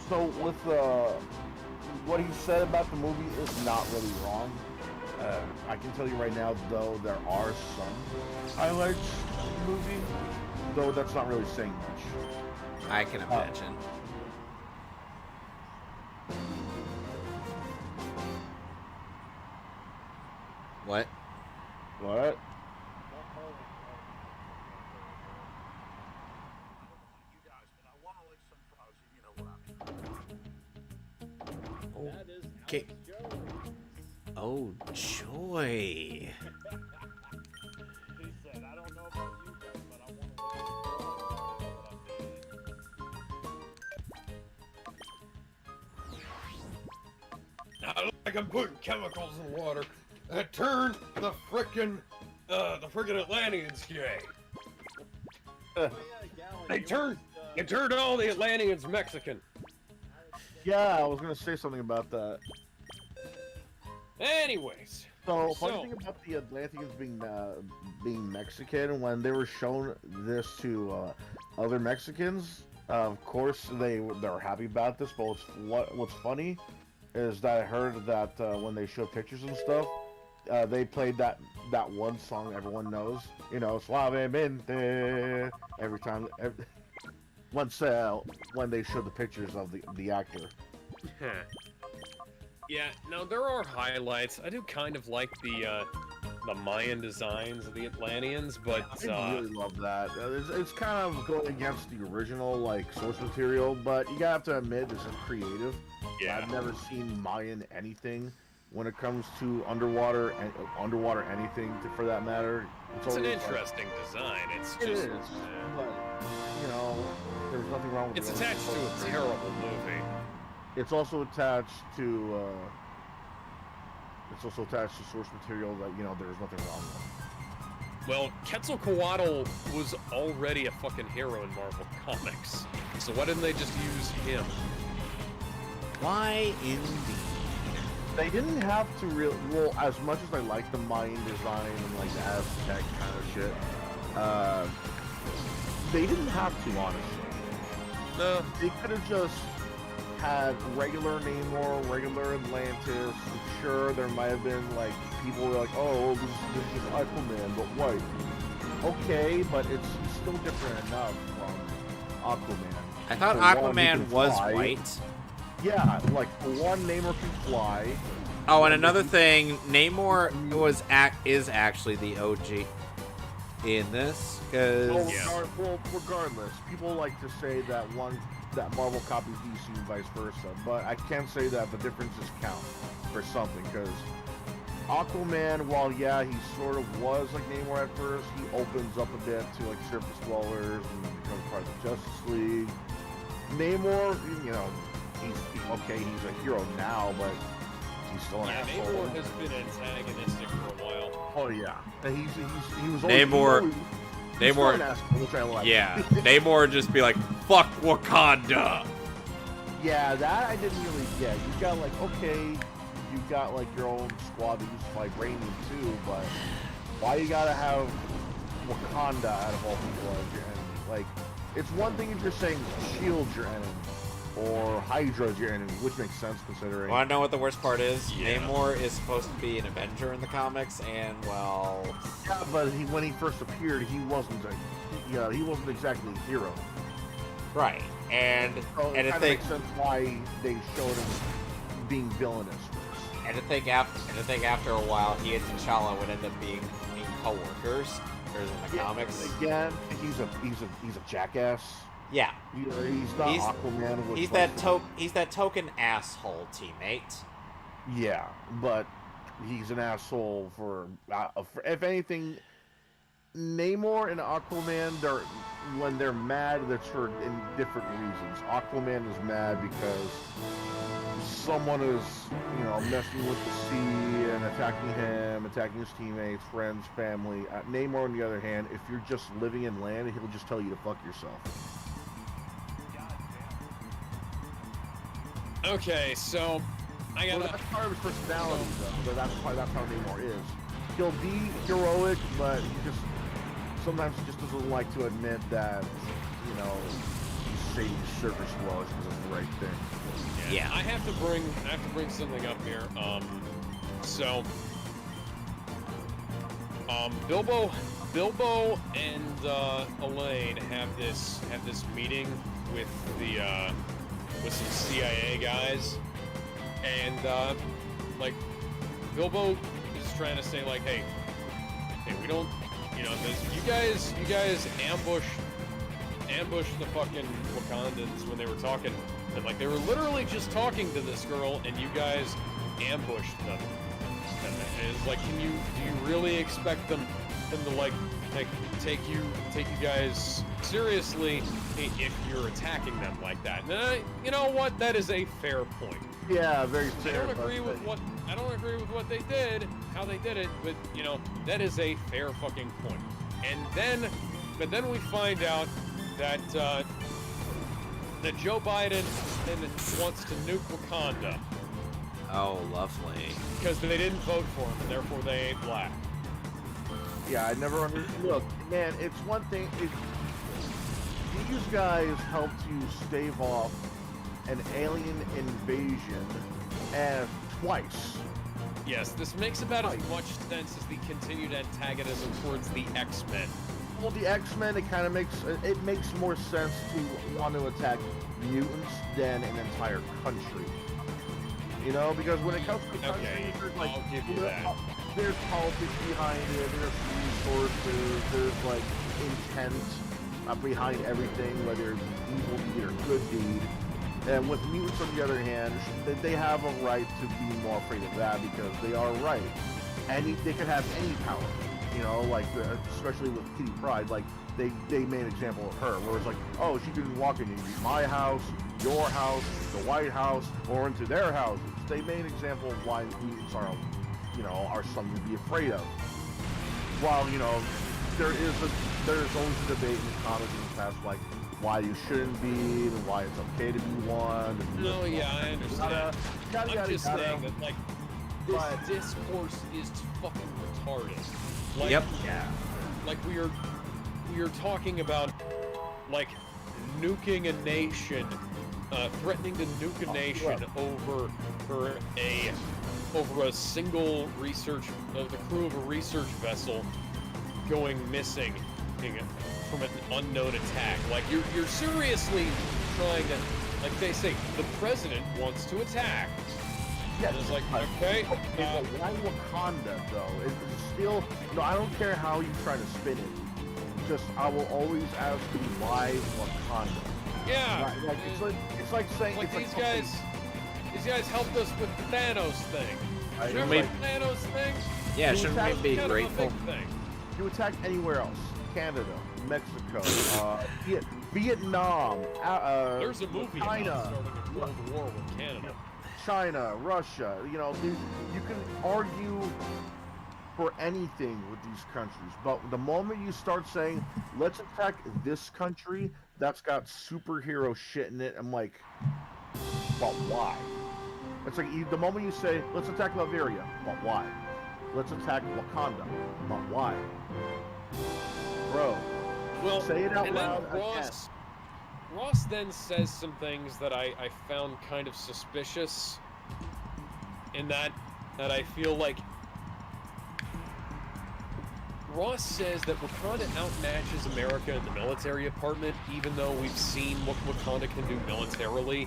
So with what he said about the movie is not really wrong. I can tell you right now, though, there are some highlights in the movie, though that's not really saying much.
I can imagine. What?
What?
You guys, but I want to lick some frogs, you know what I mean.
That is
Okay.
Alex Jones.
Oh, joy.
He said, I don't know about you guys, but I want to lick some frogs, you know what I mean.
I look like I'm putting chemicals in water that turn the frickin' Atlanteans gay. They turned all the Atlanteans Mexican.
Yeah, I was gonna say something about that.
Anyways,
So, funny thing about the Atlanteans being Mexican, when they were shown this to other Mexicans, of course they're happy about this. But what's funny is that I heard that when they showed pictures and stuff, they played that one song everyone knows, you know, Suavemente, every time. When they showed the pictures of the actor.
yeah, no, there are highlights. I do kind of like the Mayan designs of the Atlanteans, but
I really love that. It's kind of going against the original source material, but you gotta have to admit this is creative.
yeah,
I've never seen Mayan anything when it comes to underwater anything for that matter.
it's an
always
interesting design. It's
It
just,
is, but you know, there's nothing wrong with
it's
it.
attached to a terrible movie.
It's also attached to source material that there's nothing wrong with.
Well, Quetzalcoatl was already a fucking hero in Marvel Comics, so why didn't they just use him?
Why indeed?
They didn't have to well, as much as I like the Mayan design and the Aztec kind of shit, they didn't have to, honestly.
No.
They could have just had regular Namor, regular Atlantis. Sure, there might have been people were like, oh, this is just Aquaman, but white. Okay, but it's still different enough from Aquaman.
I thought
For one, he
Aquaman
can
was
fly.
white.
Yeah, like for one, Namor can fly.
Oh, and another thing, Namor is actually the OG in this, because
Well, regardless, people like to say that Marvel copies DC and vice versa, but I can say that the differences count for something, because Aquaman, while yeah, he sort of was like Namor at first, he opens up a bit to like surface dwellers and becomes part of the Justice League. Namor, you know, he's a hero now, but he's still an asshole.
Namor has been antagonistic for a while.
Oh yeah, and he was always,
Namor-
he's still
Namor-
an asshole, which I like.
yeah, Namor would just be like, fuck Wakanda.
Yeah, that I didn't really get. You got like, okay, you got like your own squad that uses vibranium too, but why you gotta have Wakanda out of all people as your enemy? Like, it's one thing if you're saying Shield's your enemy or Hydra's your enemy, which makes sense considering.
Want to know what the worst part is?
Yeah.
Namor is supposed to be an Avenger in the comics, and well,
Yeah, but when he first appeared, he wasn't exactly a hero.
right, and
So it
and I
kind of
think
makes sense why they showed him being villainous first.
and I think after a while, he and T'Challa would end up being co-workers. There's in the comics.
Again, he's a jackass.
Yeah,
He's not
He's-
Aquaman. Which
he's that token asshole teammate.
Yeah, but he's an asshole for if anything. Namor and Aquaman, when they're mad, that's for in different reasons. Aquaman is mad because someone is, messing with the sea and attacking him, attacking his teammates, friends, family. Namor, on the other hand, if you're just living in land, he'll just tell you to fuck yourself.
Okay, so I
Well,
gotta.
that's part of his personality, though. That's how Namor is. He'll be heroic, but sometimes he just doesn't like to admit that, he's saving surface dwellers because it's the right thing.
Yeah.
I have to bring something up here. Bilbo and Elaine have this meeting with with some CIA guys, and Bilbo is trying to say like, hey, we don't, you guys ambushed the fucking Wakandans when they were talking, and like they were literally just talking to this girl, and you guys ambushed them. And it's like, do you really expect them to like take you guys seriously if you're attacking them like that? And you know what? That is a fair point.
Yeah, very
I
fair.
don't agree with what they did, how they did it, but that is a fair fucking point. But then we find out that that Joe Biden wants to nuke Wakanda
Oh, lovely.
because they didn't vote for him, and therefore they ain't black.
Yeah, I never understood. Look, man, it's one thing. These guys helped you stave off an alien invasion twice.
Yes, this makes about as much sense as the continued antagonism towards the X-Men.
Well, the X-Men, it makes more sense to want to attack mutants than an entire country. Because when it comes to countries,
Okay,
there's
I'll give you that.
There's politics behind it. There's resources. There's like intent behind everything, whether it's evil deed or good deed. And with mutants, on the other hand, they have a right to be more afraid of that because they are right. And they could have any power. Especially with Kitty Pryde, like they made an example of her, where it's like, oh, she can walk into my house, your house, the White House, or into their houses. They made an example of why mutants are something to be afraid of. While there's always a debate in the comics in the past, like why you shouldn't be and why it's okay to be one.
No, yeah, I understand. I'm just saying that like this discourse is fucking retarded. Like,
Yep.
Yeah.
Like we are talking about like nuking a nation, threatening to nuke a nation over a over a single the crew of a research vessel going missing from an unknown attack. Like, you're seriously trying to, like they say, the president wants to attack.
Yeah,
And it's like, okay.
but why Wakanda though? It's still no. I don't care how you try to spin it. Just I will always ask you why Wakanda.
Yeah.
Like it's like saying
Like
it's
these
like
guys helped us with the Thanos thing.
I-
Remember
we-
the Thanos thing?
Yeah,
You
shouldn't we
attack
be
Kind of a
grateful?
big thing.
You attack anywhere else. Canada, Mexico, Vietnam,
There's a movie about
China,
starting a World War with Canada.
China, Russia. You know, you can argue for anything with these countries, but the moment you start saying, let's attack this country that's got superhero shit in it, I'm like, but why? It's like the moment you say, let's attack Bavaria, but why? Let's attack Wakanda, but why? Bro,
Well,
say it out
and then
loud again.
Ross then says some things that I found kind of suspicious, in that I feel like Ross says that Wakanda outmatches America in the military department, even though we've seen what Wakanda can do militarily,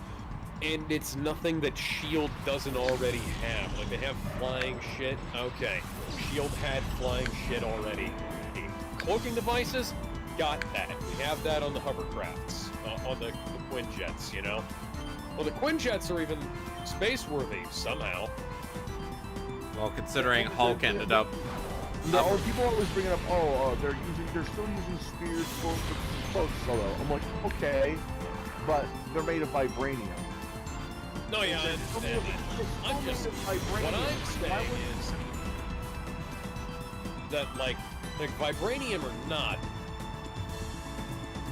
and it's nothing that S.H.I.E.L.D. doesn't already have. Like, they have flying shit. Okay, S.H.I.E.L.D. had flying shit already. Cloaking devices? Got that. We have that on the hovercrafts, on the Quinjets, you know? Well, the Quinjets are even space-worthy, somehow.
Well, considering Hulk ended up.
No, or people always bring it up. They're still using spears for cloaks. Although I'm like, okay, but they're made of vibranium.
No, yeah, I understand that. I'm just, what I'm saying is that, like vibranium or not,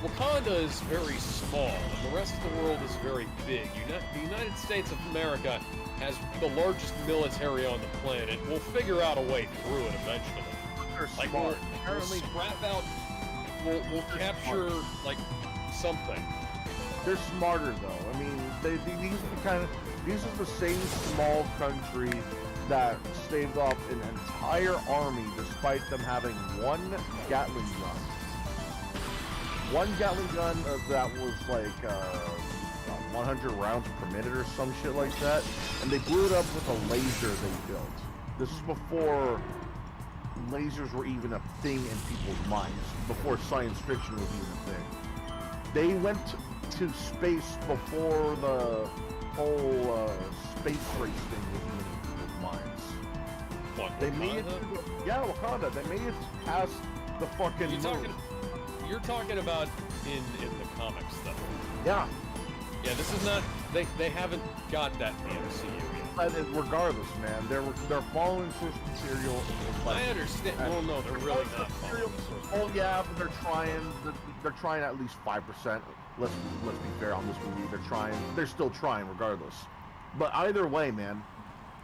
Wakanda is very small, and the rest of the world is very big. The United States of America has the largest military on the planet. We'll figure out a way through it eventually.
They're
Like,
smart.
we'll
Apparently,
scrap out, we'll capture, like, something.
they're smarter though. I mean, these are the same small country that staved off an entire army despite them having one Gatling gun. One Gatling gun that was like 100 rounds per minute or some shit like that, and they blew it up with a laser they built. This is before lasers were even a thing in people's minds, before science fiction was even a thing. They went to space before the whole space race thing was even in people's minds.
What,
They made it
Wakanda?
yeah, Wakanda. They made it past the fucking moon.
You're talking about in the comics, though.
Yeah.
Yeah, this is not. They haven't got that in the MCU yet.
But regardless, man, they're following source material.
I understand. Well, no, they're really not following the source.
Oh yeah, but they're trying at least 5%. Let's be fair on this movie. They're still trying regardless. But either way, man,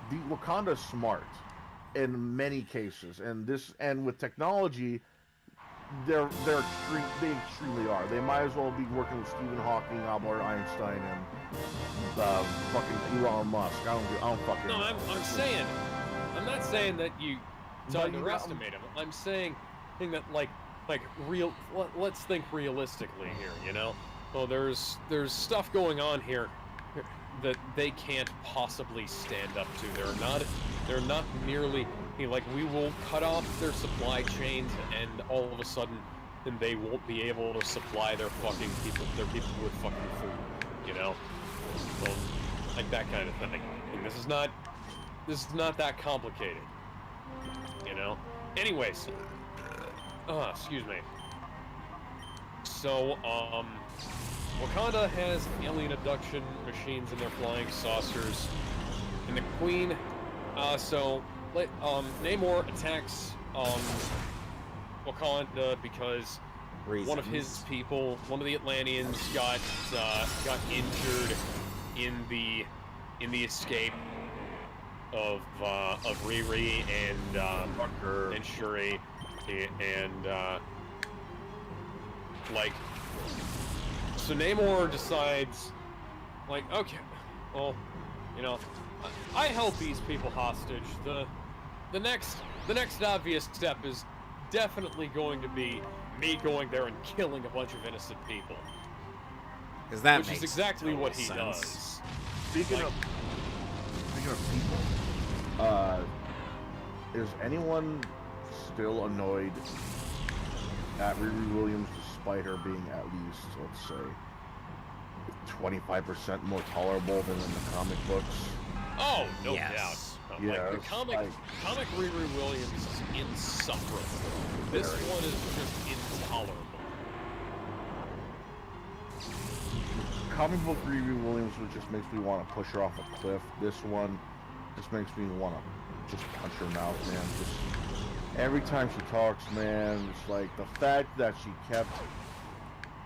the Wakanda's smart in many cases, and with technology, they extremely are. They might as well be working with Stephen Hawking, Albert Einstein, and fucking Elon Musk. I don't fucking.
No, I'm not saying that you
But you got-
underestimate them. I'm saying that like real. Let's think realistically here. You know, well, there's stuff going on here that they can't possibly stand up to. They're not merely like, we will cut off their supply chains, and all of a sudden, then they won't be able to supply their people with fucking food. You know, well, like that kind of thing. And this is not that complicated. You know. Anyways, excuse me. So, Wakanda has alien abduction machines in their flying saucers, and the Queen, Namor attacks, Wakanda because one of his people, one of the Atlanteans, got injured in the escape of Riri and Shuri, and so Namor decides, like, okay, well, You know, I held these people hostage. The next obvious step is definitely going to be me going there and killing a bunch of innocent people.
Because that
Which
makes
is exactly
total
what he
sense.
does.
Speaking of people, is anyone still annoyed at Riri Williams despite her being at least, let's say, 25% more tolerable than in the comic books?
Oh, no
Yes.
doubt.
Yeah,
Like, the
it's
comic Riri Williams is insufferable. This
Very.
one is just intolerable.
Comic book Riri Williams just makes me want to push her off a cliff. This one just makes me want to just punch her mouth, man. Just every time she talks, man, it's like the fact that she kept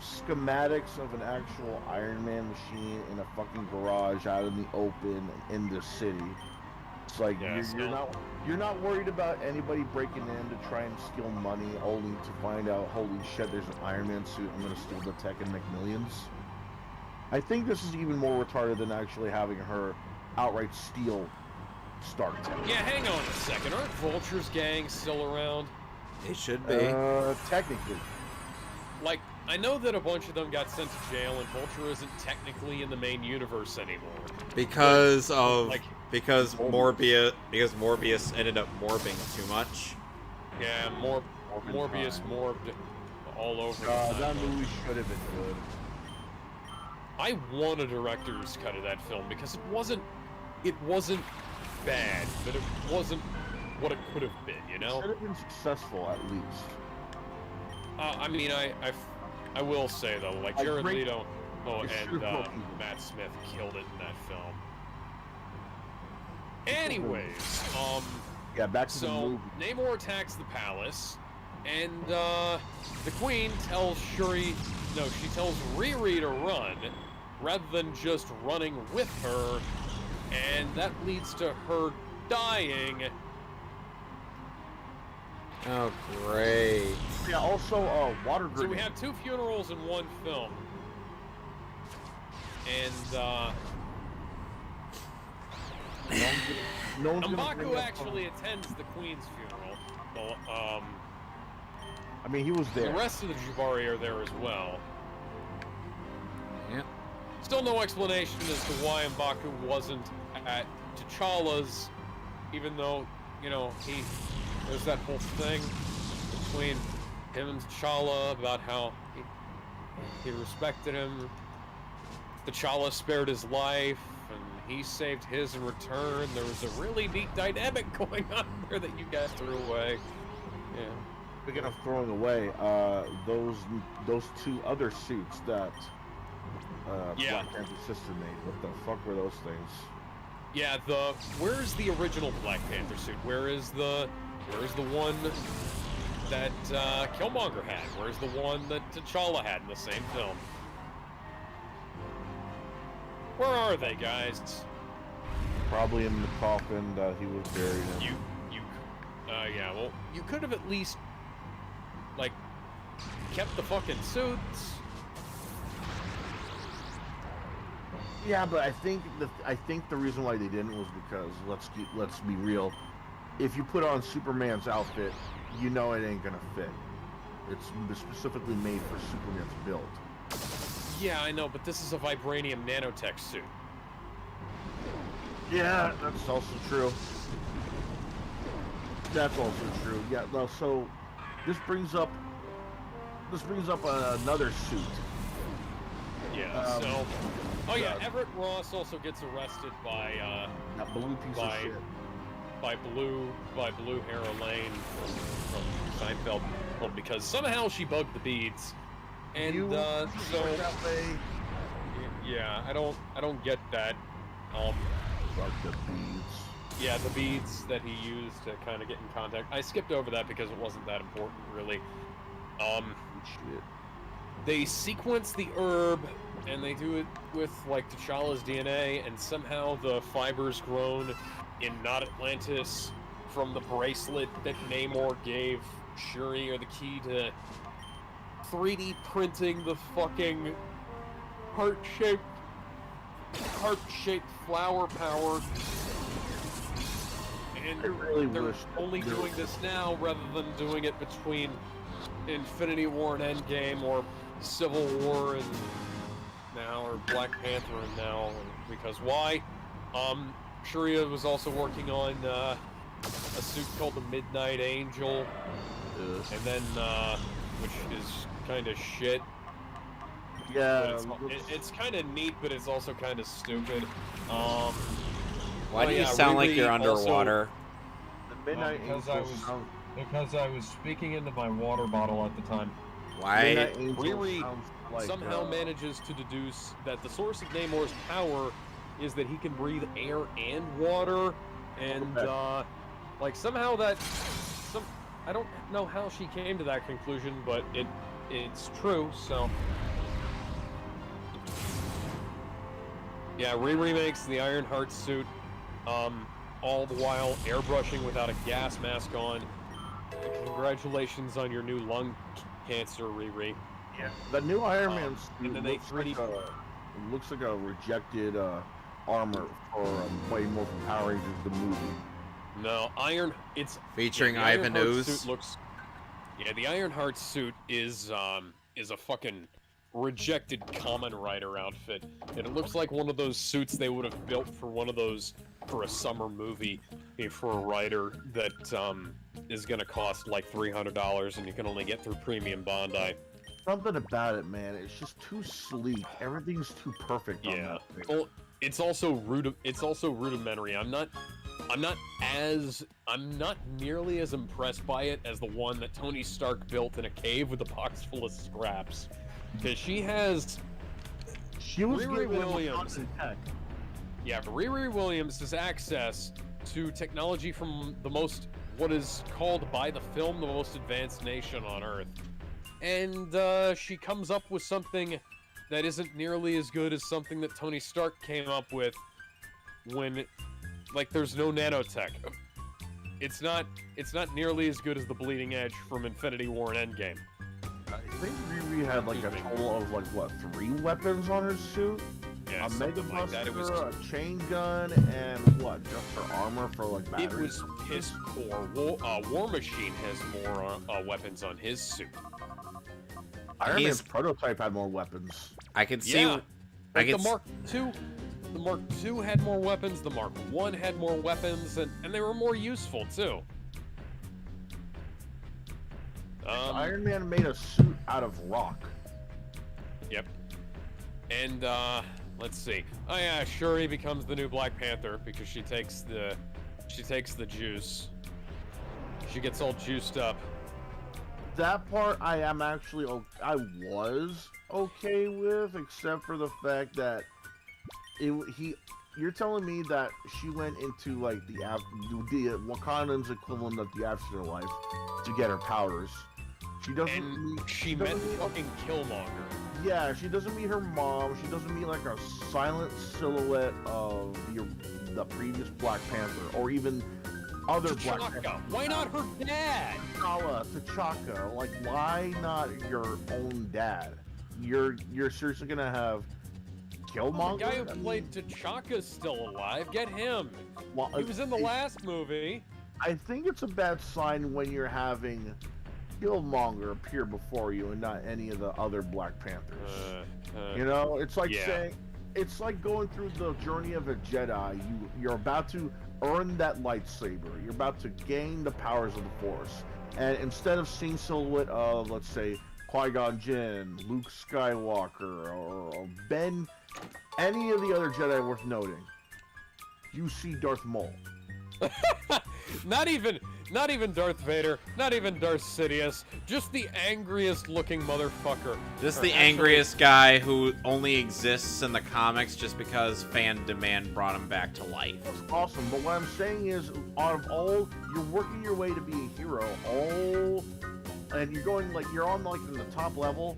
schematics of an actual Iron Man machine in a fucking garage out in the open in the city. It's like
Yeah,
you're not worried about anybody breaking in to try and steal money, only to find out, holy shit, there's an Iron Man suit. I'm gonna steal the tech and make millions. I think this is even more retarded than actually having her outright steal Stark Tech.
Yeah, hang on a second. Aren't Vulture's gang still around?
They should be.
Technically.
Like, I know that a bunch of them got sent to jail, and Vulture isn't technically in the main universe anymore.
Because
like,
Morbius ended up morbing too much.
Yeah, Morbius morbed all over.
That movie should have been good.
I want a director's cut of that film because it wasn't bad, but it wasn't what it could have been, you know?
It should have been successful at least.
I mean, I will say though, like Jared Leto and Matt Smith killed it in that film. Anyways,
Yeah, back to the
so
movie.
Namor attacks the palace, and the Queen tells Shuri, no, she tells Riri to run, rather than just running with her, and that leads to her dying.
Oh, great.
Yeah, also, water
So
grenade.
we have two funerals in one film. And,
No one's gonna bring
M'Baku
up-
actually attends the Queen's funeral. Well,
I mean, he was
the
there.
rest of the Jabari are there as well.
Yep.
Still no explanation as to why M'Baku wasn't at T'Challa's, even though, you know, there's that whole thing between him and T'Challa about how he respected him. T'Challa spared his life, and he saved his in return. There was a really neat dynamic going on there that you guys threw away. Yeah.
Speaking of throwing away, those two other suits that
Yeah.
Black Panther's sister made. What the fuck were those things?
Yeah, where's the original Black Panther suit? Where's the one that Killmonger had? Where's the one that T'Challa had in the same film? Where are they, guys?
Probably in the coffin that he was buried in.
Yeah, well, you could have at least, like, kept the fucking suits.
Yeah, but I think the reason why they didn't was because let's be real. If you put on Superman's outfit, you know it ain't gonna fit. It's specifically made for Superman's build.
Yeah, I know, but this is a vibranium nanotech suit.
Yeah, that's also true. That's also true. Yeah, well, so this brings up another suit.
Yeah, Everett Ross also gets arrested by
That blue piece of shit.
by Blue Hair Elaine from Seinfeld, well, because somehow she bugged the beads, and
You
so
that way.
yeah, I don't get that.
Fuck the beads.
Yeah, the beads that he used to kind of get in contact. I skipped over that because it wasn't that important, really.
Shit.
They sequence the herb, and they do it with, like, T'Challa's DNA, and somehow the fibers grown in Not Atlantis from the bracelet that Namor gave Shuri are the key to 3D printing the fucking heart-shaped heart-shaped flower power. And
I really
they're
wish
only
there-
doing this now rather than doing it between Infinity War and Endgame, or Civil War and now, or Black Panther and now. Because why? Shuri was also working on a suit called the Midnight Angel, and then which is kind of shit. But
Yeah,
it's kind of neat, but it's also kind of stupid.
Why do you
yeah,
sound like
Riri
you're
also-
underwater?
the Midnight
because
Angel
I was-
sounds-
Because I was speaking into my water bottle at the time.
Why?
Midnight Angel
Riri
sounds like,
somehow manages to deduce that the source of Namor's power is that he can breathe air and water, and like somehow I don't know how she came to that conclusion, but it's true. So yeah, Riri makes the Ironheart suit, all the while airbrushing without a gas mask on. Congratulations on your new lung cancer, Riri.
Yeah, the new Iron Man suit
and then they
looks like a rejected armor for way more from Power Rangers the movie.
No, it's
Featuring
the
Ivan
Ironheart
Ooze.
suit looks. Yeah, the Ironheart suit is a fucking rejected Kamen Rider outfit, and it looks like one of those suits they would have built for a summer movie for a writer that is gonna cost like $300, and you can only get through Premium Bandai.
Something about it, man. It's just too sleek. Everything's too perfect on
Yeah.
that thing.
Well, it's also rudimentary. I'm not nearly as impressed by it as the one that Tony Stark built in a cave with a box full of scraps. Because she was
Riri
given
Williams. Tech.
Yeah, Riri Williams has access to technology from what is called by the film the most advanced nation on Earth. And she comes up with something that isn't nearly as good as something that Tony Stark came up with when, like, there's no nanotech. It's not nearly as good as the Bleeding Edge from Infinity War and Endgame.
I think Riri had like a
Excuse me.
total of like what 3 weapons on her suit.
Yeah,
A
something
Mega
like that. It was
Buster, a chain gun, and what? Just her armor for like
It
batteries.
was piss poor. War Machine has more weapons on his suit.
Iron
He's-
Man's prototype had more weapons.
I can see.
Yeah,
I
like
can.
the Mark II. The Mark II had more weapons. The Mark I had more weapons, and they were more useful too.
Iron Man made a suit out of rock.
Yep. And let's see. Oh yeah, Shuri becomes the new Black Panther because she takes the juice. She gets all juiced up.
That part I am actually I was okay with, except for the fact that you're telling me that she went into like the Wakanda's equivalent of the afterlife to get her powers. She doesn't.
And she
doesn't
met
meet-
fucking Killmonger.
Yeah, she doesn't meet her mom. She doesn't meet like a silent silhouette of the previous Black Panther, or even other Black
T'Chaka.
Panther.
Why not her dad?
T'Chaka. Like, why not your own dad? You're seriously gonna have Killmonger?
The guy who played T'Chaka's still alive. Get him.
Well,
He was in the last movie.
I think it's a bad sign when you're having Killmonger appear before you and not any of the other Black Panthers. You know, it's like
yeah.
saying, it's like going through the journey of a Jedi. You're about to earn that lightsaber. You're about to gain the powers of the Force, and instead of seeing silhouette of, let's say, Qui-Gon Jinn, Luke Skywalker, or Ben, any of the other Jedi worth noting, you see Darth Maul.
Not even Darth Vader, not even Darth Sidious, just the angriest looking motherfucker.
Just
Or
the
actually-
angriest guy who only exists in the comics just because fan demand brought him back to life.
That's awesome, but what I'm saying is, out of all, you're working your way to be a hero, and you're going, like, you're on, like, in the top level,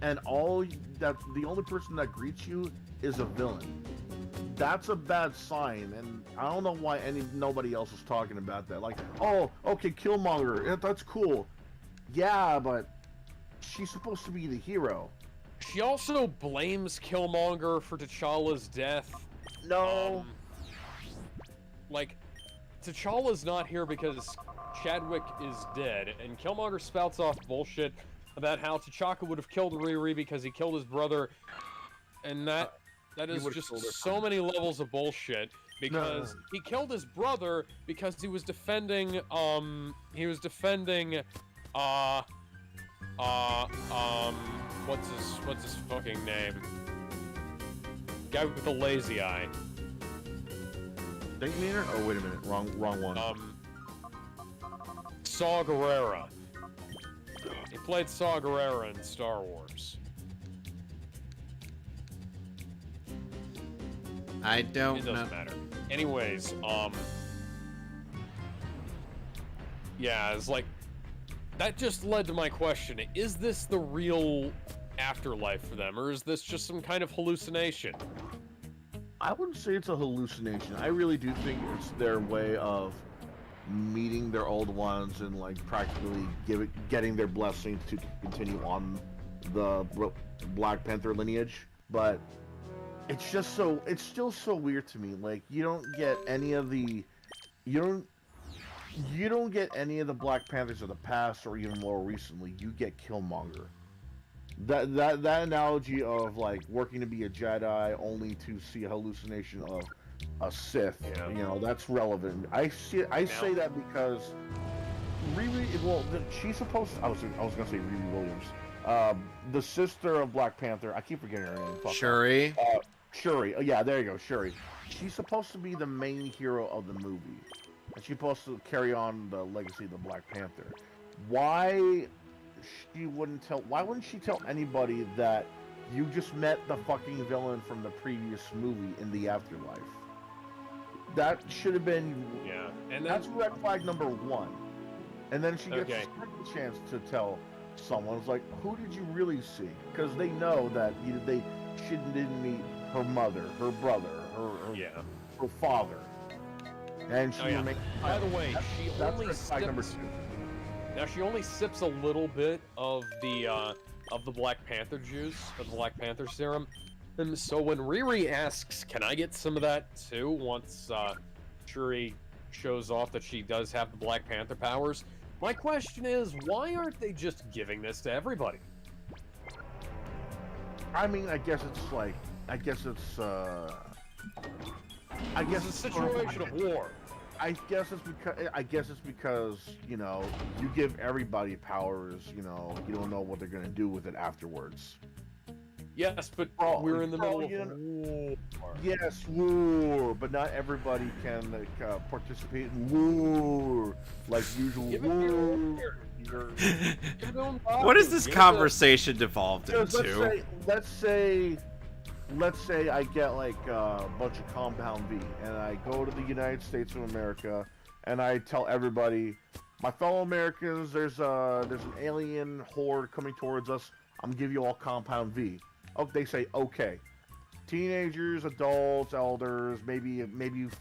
and the only person that greets you is a villain. That's a bad sign, and I don't know why nobody else is talking about that. Like, oh, okay, Killmonger, that's cool. Yeah, but she's supposed to be the hero.
She also blames Killmonger for T'Challa's death.
No.
Like, T'Challa's not here because Chadwick is dead, and Killmonger spouts off bullshit about how T'Chaka would have killed Riri because he killed his brother, and that is
would've
just
killed her.
so many levels of bullshit. Because he killed his brother because he was defending what's his fucking name? Guy with the lazy eye.
Think meaner? Oh wait a minute, wrong one.
Saw Gerrera. He played Saw Gerrera in Star Wars.
I don't
It
know.
doesn't matter. Anyways, yeah, it's like, that just led to my question. Is this the real afterlife for them, or is this just some kind of hallucination?
I wouldn't say it's a hallucination. I really do think it's their way of meeting their old ones and like practically getting their blessings to continue on the Black Panther lineage. But it's still so weird to me. Like, you don't get any of the Black Panthers of the past or even more recently. You get Killmonger. That analogy of like working to be a Jedi only to see a hallucination of a Sith,
Yeah.
you know, that's relevant. I say that because Riri, well, she's supposed to, I was gonna say Riri Williams, the sister of Black Panther. I keep forgetting her name. Fuck.
Shuri.
Shuri. Oh, yeah, there you go, Shuri. She's supposed to be the main hero of the movie, and she's supposed to carry on the legacy of the Black Panther. Why wouldn't she tell anybody that you just met the fucking villain from the previous movie in the afterlife? That should have been.
Yeah, and
That's red flag number one. And then she gets
Okay.
a second chance to tell someone. It's like, who did you really see? Because they know that she didn't meet her mother, her brother, her father. And she remains.
By the way, she
That's
only
red flag number
sips.
2.
Now she only sips a little bit of the Black Panther juice, of the Black Panther serum. And so when Riri asks, "Can I get some of that too?" Once Shuri shows off that she does have the Black Panther powers, my question is, why aren't they just giving this to everybody?
I mean, I guess it's
It's a situation of war.
I guess it's because, you know, you give everybody powers, you know, you don't know what they're gonna do with it afterwards.
Yes, but
Well,
we're in the middle
well,
of war.
Yes, war, but not everybody can participate in war like usual.
Give it to your- Give it to him, Bob.
What has this
Give it to-
conversation devolved
Because
into?
let's say I get like a bunch of Compound V, and I go to the United States of America, and I tell everybody, my fellow Americans, there's an alien horde coming towards us. I'm gonna give you all Compound V. Oh, they say okay. Teenagers, adults, elders, maybe a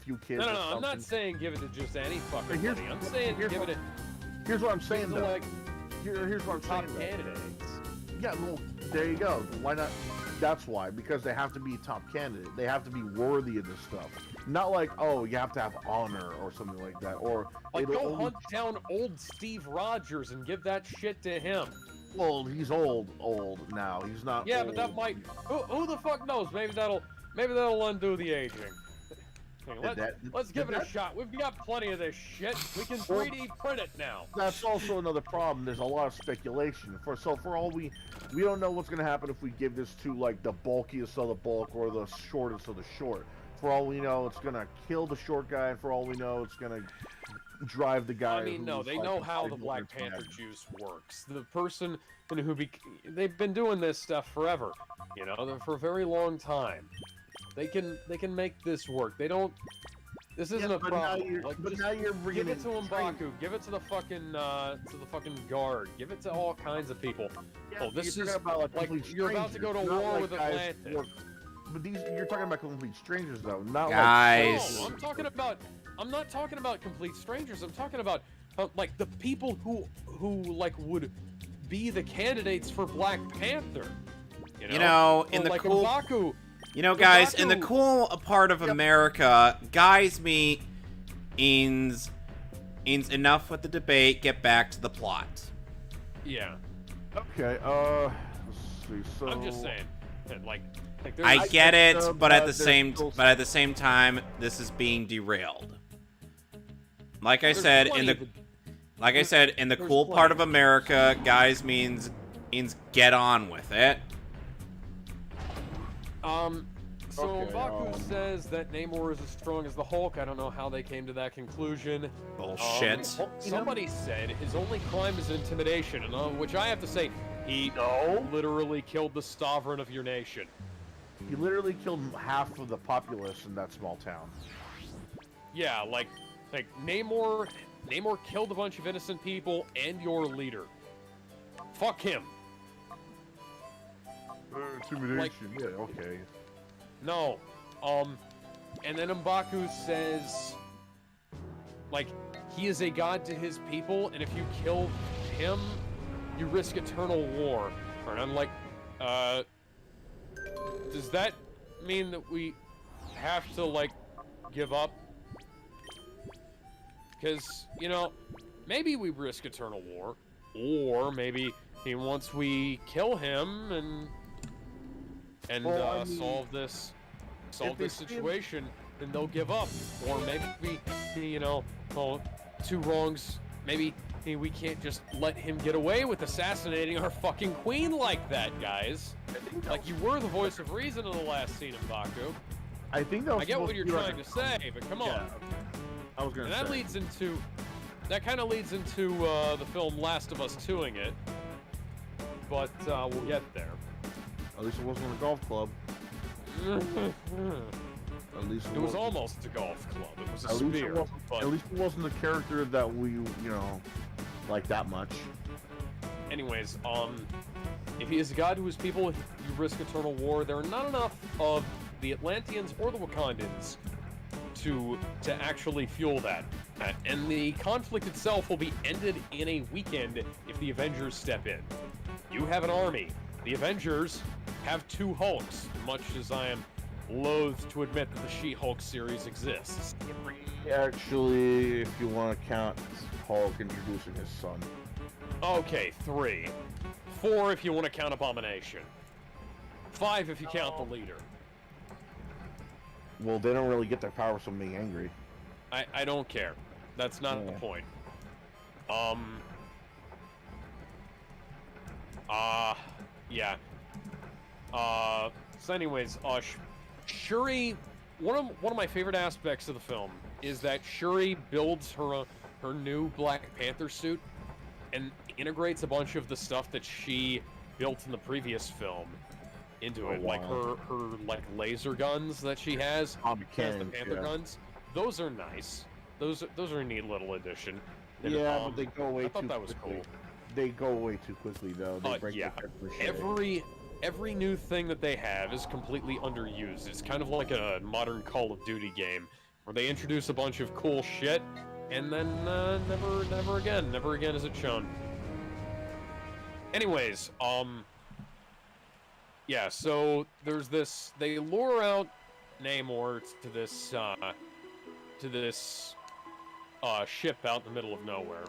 few kids.
No,
or
I'm not
something.
saying give it to just any fucking
But here's-
buddy. I'm saying
here's
give
what-
it
Here's what I'm saying
to
though.
like
Here's what I'm
top
saying. though.
candidates.
Yeah, well, there you go. Why not? That's why, because they have to be top candidate. They have to be worthy of this stuff. Not like, oh, you have to have honor or something like that. Or
Like,
it'll
go
only-
hunt down old Steve Rogers and give that shit to him.
Well, he's old now. He's not.
Yeah,
old.
but that might. Who the fuck knows? Maybe that'll undo the aging. Let's give it a shot. We've got plenty of this shit. We can 3D print it now.
That's also another problem. There's a lot of speculation. For all we don't know what's gonna happen if we give this to like the bulkiest of the bulk or the shortest of the short. For all we know, it's gonna kill the short guy, and for all we know, it's gonna drive the guy.
I mean, no,
who's,
they
like,
know
the
how the
fighting
Black
against
Panther
bad.
juice works. The person they've been doing this stuff forever. You know, for a very long time. They can make this work. They don't. This isn't a
but now
problem.
you're-
Like,
but
just
now you're bringing
give it to
in train-
M'Baku. Give it to the fucking guard. Give it to all kinds of people. Oh, this
You're
is
talking about,
like
complete
you're about to go to
strangers, not
war
like
with
guys
Atlantis.
who work- But you're talking about complete strangers though, not
Guys.
No, I'm not talking about complete strangers. I'm talking about like the people who like would be the candidates for Black Panther.
You know, in
Or
the
like
cool,
M'Baku.
you know, guys, in the
M'Baku-
cool part of America, guys means enough with the debate. Get back to the plot.
Yeah,
Okay. Let's see. So
I'm just saying. Like
I get
think
it,
so,
but at
but
the
there's
same time, this is being derailed. Like I
there's
said,
plenty of-
in the
there's
cool part of
plenty.
America, guys means get on with it.
So
Okay,
M'Baku says that Namor is as strong as the Hulk. I don't know how they came to that conclusion.
Bullshit.
Somebody said his only crime is intimidation, and which I have to say, he literally killed the sovereign of your nation.
He literally killed half of the populace in that small town.
Yeah, like Namor killed a bunch of innocent people and your leader. Fuck him.
Intimidation. Yeah. Okay.
No. And then M'Baku says, like, he is a god to his people, and if you kill him, you risk eternal war. And I'm like, does that mean that we have to, like, give up? Because, you know, maybe we risk eternal war, or maybe once we kill him and
Well, I mean,
solve this
if they
situation, then they'll give up. Or maybe, you know, well, two wrongs. Maybe we can't just let him get away with assassinating our fucking queen like that, guys. Like, you were the voice of reason in the last scene of Baku.
I think that was
I get
supposed
what you're
to be
trying to say, but come on.
Yeah. I was gonna
And
say.
that kind of leads into the film Last of Us 2ing it. But we'll get there.
At least it wasn't a golf club. At least
It was almost a golf club. It was a
At least it
spear.
wasn't.
But
At least it wasn't a character that we, like that much.
anyways, if he is a god to his people, you risk eternal war. There are not enough of the Atlanteans or the Wakandans to actually fuel that. And the conflict itself will be ended in a weekend if the Avengers step in. You have an army. The Avengers have two Hulks, much as I am loath to admit that the She-Hulk series exists.
Actually, if you want to count Hulk introducing his son.
Okay, 3. 4 if you want to count Abomination. 5 if you count the leader.
Well, they don't really get their powers from being angry.
I don't care. That's not the
Yeah.
point. Yeah. So anyways, Shuri, one of my favorite aspects of the film is that Shuri builds her new Black Panther suit and integrates a bunch of the stuff that she built in the previous film into it, like her like laser guns that she has, the Panther guns. Those are nice. Those are a neat little addition. And,
Yeah, but they go away
I thought
too
that was
quickly.
cool.
They go away too quickly, though. They break
Yeah.
the character shit.
Every new thing that they have is completely underused. It's kind of like a modern Call of Duty game where they introduce a bunch of cool shit and then never again is it shown. Anyways, yeah, so there's this. They lure out Namor to this ship out in the middle of nowhere,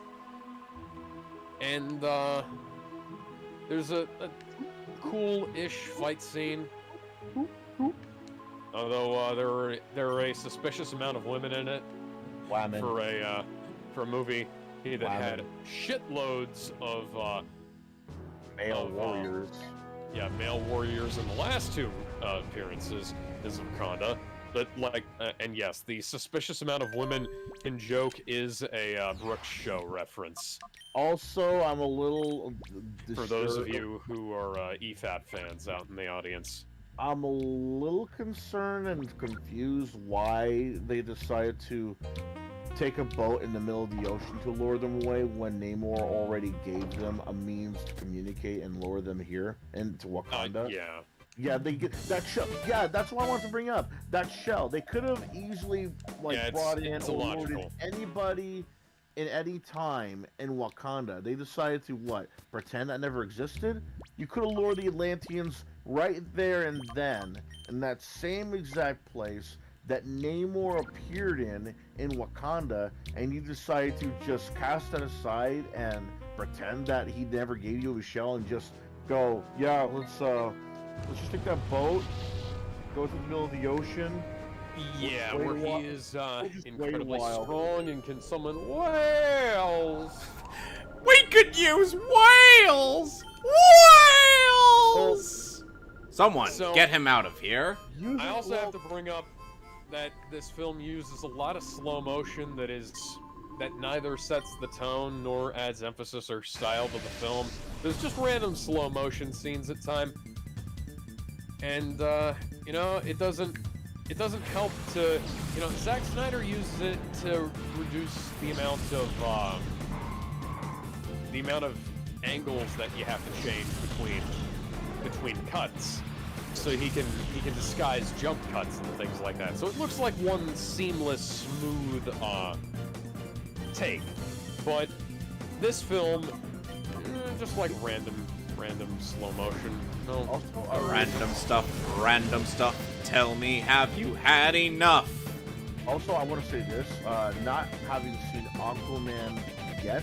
and there's a cool-ish fight scene. Although there are a suspicious amount of women in it
Women.
for a movie that had shitloads of
Male
of,
warriors.
male warriors in the last two appearances is Wakanda. But and yes, the suspicious amount of women in joke is a Brooks Show reference.
Also, I'm a little
For those of you who are EFAP fans out in the audience.
I'm a little concerned and confused why they decided to take a boat in the middle of the ocean to lure them away when Namor already gave them a means to communicate and lure them here into Wakanda.
Yeah.
Yeah, they get that shell. Yeah, that's what I wanted to bring up. That shell. They could have easily brought in
it's
or loaded
illogical.
anybody in any time in Wakanda. They decided to pretend that never existed. You could have lured the Atlanteans right there and then, in that same exact place that Namor appeared in Wakanda, and you decided to just cast that aside and pretend that he never gave you a shell and just go, yeah, let's just take that boat, go to the middle of the ocean.
Yeah,
Wait a
where
while-
he is
just wait a
incredibly
while.
strong and can summon whales.
We could use whales! Whales! Someone,
So-
get him out of here.
I also have to bring up that this film uses a lot of slow motion that neither sets the tone nor adds emphasis or style to the film. There's just random slow motion scenes at time, and you know, it doesn't help to, you know, Zack Snyder uses it to reduce the amount of angles that you have to change between cuts, so he can disguise jump cuts and things like that. So it looks like one seamless, smooth take. But this film, just like random slow motion. No.
Also,
Random stuff. Tell me, have you had enough?
Also, I want to say this: not having seen Aquaman yet,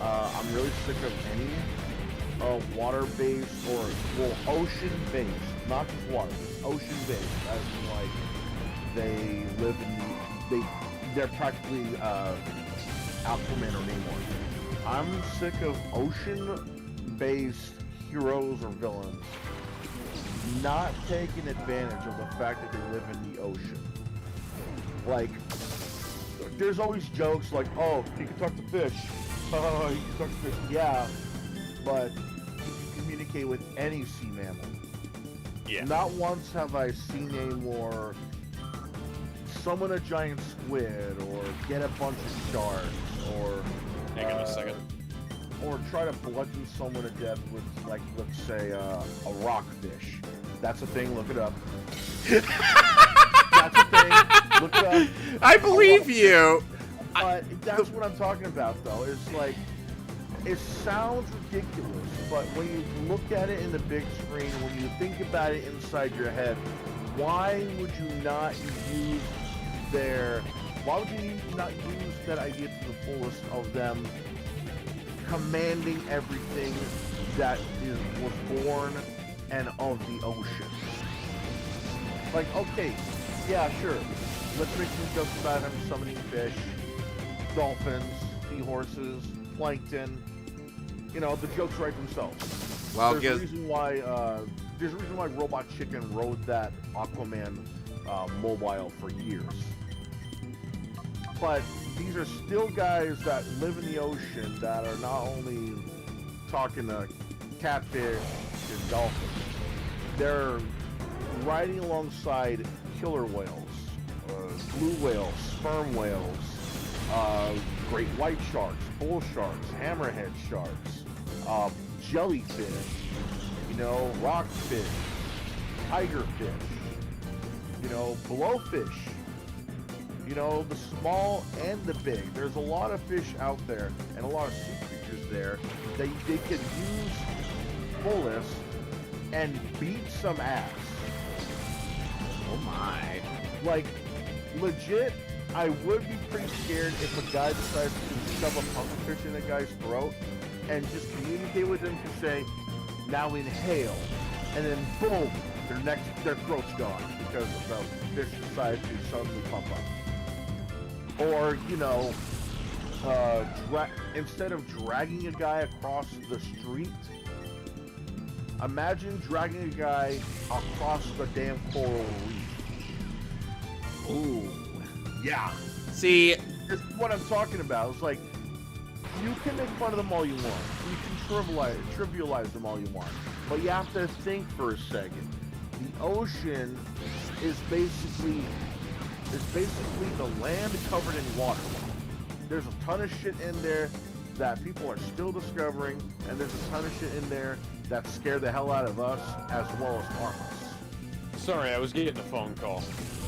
I'm really sick of any water-based or ocean-based, not just water, ocean-based. As in, like, they live in they're practically Aquaman or Namor. I'm sick of ocean-based heroes or villains not taking advantage of the fact that they live in the ocean. Like, there's always jokes like, oh, you can talk to fish. Oh, you can talk to fish. Yeah, but you can communicate with any sea mammal.
Yeah.
Not once have I seen Namor summon a giant squid or get a bunch of sharks or
Hang on a second.
or try to bludgeon someone to death with, like, let's say, a rockfish. That's a thing, look it up. That's a thing, look it up.
I believe you.
But that's what I'm talking about, though. It's like, it sounds ridiculous, but when you look at it in the big screen, when you think about it inside your head, why would you not use that idea to the fullest of them commanding everything that was born and of the ocean? Like, okay, yeah, sure. Let's make some jokes about him summoning fish, dolphins, seahorses, plankton. You know, the jokes write themselves.
Well,
There's a reason why Robot Chicken rode that Aquaman mobile for years. But these are still guys that live in the ocean that are not only talking to catfish and dolphins, they're riding alongside killer whales, blue whales, sperm whales, great white sharks, bull sharks, hammerhead sharks, jellyfish, you know, rockfish, tigerfish, you know, blowfish, you know, the small and the big. There's a lot of fish out there and a lot of sea creatures there that they could use fullest and beat some ass.
Oh my.
Like, legit, I would be pretty scared if a guy decides to shove a pumpkinfish in a guy's throat and just communicate with him to say, now inhale, and then boom, their throat's gone because the fish decides to suddenly pump up. Or, you know, instead of dragging a guy across the street, imagine dragging a guy across the damn coral reef.
Ooh.
Yeah.
See,
This is what I'm talking about. It's like, you can make fun of them all you want. You can trivialize them all you want. But you have to think for a second. The ocean is basically the land covered in water. There's a ton of shit in there that people are still discovering, and there's a ton of shit in there that scare the hell out of us as well as harm us.
Sorry, I was getting a phone call.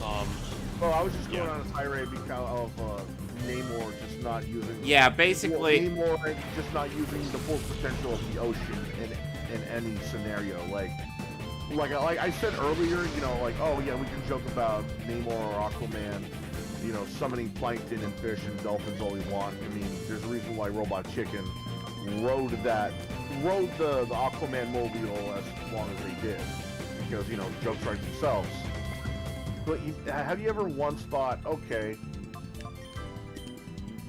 Oh, I was just going on a tirade because of Namor just not using.
yeah, basically,
Namor just not using the full potential of the ocean in any scenario. like I said earlier, you know, like, oh yeah, we can joke about Namor or Aquaman, you know, summoning plankton and fish and dolphins all we want. I mean, there's a reason why Robot Chicken rode the Aquaman mobile as long as they did, because, you know, jokes write themselves. But have you ever once thought, okay,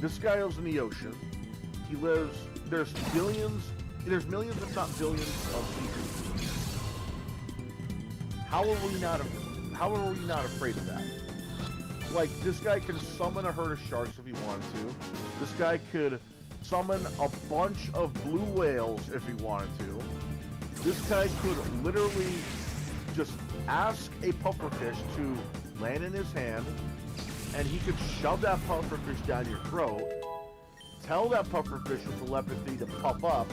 this guy lives in the ocean, he lives, there's millions if not billions of species. How are we not afraid of that? Like, this guy can summon a herd of sharks if he wanted to. This guy could summon a bunch of blue whales if he wanted to. This guy could literally just ask a pufferfish to land in his hand, and he could shove that pufferfish down your throat, tell that pufferfish with telepathy to puff up,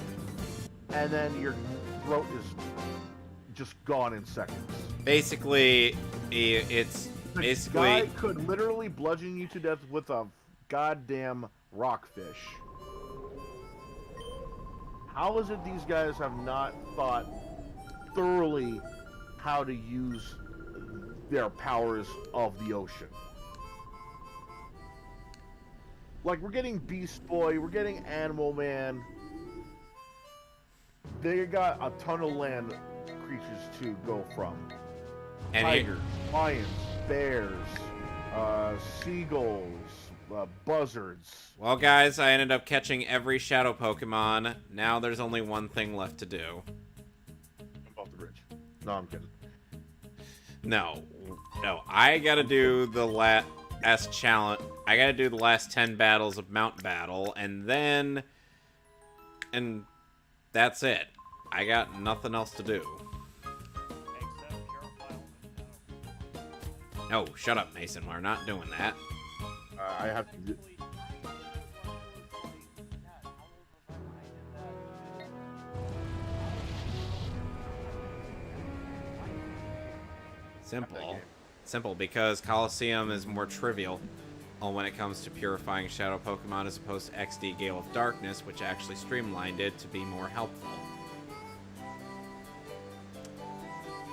and then your throat is just gone in seconds.
Basically, it's
The guy could literally bludgeon you to death with a goddamn rockfish. How is it these guys have not thought thoroughly how to use their powers of the ocean? Like, we're getting Beast Boy, we're getting Animal Man. They got a ton of land creatures to go from.
and
Tigers, lions, bears, seagulls, buzzards.
well, guys, I ended up catching every shadow Pokemon. Now there's only one thing left to do.
Jump off the bridge. No, I'm kidding.
No, I gotta do the last challenge. I gotta do the last 10 battles of Mount Battle, and that's it. I got nothing else to do.
Except purify all the
No, shut up, Mason. We're not doing that.
I have to do...
Simple, because Colosseum is more trivial when it comes to purifying shadow Pokemon as opposed to XD Gale of Darkness, which actually streamlined it to be more helpful.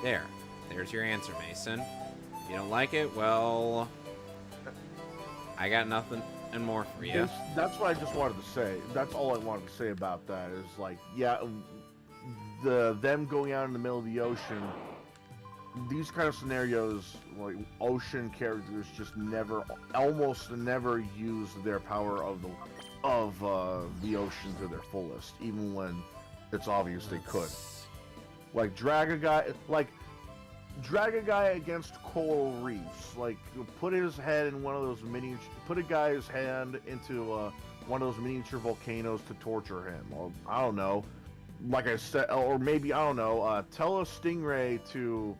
There's your answer, Mason. If you don't like it, well, I got nothing and more for you.
That's what I just wanted to say. That's all I wanted to say about that is, like, yeah, them going out in the middle of the ocean, these kind of scenarios, like, ocean characters just almost never use their power of the ocean to their fullest, even when it's obvious they could. Like, drag a guy against coral reefs. Like, put his head in one of those put a guy's hand into one of those miniature volcanoes to torture him. Or, I don't know. Like I said, or maybe, I don't know, tell a stingray to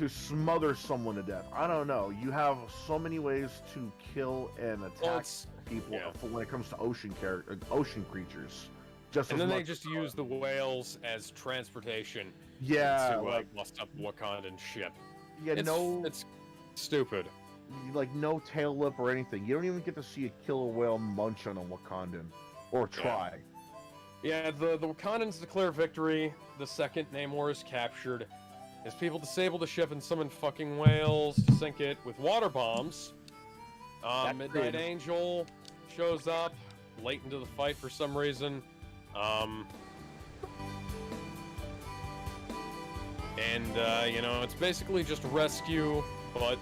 smother someone to death. I don't know. You have so many ways to kill and attack people when it comes to ocean creatures.
And then they just use the whales as transportation.
Yeah,
to bust up Wakandan ship.
Yeah,
it's stupid.
Like, no tail lip or anything. You don't even get to see a killer whale munch on a Wakandan or try.
Yeah, the Wakandans declare victory. The second Namor is captured. His people disable the ship and summon fucking whales to sink it with water bombs. Midnight Angel shows up late into the fight for some reason. You know, it's basically just rescue, but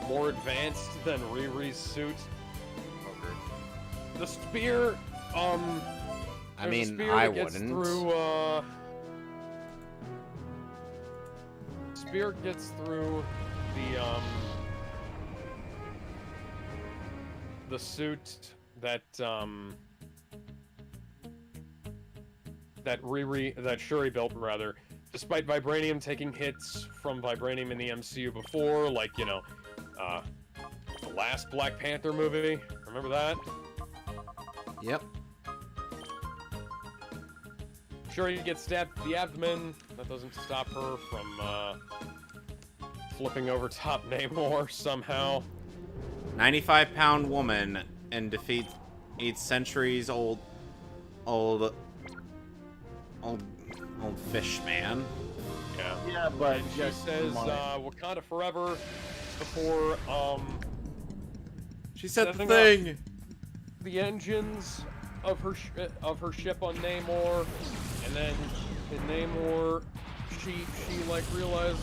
more advanced than Riri's suit. The spear,
I mean, I wouldn't.
Spear gets through the suit that Shuri built, rather, despite Vibranium taking hits from Vibranium in the MCU before, like, you know, the last Black Panther movie. Remember that?
Yep.
Shuri gets stabbed in the abdomen. That doesn't stop her from flipping over top Namor somehow.
95-pound woman and defeats 8 centuries old fish man.
Yeah.
Yeah, but
And she
just
says
come on.
Wakanda forever before
She said the
setting
thing.
the engines of her ship on Namor, and then in Namor, she like realized,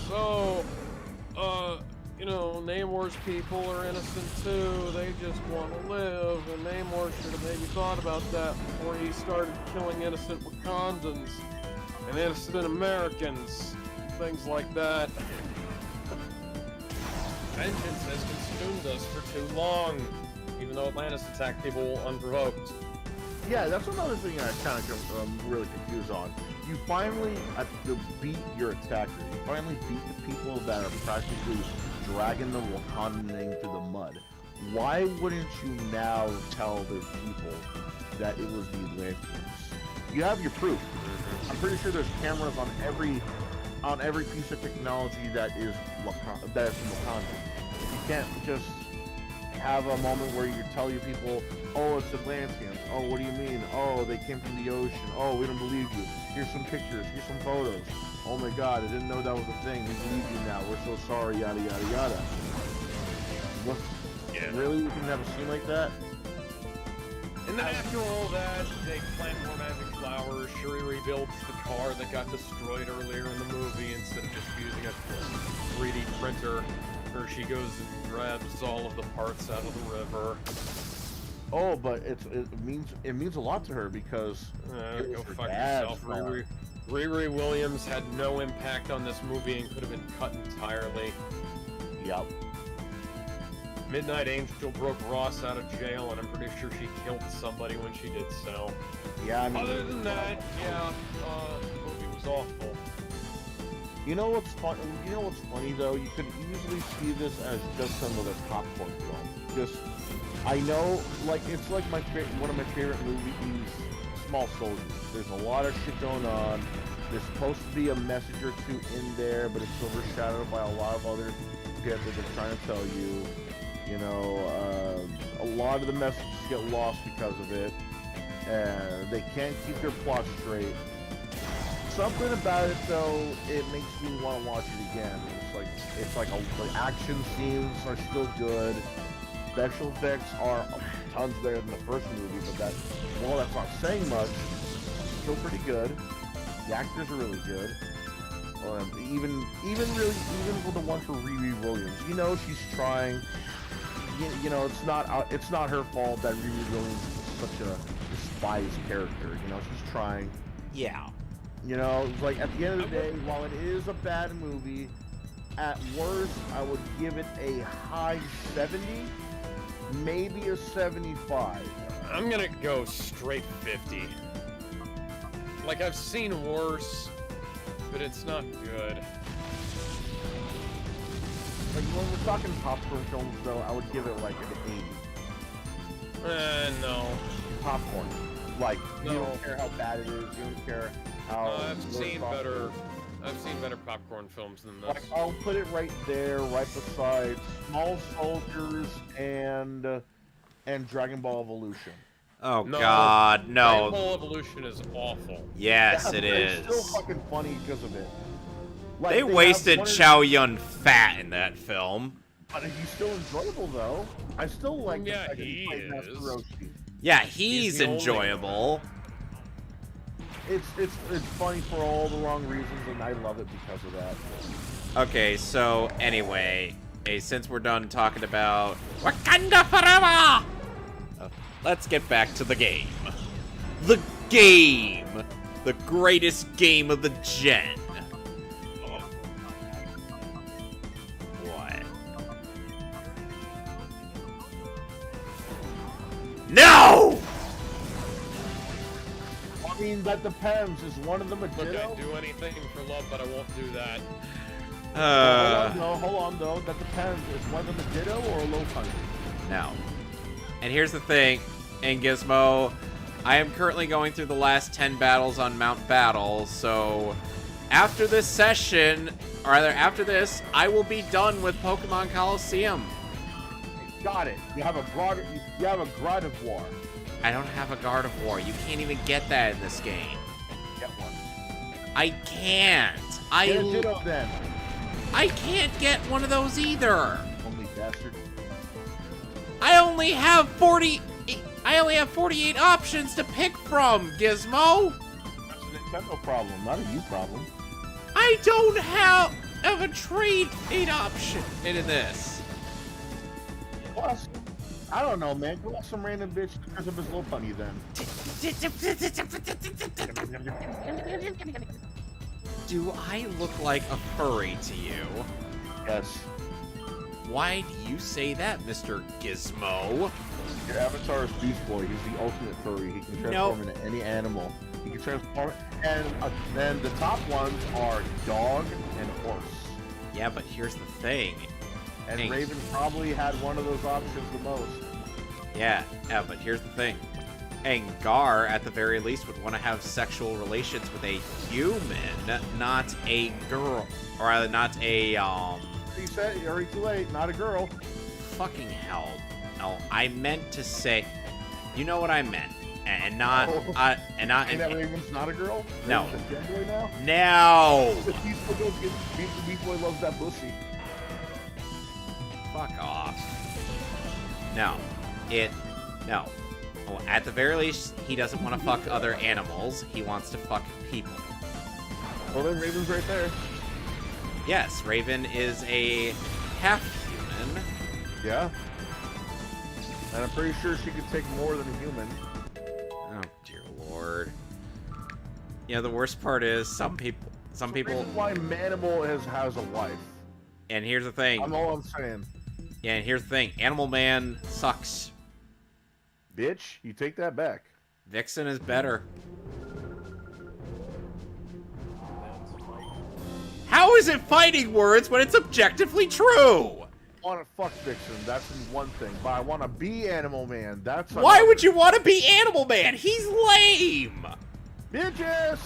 you know, Namor's people are innocent too. They just want to live, and Namor should have maybe thought about that before he started killing innocent Wakandans and innocent Americans, things like that. Vengeance has consumed us for too long, even though Atlantis attacked people unprovoked.
Yeah, that's another thing I kind of really confused on. You finally beat your attackers. You finally beat the people that are practically dragging the Wakandan name through the mud. Why wouldn't you now tell their people that it was the Atlanteans? You have your proof. I'm pretty sure there's cameras on every piece of technology that is from Wakanda. You can't just have a moment where you tell your people, oh, it's Atlanteans. Oh, what do you mean? Oh, they came from the ocean. Oh, we don't believe you. Here's some pictures. Here's some photos. Oh my God, I didn't know that was a thing. We believe you now. We're so sorry. Yada yada yada. What?
Yeah.
Really? You can have a scene like that?
And then after all that, they plant more magic flowers. Shuri rebuilds the car that got destroyed earlier in the movie instead of just using a 3D printer. Or she goes and grabs all of the parts out of the river.
Oh, but it means a lot to her because it was
Go
her
fuck
dad's
yourself.
car.
Riri Williams had no impact on this movie and could have been cut entirely.
Yep.
Midnight Angel broke Ross out of jail, and I'm pretty sure she killed somebody when she did so.
Yeah, I mean.
Other than that, yeah, the movie was awful.
You know what's fun? You know what's funny though? You could easily see this as just another popcorn film. Just, I know, like it's like one of my favorite movies, Small Soldiers. There's a lot of shit going on. There's supposed to be a message or two in there, but it's overshadowed by a lot of other shit that they're trying to tell you. You know, a lot of the messages get lost because of it, and they can't keep their plot straight. Something about it though, it makes me want to watch it again. It's like the action scenes are still good. Special effects are tons better than the first movie, but that's not saying much. It's still pretty good. The actors are really good. Even with the one for Riri Williams, you know she's trying. You know it's not her fault that Riri Williams is such a despised character. You know she's trying.
Yeah.
You know, it's like at the end of the day, while it is a bad movie, at worst, I would give it a high 70, maybe a 75.
I'm gonna go straight 50. Like, I've seen worse, but it's not good.
Like, when we're talking popcorn films, though, I would give it like an 80.
No.
Popcorn. Like, you
No.
don't care how bad it is, you don't care how...
I've seen better popcorn films than this.
Like, I'll put it right there, right beside Small Soldiers and Dragon Ball Evolution.
Oh
No,
God,
Dragon
no.
Ball Evolution is awful.
Yes,
Yeah,
it
but
is.
It's still fucking funny because of it. Like,
They
have
wasted
one or-
Chow Yun Fat in that film.
But he's still enjoyable though. I still like the
Yeah,
fact that
he
played Master
is.
Roshi.
Yeah, he's
the only
enjoyable.
It's funny for all the wrong reasons, and I love it because of that.
Okay, so anyway, since we're done talking about Wakanda Forever, let's get back to the game. The game! The greatest game of the gen. What? No!
I mean, that depends. Is one of them a
Look,
ditto?
I'd do anything for love, but I won't do that.
Hold on though. That depends. Is one of them a ditto or a low country?
No. And here's the thing, in Gizmo, I am currently going through the last 10 battles on Mount Battle, so after this session, or rather after this, I will be done with Pokemon Colosseum.
Got it. You have a Gardevoir.
I don't have a Gardevoir. You can't even get that in this game.
Get one.
I can't.
Get a Ditto then.
I can't get one of those either.
Only bastard.
I only have 48 options to pick from, Gizmo.
That's a Nintendo problem, not a you problem.
I don't have a trade option into this.
Plus, I don't know, man. Go off some random bitch because of his little bunny then.
Do I look like a furry to you?
Yes.
Why do you say that, Mr. Gizmo?
Your avatar is Beast Boy. He's the ultimate furry. He can transform into any animal. He can transform, and then the top ones are dog and horse.
Yeah, but here's the thing.
And
Hey.
Raven probably had one of those options the most.
Yeah, but here's the thing. And Gar, at the very least, would want to have sexual relations with a human, not a girl. Or rather, not a,
You said you're already too late. Not a girl.
fucking hell. No, I meant to say, you know what I meant. And not,
Oh.
and not,
And that Raven's not a girl?
No.
Raven's a femboy now?
no!
The Beast Boy loves that pussy.
Fuck off. No. No. Well, at the very least, he doesn't want to fuck other animals. He wants to fuck people.
Well, then Raven's right there.
Yes, Raven is a half-human.
Yeah. And I'm pretty sure she could take more than a human.
Oh, dear lord. You know, the worst part is some people...
Reason why Manimal has a wife.
And here's the thing.
I'm all I'm saying.
Yeah, and here's the thing. Animal Man sucks.
Bitch, you take that back.
Vixen is better. How is it fighting words when it's objectively true?
I want to fuck Vixen, that's one thing. But I want to be Animal Man, that's
Why
another.
would you want to be Animal Man? He's lame!
Bitches!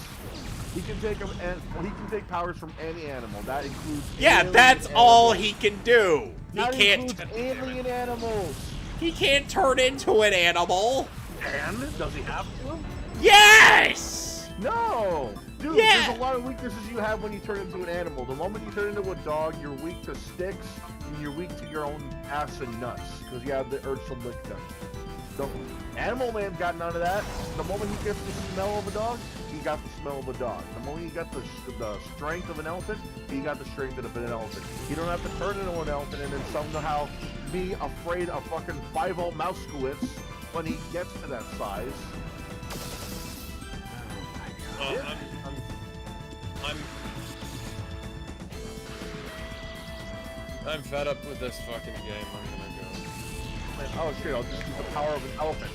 He can take him, and he can take powers from any animal. That includes.
Yeah,
alien
that's all
animals.
he can do. He
That
can't.
includes alien animals.
He can't turn into an animal.
And does he have to?
Yes.
No, dude.
Yeah.
There's a lot of weaknesses you have when you turn into an animal. The moment you turn into a dog, you're weak to sticks, and you're weak to your own ass and nuts because you have the urge to lick them. So, Animal Man's got none of that. The moment he gets the smell of a dog, he got the smell of a dog. The moment he got the strength of an elephant, he got the strength of an elephant. You don't have to turn into an elephant and then somehow be afraid of fucking 5-0 Mousewitz when he gets to that size.
I'm fed up with this fucking game. I'm gonna go.
Oh shit, I'll just use the power of an elephant.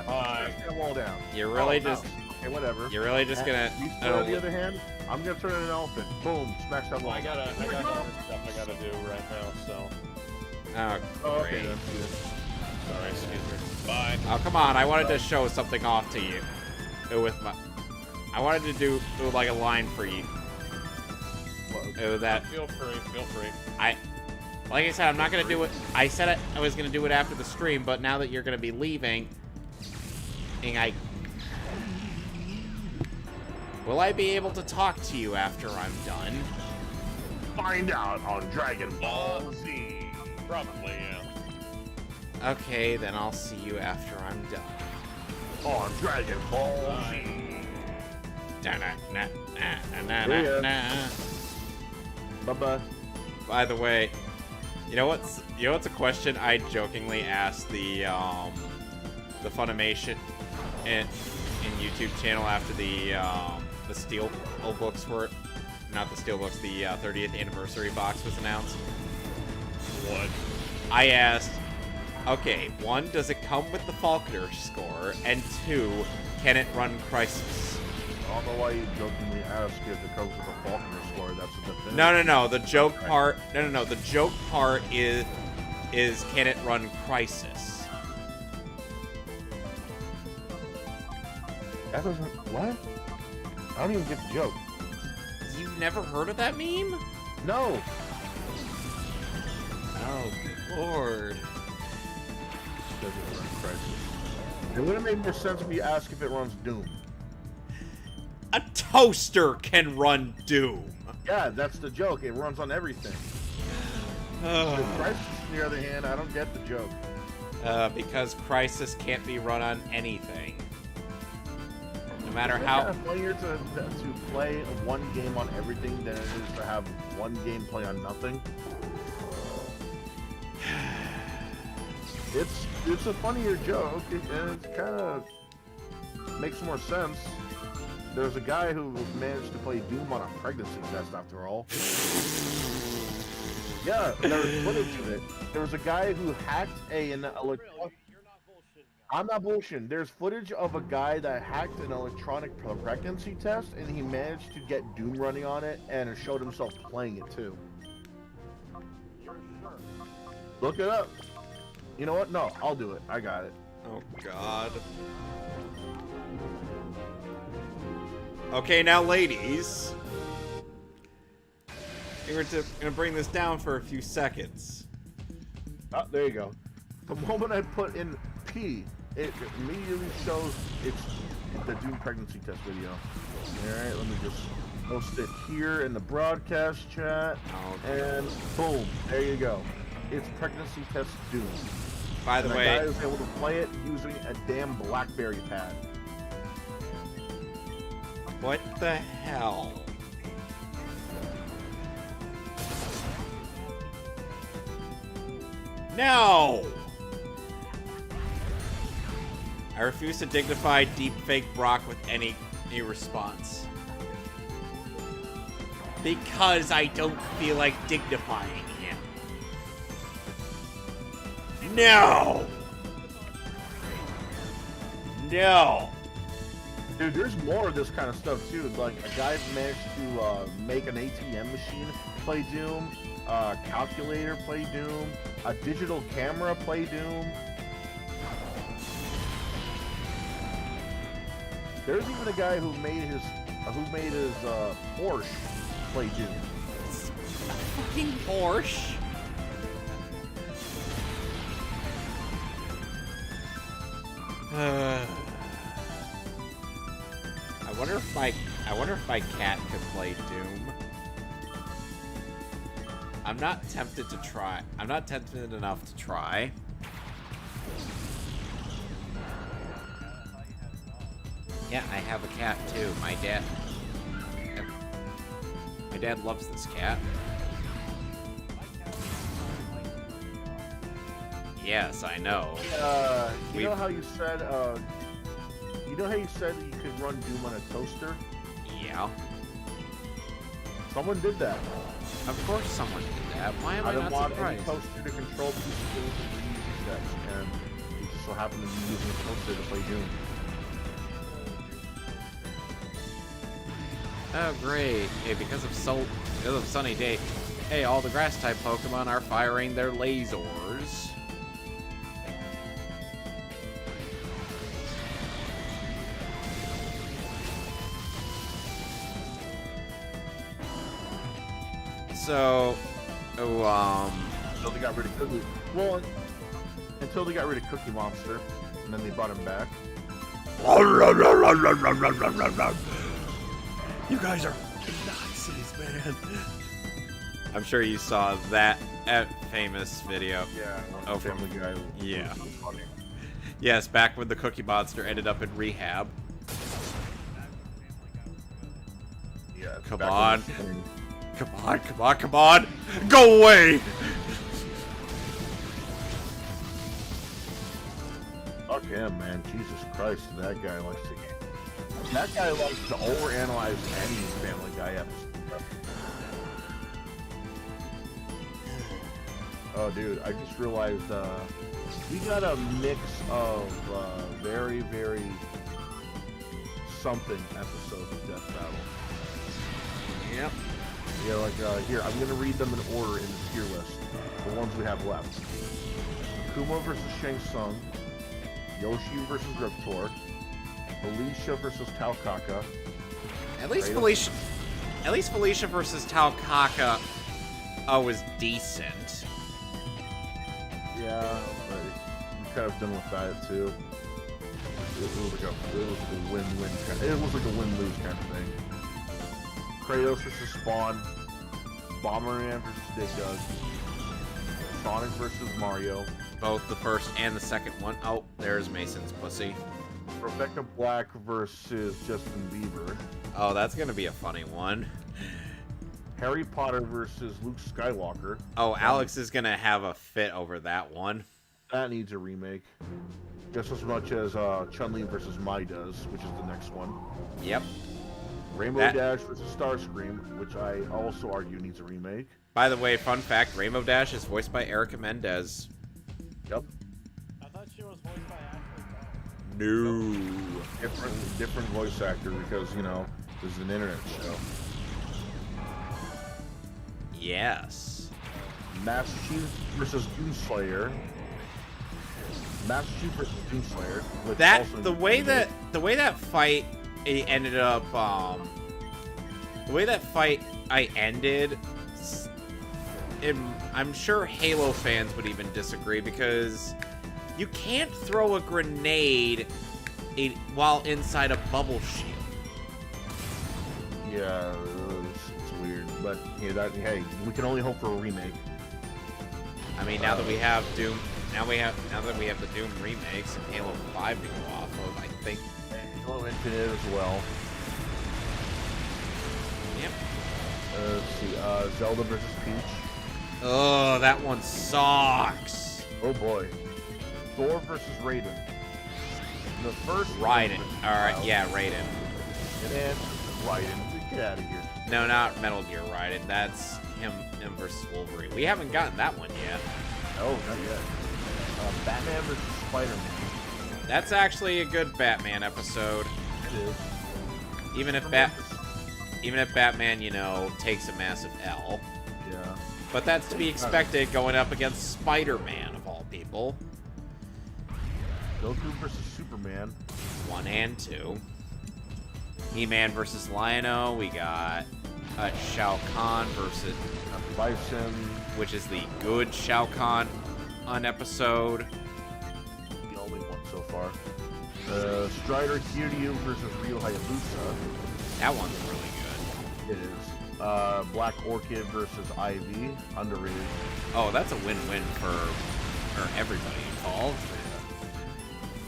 Bye.
Get them all down.
You're really
Oh,
just.
no. Okay, whatever.
You're really just gonna.
On the other hand, I'm gonna turn into an elephant. Boom, smash that wall.
I got other stuff I gotta do right now, so.
Oh,
Oh,
great.
okay, then.
Sorry, excuse me. Bye.
Oh, come on. I wanted to show something off to you. With my. I wanted to do like a line for you. That.
Feel free, feel free.
Like I said, I'm not gonna do it. I said I was gonna do it after the stream, but now that you're gonna be leaving, and will I be able to talk to you after I'm done?
Find out on Dragon Ball Z.
Probably, yeah.
Okay, then I'll see you after I'm done.
On Dragon Ball Z. Bye-bye.
By the way, you know what's a question I jokingly asked the Funimation in YouTube channel after the Steel books were not the Steel books, the 30th anniversary box was announced.
What?
I asked, okay, 1, does it come with the Falconer score? And 2, can it run Crisis?
I don't know why you jokingly ask if it comes with a Falconer score. That's a definitive.
No. The joke part. No. The joke part is can it run Crisis?
That doesn't. What? I don't even get the joke.
You've never heard of that meme?
No.
Oh, good lord.
Doesn't run Crisis. It would have made more sense if you ask if it runs Doom.
A toaster can run Doom.
Yeah, that's the joke. It runs on everything. The Crisis, on the other hand, I don't get the joke.
Because Crisis can't be run on anything. No matter
Isn't it
how...
kind of funnier to play one game on everything than it is to have one game play on nothing? It's a funnier joke, and it kind of makes more sense. There's a guy who managed to play Doom on a pregnancy test, after all. Yeah, there was footage of it. There was a guy who hacked an electronic...
You're not bullshitting.
I'm not bullshitting. There's footage of a guy that hacked an electronic pregnancy test, and he managed to get Doom running on it, and showed himself playing it too.
You're sure.
Look it up. You know what? No, I'll do it. I got it.
Oh, God. Okay, now, ladies. We're gonna bring this down for a few seconds.
Oh, there you go. The moment I put in P, it immediately shows it's the Doom pregnancy test video. Alright, let me just post it here in the broadcast chat. And boom, there you go. It's pregnancy test Doom.
By the
and
way,
the guy was able to play it using a damn BlackBerry pad.
what the hell? No! I refuse to dignify deepfake Brock with any response. Because I don't feel like dignifying him. No! No!
Dude, there's more of this kind of stuff too. Like, a guy managed to make an ATM machine play Doom, calculator play Doom, a digital camera play Doom. There's even a guy who made his Porsche play Doom.
Fucking Porsche. I wonder if my cat could play Doom. I'm not tempted to try. I'm not tempted enough to try. Yeah, I have a cat too. My dad loves this cat. Yes, I know.
You know how you said you could run Doom on a toaster?
Yeah.
Someone did that.
Of course someone did that. Why am I
don't
not
want
surprised?
any toaster to control pieces of easy steps, and he just so happened to be using a toaster to play Doom.
Oh great! Hey, because of sunny day, hey, all the grass type Pokemon are firing their lasers. So,
Until they got rid of Cookie. Well, until they got rid of Cookie Monster, and then they brought him back.
You guys are Nazis, man.
I'm sure you saw that famous video.
Yeah.
Oh, from
Family Guy.
yeah. Yes, back when the Cookie Monster ended up in rehab.
Yeah.
Come
back
on.
when-
Come on, come on, come on! Go away!
Fuck him, man. Jesus Christ, that guy likes to overanalyze any Family Guy episode. Oh, dude, I just realized we got a mix of very, very something episodes of Death Battle.
Yep.
Yeah, like here, I'm gonna read them in order in the tier list. The ones we have left: Akuma versus Shang Tsung, Yoshi versus Riptor, Felicia versus Taukaka.
At least
Kratos-
Felicia versus Taukaka was decent.
Yeah, but we could have done with that too. It was like a win-win kind. It was like a win-lose kind of thing. Kratos versus Spawn, Bomberman versus Dig Dug, Sonic versus Mario,
Both the first and the second one. Oh, there's Mason's pussy.
Rebecca Black versus Justin Bieber,
Oh, that's gonna be a funny one.
Harry Potter versus Luke Skywalker.
Oh, Alex is gonna have a fit over that one.
That needs a remake. Just as much as Chun-Li versus Mai does, which is the next one.
Yep.
Rainbow
That-
Dash versus Starscream, which I also argue needs a remake.
By the way, fun fact, Rainbow Dash is voiced by Erica Mendez.
Yep.
I thought she was voiced by Ashley Cole.
No.
Different voice actor because, you know, this is an internet show.
Yes.
Master Chief versus Doomslayer. Master Chief versus Doomslayer. which
That
also
the
needs a
way
remake.
that fight it ended up the way that fight ended I'm sure Halo fans would even disagree because you can't throw a grenade while inside a bubble shield.
Yeah, it's weird, but yeah, hey, we can only hope for a remake.
I mean, now that we have Doom, now that we have the Doom remakes and Halo 5 to go off of, I think.
And Halo Infinite as well.
Yep.
Let's see, Zelda versus Peach.
Oh, that one sucks.
Oh boy. Thor versus Raiden. The first
Raiden.
one-
All right, yeah, Raiden.
And Raiden. Get out of here.
No, not Metal Gear Raiden. That's him versus Wolverine. We haven't gotten that one yet.
Oh, not yet. Batman versus Spider-Man.
That's actually a good Batman episode.
It is.
Even if Batman, you know, takes a massive L.
Yeah.
But that's to be expected going up against Spider-Man of all people.
Goku versus Superman.
1 and 2. He-Man versus Lion-O. We got Shao Kahn versus,
Bison.
which is the good Shao Kahn episode.
The only one so far. Strider Kiryu versus Ryo Hayabusa.
That one's really good.
It is. Black Orchid versus Ivy. Underrated.
Oh, that's a win-win for everybody involved.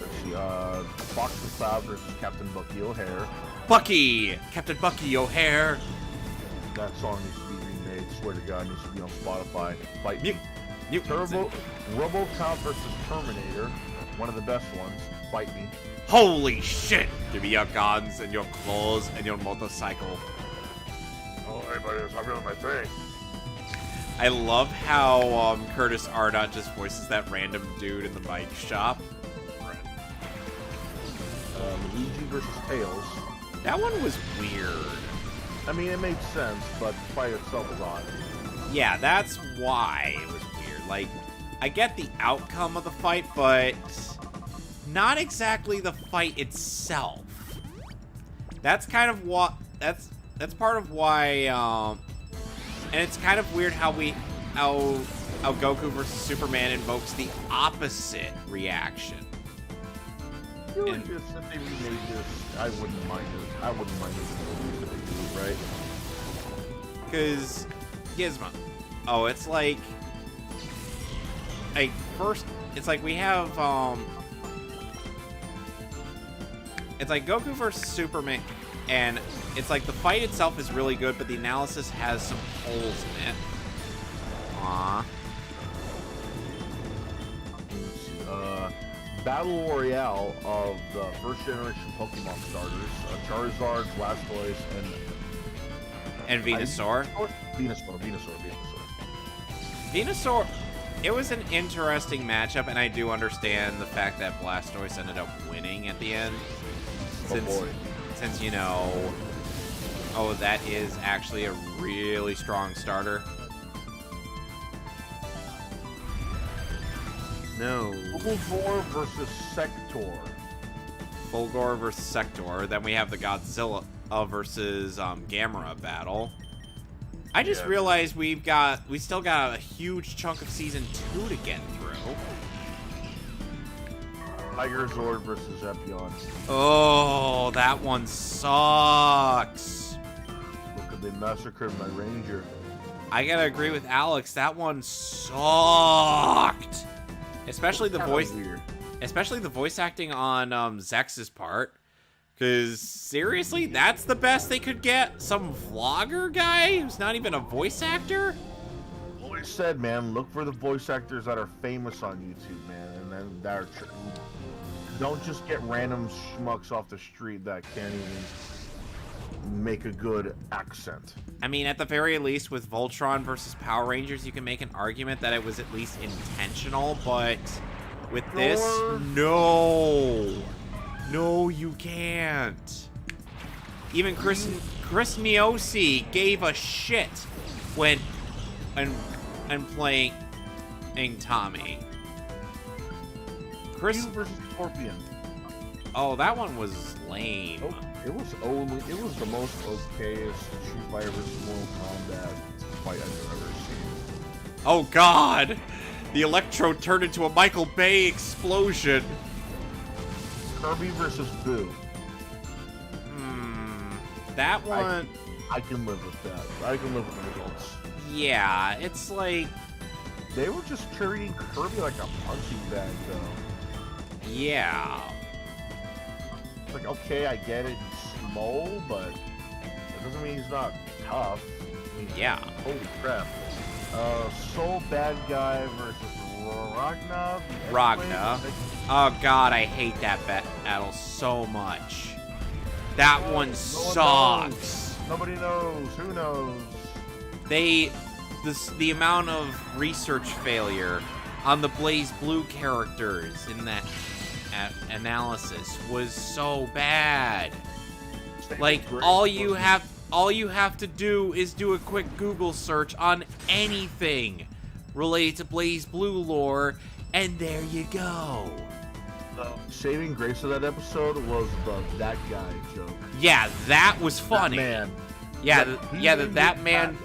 Let's see. Fox the Cloud versus Captain Bucky O'Hare.
Bucky! Captain Bucky O'Hare!
That song needs to be remade. Swear to God, it needs to be on Spotify. Fight me.
Mutants.
RoboCop versus Terminator. One of the best ones. Fight me.
Holy shit! Give me your guns and your claws and your motorcycle.
Oh, hey, buddy, it's not really my thing.
I love how Curtis Ardot just voices that random dude in the bike shop.
Luigi versus Tails.
That one was weird.
I mean, it made sense, but the fight itself was odd.
Yeah, that's why it was weird. Like, I get the outcome of the fight, but not exactly the fight itself. That's kind of what that's part of why and it's kind of weird how Goku versus Superman invokes the opposite reaction.
I feel like
And-
if they remade this, I wouldn't mind it. I wouldn't mind it if they do, right?
Because Gizmo. Oh, it's like first it's like we have it's like Goku versus Superman, and it's like the fight itself is really good, but the analysis has some holes in it. Aww.
Battle Royale of the first generation Pokemon starters. Charizard, Blastoise,
And Venusaur.
Venusaur.
Venusaur, it was an interesting matchup, and I do understand the fact that Blastoise ended up winning at the end. Since, you know, oh, that is actually a really strong starter. No.
Fulgor versus Sector.
Fulgor versus Sector. Then we have the Godzilla versus Gamera battle. I just realized we still got a huge chunk of season 2 to get through.
Tiger Zord versus Epion.
Oh, that one sucks.
Looking they massacred my ranger.
I gotta agree with Alex. That one sucked. Especially the voice,
Weird.
especially the voice acting on Zex's part. Cause seriously, that's the best they could get. Some vlogger guy who's not even a voice actor.
Always said, man, look for the voice actors that are famous on YouTube, man, and then that are. Don't just get random schmucks off the street that can't even make a good accent.
I mean, at the very least, with Voltron versus Power Rangers, you can make an argument that it was at least intentional, but with this, no. No, you can't. Even Chris Niosi gave a shit when playing Tommy.
Krewe versus Scorpion.
Oh, that one was lame.
Oh, it was the most okayest Street Fighter versus Mortal Kombat fight I've ever seen.
Oh God, the Electro turned into a Michael Bay explosion.
Kirby versus Boo.
That one.
I can live with that. I can live with the results.
Yeah, it's like.
They were just treating Kirby like a punching bag, though.
Yeah.
Like, okay, I get it, he's small, but it doesn't mean he's not tough. I mean,
Yeah.
holy crap. Soul Bad Guy versus Ragna.
Ragna. Oh God, I hate that battle so much. That one sucks.
Nobody knows. Who knows?
The amount of research failure on the Blaze Blue characters in that analysis was so bad. Like all you have to do is do a quick Google search on anything related to Blaze Blue lore, and there you go.
The saving grace of that episode was that guy joke.
Yeah, that was funny.
That man.
That man.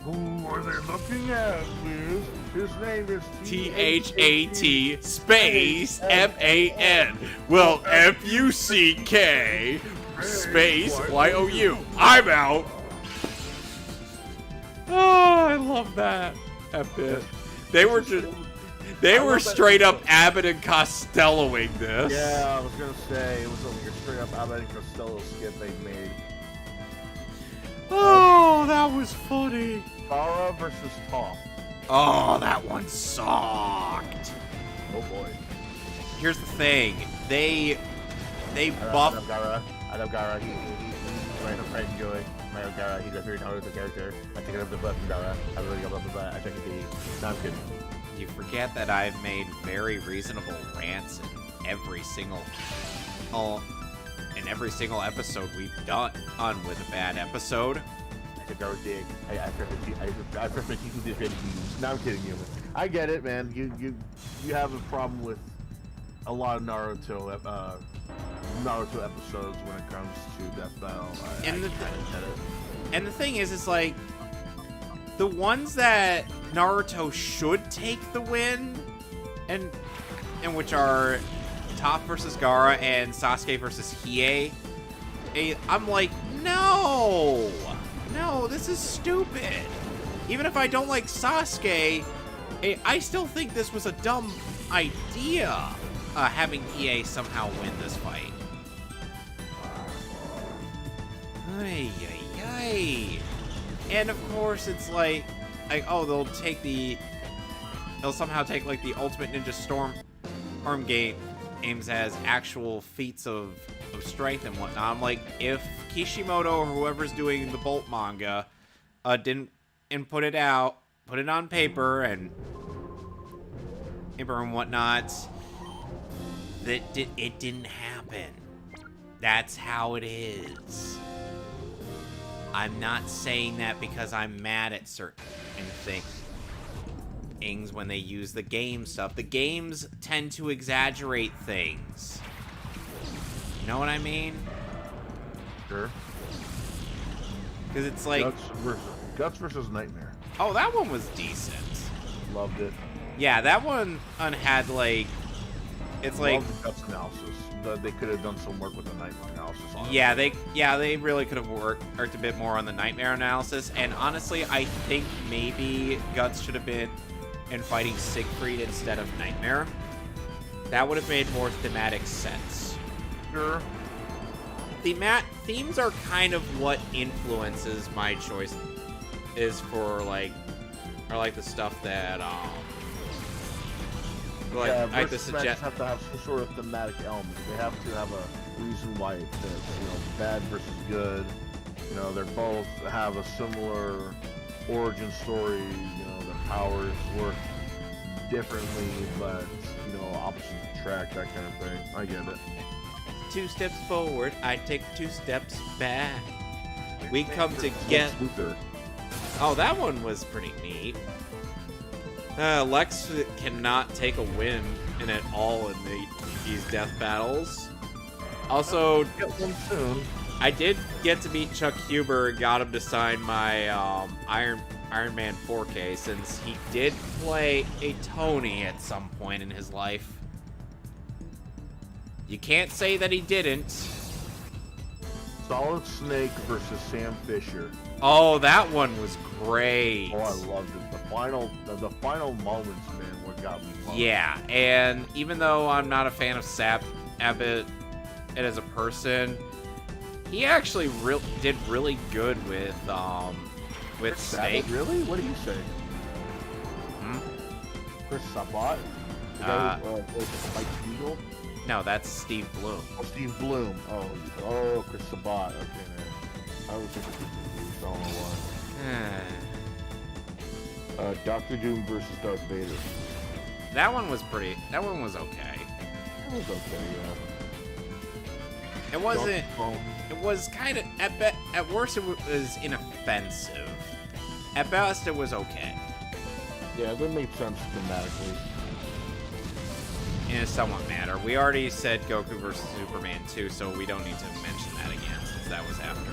Who are they looking at, Liz? His name is
THAT space MAN. Well, FUCK space YOU. I'm out. Oh, I love that bit. They were straight up Abbott and Costelloing this.
Yeah, I was gonna say it was a straight up Abbott and Costello skit they made.
Oh, that was funny.
Gara versus Toph.
Oh, that one sucked.
Oh boy.
Here's the thing. They buffed.
I love Gara. He's my pride and joy. I love Gara. He's a very talented character. I think I love the button Gara. I really love the button. I think it'd be. No, I'm kidding.
You forget that I've made very reasonable rants in every single episode we've done on with a bad episode.
I prefer keeping the views. No, I'm kidding you. I get it, man. You have a problem with a lot of Naruto episodes when it comes to Death Battle.
And the thing is, it's like the ones that Naruto should take the win, and which are Toph versus Gara and Sasuke versus Hiei. I'm like, no, this is stupid. Even if I don't like Sasuke, I still think this was a dumb idea, having Hiei somehow win this fight. Ay. And of course, it's like oh, they'll somehow take like the Ultimate Ninja Storm games as actual feats of strength and whatnot. I'm like, if Kishimoto or whoever's doing the Bolt manga didn't put it on paper and whatnot, it didn't happen. That's how it is. I'm not saying that because I'm mad at certain things when they use the game stuff. The games tend to exaggerate things. You know what I mean?
Sure.
Because it's like...
Guts versus Nightmare.
Oh, that one was decent.
Loved it.
Yeah, that one had, like... it's like,
Love the guts analysis. They could have done some work with the nightmare analysis. Honestly.
they really could have worked a bit more on the nightmare analysis. And honestly, I think maybe Guts should have been in fighting Siegfried instead of Nightmare. That would have made more thematic sense.
Sure.
Themes are kind of what influences my choice is for like the stuff that like
Yeah,
I
versus
suggest.
matches have to have some sort of thematic element. They have to have a reason why it fits. You know, bad versus good. You know, they're both have a similar origin story. You know, their powers work differently, but you know, opposites attract, that kind of thing. I get it.
2 steps forward, I take 2 steps back. We come together.
Luther.
Oh, that one was pretty neat. Lex cannot take a win in it all in these death battles. Also,
Get one soon.
I did get to meet Chuck Huber and got him to sign my Iron Man 4K, since he did play a Tony at some point in his life. You can't say that he didn't.
Solid Snake versus Sam Fisher.
Oh, that one was great.
Oh, I loved it. The final moments, man, what got me. Pumped.
Yeah, and even though I'm not a fan of Sap Abbott as a person, he actually did really good with
Chris
Snake.
Sabat, really? What do you say?
Hmm?
Chris Sabat? The guy who plays Spike Spiegel?
No, that's Steve Bloom.
Oh, Steve Bloom. Oh, Chris Sabat. Okay, man. I was thinking Chris Bloom. I don't know why. Doctor Doom versus Darth Vader.
That one was okay.
It was okay, yeah.
It wasn't.
Donkey Kong.
It was kind of at worst it was inoffensive. At best, it was okay.
Yeah, that made sense thematically.
In a somewhat manner. We already said Goku versus Superman 2, so we don't need to mention that again, since that was after.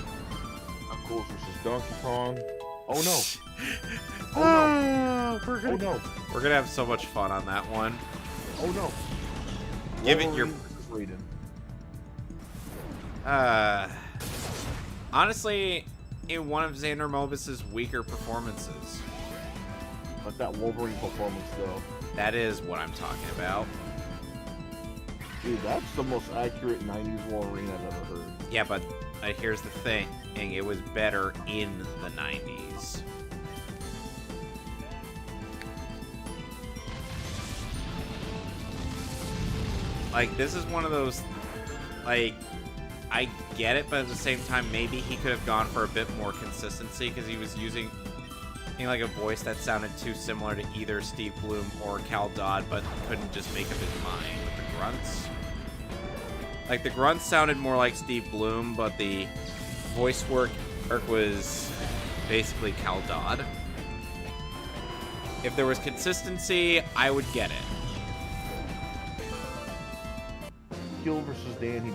Knuckles versus Donkey Kong. Oh no!
We're
no!
We're gonna have so much fun on that one.
Oh no!
Give it your.
Raiden.
Honestly, in one of Xander Mobus's weaker performances.
But that Wolverine performance, though.
That is what I'm talking about.
Dude, that's the most accurate 90s Wolverine I've ever heard.
Yeah, but here's the thing. It was better in the 90s. Like, this is one of those, like, I get it, but at the same time, maybe he could have gone for a bit more consistency, because he was using, like, a voice that sounded too similar to either Steve Bloom or Cal Dodd, but couldn't just make up his mind with the grunts. Like, the grunts sounded more like Steve Bloom, but the voice work was basically Cal Dodd. If there was consistency, I would get it.
Kill versus Danny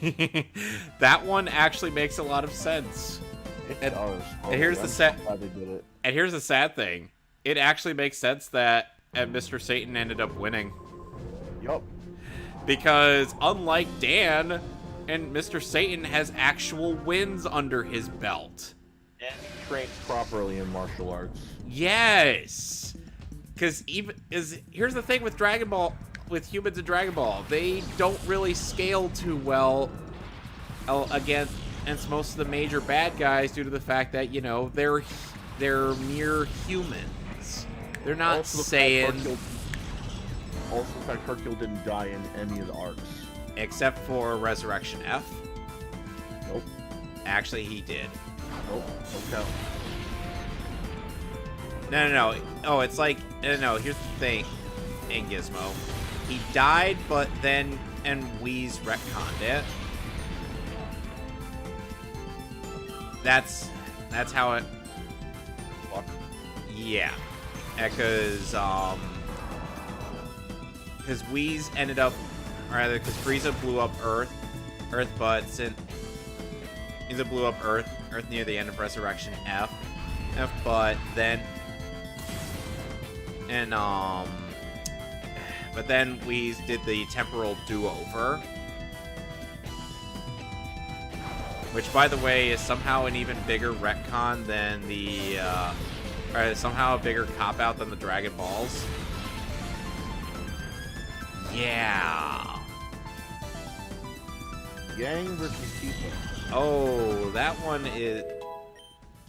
Beaky.
That one actually makes a lot of sense.
It does.
And here's the
I'm
set.
so glad they did it.
And here's the sad thing. It actually makes sense that Mr. Satan ended up winning.
Yup.
Because unlike Dan, and Mr. Satan has actual wins under his belt.
And trained properly in martial arts.
Yes. Because here's the thing with Dragon Ball, with humans in Dragon Ball, they don't really scale too well against most of the major bad guys due to the fact that, you know, they're mere humans. They're not
Also,
Saiyans.
Also, the fact Hercule didn't die in any of the arcs.
Except for Resurrection F.
Nope.
Actually, he did.
Nope. Okay.
No. Oh, it's like, no, here's the thing, in Gizmo. He died, but then, and Whis retconned it. That's how it,
Fuck.
yeah. Because Whis ended up, or rather, because Frieza blew up Earth, but since Frieza blew up Earth near the end of Resurrection F, but then, and But then we did the temporal do-over, which, by the way, is somehow an even bigger retcon than the, or somehow a bigger cop-out than the Dragon Balls. Yeah.
Yang versus Tifa.
Oh, that one is...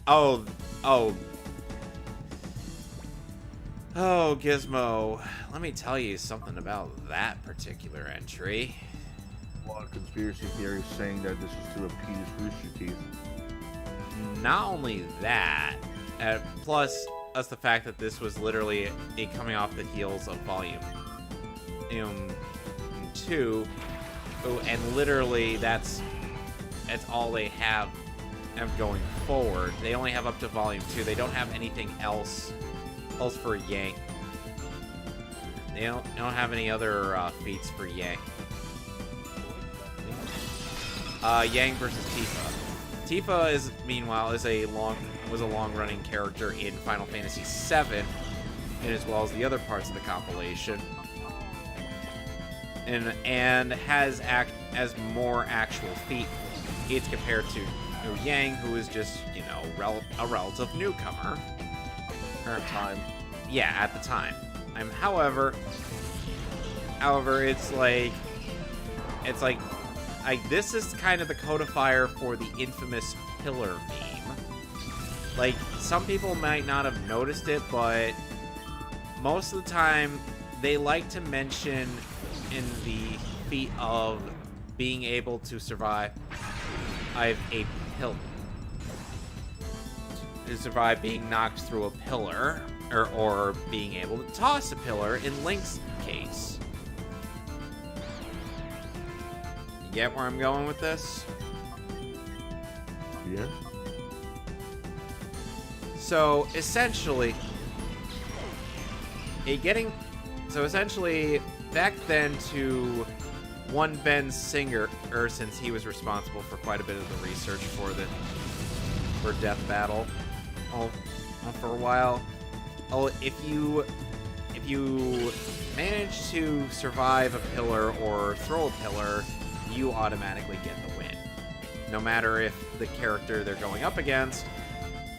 Oh, Gizmo. Let me tell you something about that particular entry.
A lot of conspiracy theories saying that this is to appease Rooster Teeth.
Not only that, plus the fact that this was literally coming off the heels of Volume 2, and literally that's all they have going forward. They only have up to Volume 2. They don't have anything else for Yang. They don't have any other feats for Yang. Yang versus Tifa. Tifa is, meanwhile, was a long-running character in Final Fantasy VII, and as well as the other parts of the compilation, and has more actual feats compared to Yang, who is just, you know, a relative newcomer.
At the time.
Yeah, at the time. However, it's like this is kind of the codifier for the infamous pillar meme. Like, some people might not have noticed it, but most of the time they like to mention in the feat of being able to survive a pillar. To survive being knocked through a pillar, or being able to toss a pillar in Link's case. You get where I'm going with this?
Yeah.
So essentially, back then, to one Ben Singer, since he was responsible for quite a bit of the research for Death Battle, for a while. If you manage to survive a pillar or throw a pillar, you automatically get the win, no matter if the character they're going up against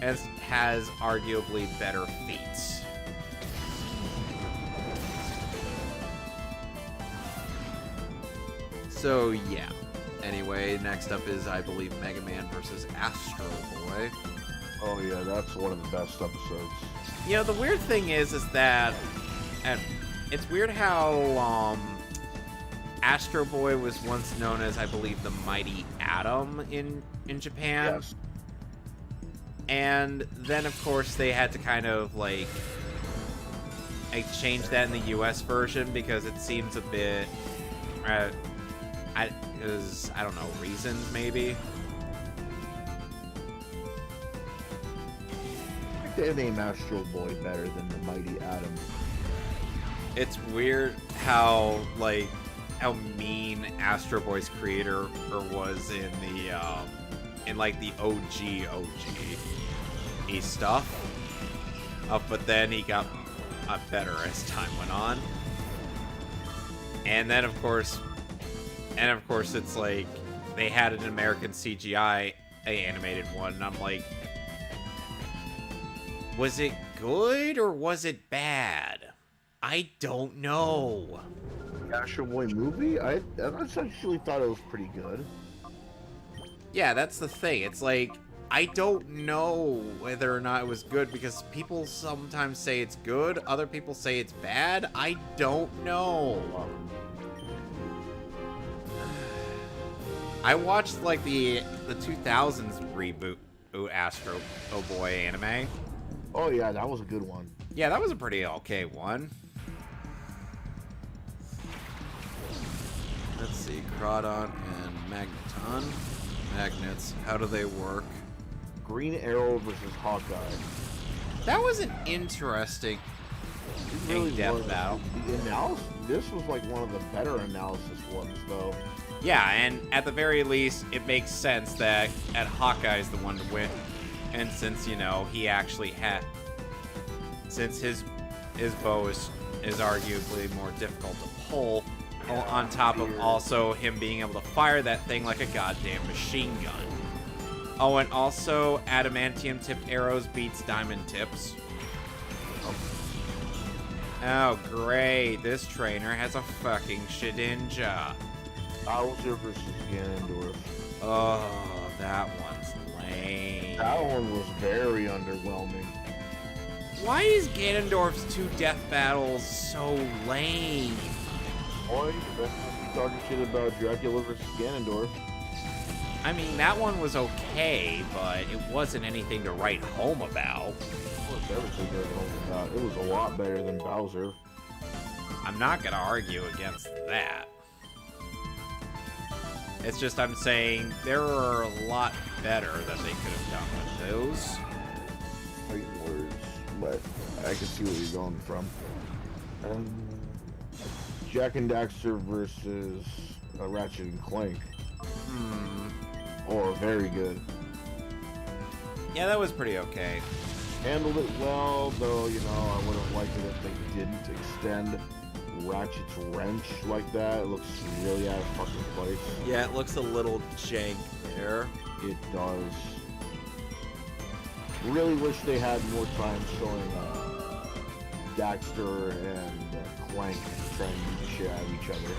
has arguably better feats. So yeah. Anyway, next up is, I believe, Mega Man versus Astro Boy.
Oh yeah, that's one of the best episodes.
You know, the weird thing is that, and it's weird how Astro Boy was once known as, I believe, the Mighty Atom in Japan.
Yes.
And then, of course, they had to kind of, like change that in the US version because it seems a bit, I don't know, reasons, maybe?
I think they name Astro Boy better than the Mighty Atom.
It's weird how mean Astro Boy's creator was in the OG stuff. But then he got better as time went on. And then, of course, it's like they had an American CGI animated one, and I'm like, was it good or was it bad? I don't know.
The Astro Boy movie? I actually thought it was pretty good.
Yeah, that's the thing. It's like, I don't know whether or not it was good, because people sometimes say it's good, other people say it's bad. I don't know. I watched, like, the 2000s reboot Astro Boy anime.
Oh yeah, that was a good one.
Yeah, that was a pretty okay one. Let's see, Crawdon and Magneton. Magnets, how do they work?
Green Arrow versus Hawkeye.
That was an interesting
It really
in-depth
was.
battle.
The analysis, this was like one of the better analysis ones, though.
Yeah, and at the very least, it makes sense that Hawkeye's the one to win. And since, you know, he actually had... Since his bow is is arguably more difficult to pull. On top of also him being able to fire that thing like a goddamn machine gun. Oh, and also adamantium tipped arrows beats diamond tips. Oh, great. This trainer has a fucking Shedinja.
Bowser versus Ganondorf.
Oh, that one's lame.
That one was very underwhelming.
Why is Ganondorf's 2 death battles so lame?
Boy, that's talking shit about Dracula versus Ganondorf.
I mean, that one was okay, but it wasn't anything to write home about.
It was everything to write home about. It was a lot better than Bowser.
I'm not gonna argue against that. It's just I'm saying there are a lot better that they could have done with those.
Fighting words, but I can see where you're going from. Jack and Daxter versus Ratchet and Clank. Oh, very good.
Yeah, that was pretty okay.
Handled it well, though, you know, I would have liked it if they didn't extend Ratchet's wrench like that. It looks really out of fucking place.
Yeah, it looks a little jank there.
It does. Really wish they had more time showing Daxter and Clank trying to beat the shit out of each other.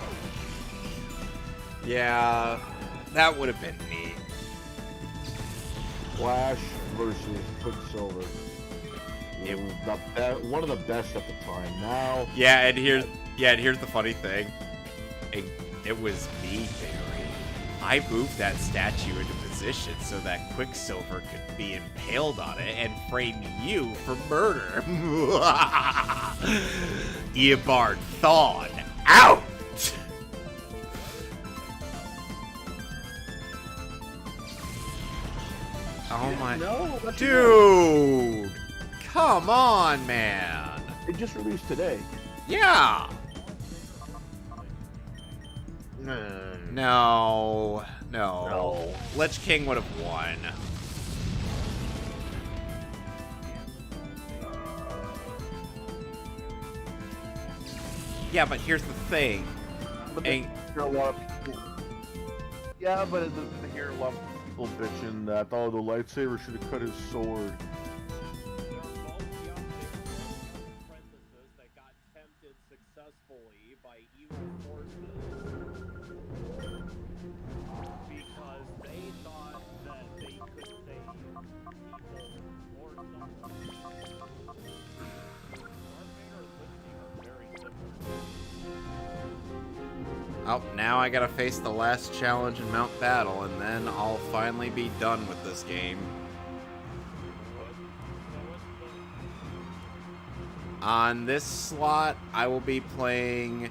Yeah, that would have been neat.
Flash versus Quicksilver. It was one of the best at the time. Now,
Yeah, and here's the funny thing. It was me, Barry. I moved that statue into position so that Quicksilver could be impaled on it and frame you for murder. Eobard Thawne, out! Oh my...
no,
Dude! Come on, man!
it just released today.
Yeah!
No.
No. Lich King would have won. Yeah, but here's the thing.
But
Ain't-
I hear a lot of people. Yeah, but I hear a lot of people bitching that the lightsaber should have cut his sword.
There are both young apprentices that got tempted successfully by evil forces because they thought that they could save people or something. Warfare and listening are very different.
Oh, now I gotta face the last challenge in Mount Battle, and then I'll finally be done with this game. On this slot, I will be playing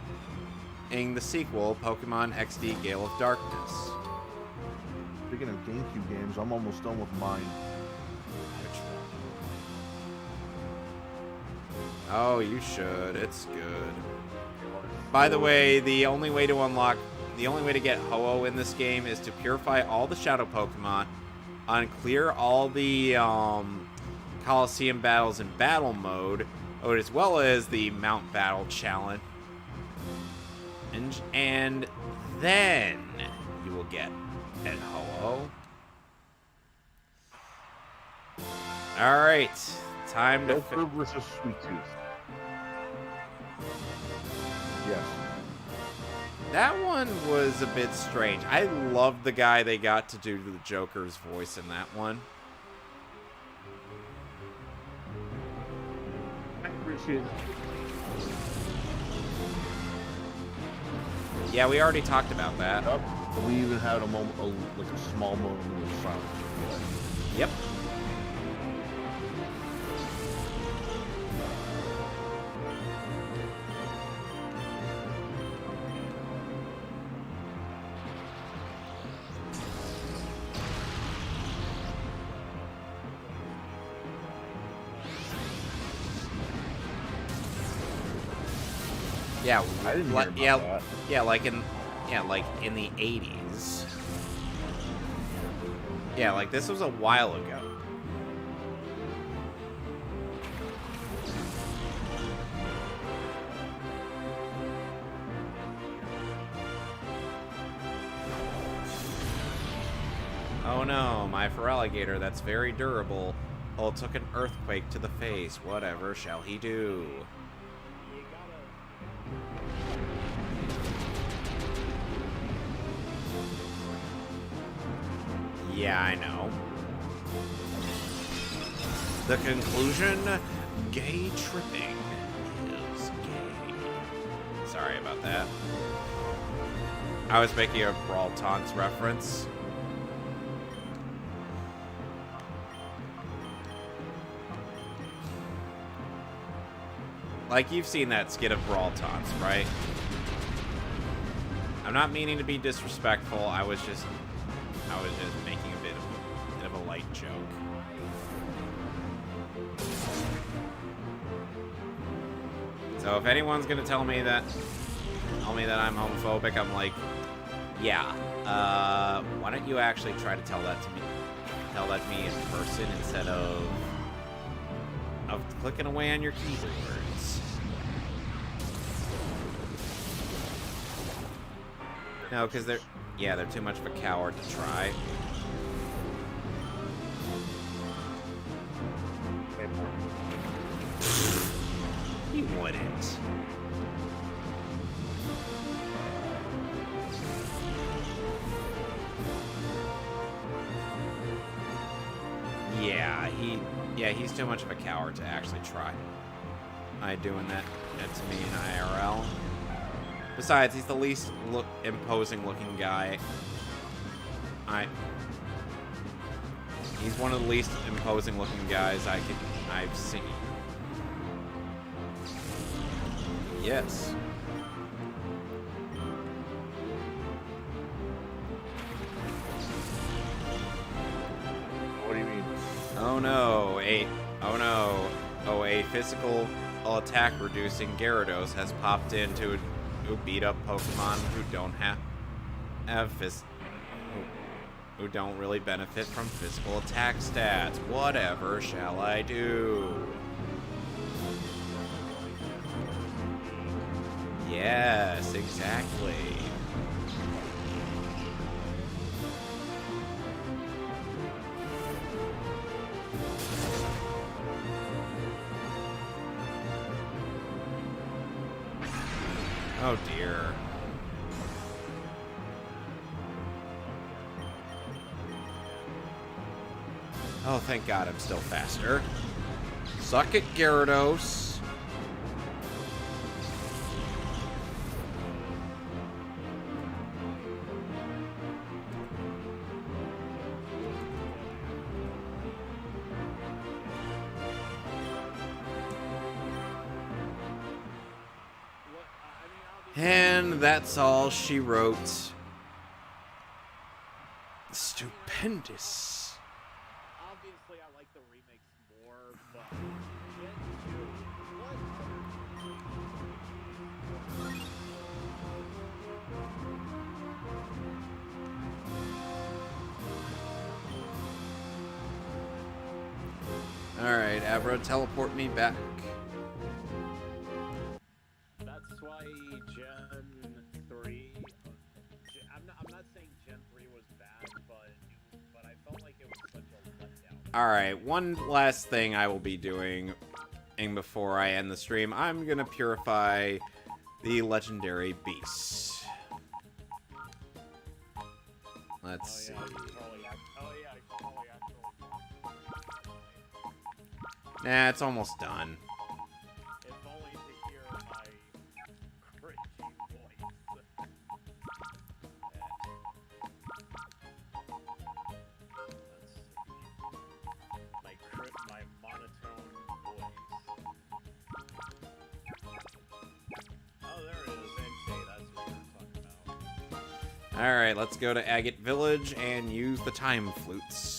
the sequel, Pokemon XD Gale of Darkness.
Speaking of GameCube games, I'm almost done with mine.
Oh, you should. It's good. By the way, the only way to get Ho-Oh in this game is to purify all the Shadow Pokemon, unclear all the Colosseum battles in Battle Mode, as well as the Mount Battle Challenge, and then you will get an Ho-Oh. All right, time to.
Joker versus Sweet Tooth. Yes.
That one was a bit strange. I love the guy they got to do the Joker's voice in that one.
I appreciate it.
Yeah, we already talked about that.
Yep. We even had a moment, like a small moment of silence.
Yep. Yeah,
I didn't hear about that.
yeah, like in the 80s. Yeah, like this was a while ago. no, my Feraligatr that's very durable. Oh, took an earthquake to the face. Whatever shall he do?
You gotta.
Yeah, I know. The conclusion, gay tripping is gay. Sorry about that. I was making a Brawl Taunts reference. Like, you've seen that skit of Brawl Taunts, right? I'm not meaning to be disrespectful. I was just making a bit of a light joke. So if anyone's gonna tell me that I'm homophobic, I'm like, yeah. Why don't you actually try to tell that to me? Tell that to me in person instead of clicking away on your keyboards. No, because they're too much of a coward to try. He wouldn't. He's too much of a coward to actually try. Doing that to me in IRL. Besides, he's the least imposing looking guy. He's one of the least imposing looking guys I've seen. Yes.
What do you mean?
Oh no, a physical attack reducing Gyarados has popped in to beat up Pokemon who don't who don't really benefit from physical attack stats. Whatever shall I do? Yes, exactly. Oh dear. Oh, thank God I'm still faster. Suck it, Gyarados. And that's all she wrote. Stupendous.
Obviously, I like the remakes more, but
Alright, Abra, teleport me back.
that's why Gen 3. I'm not saying Gen 3 was bad, but I felt like it was such a letdown.
Alright, one last thing I will be doing before I end the stream. I'm gonna purify the legendary beasts. Let's see. Nah, it's almost done.
If only to hear my cringy voice. Let's see. My monotone voice. Oh, there it is. Entei, that's what you're talking about.
Alright, let's go to Agate Village and use the time flutes.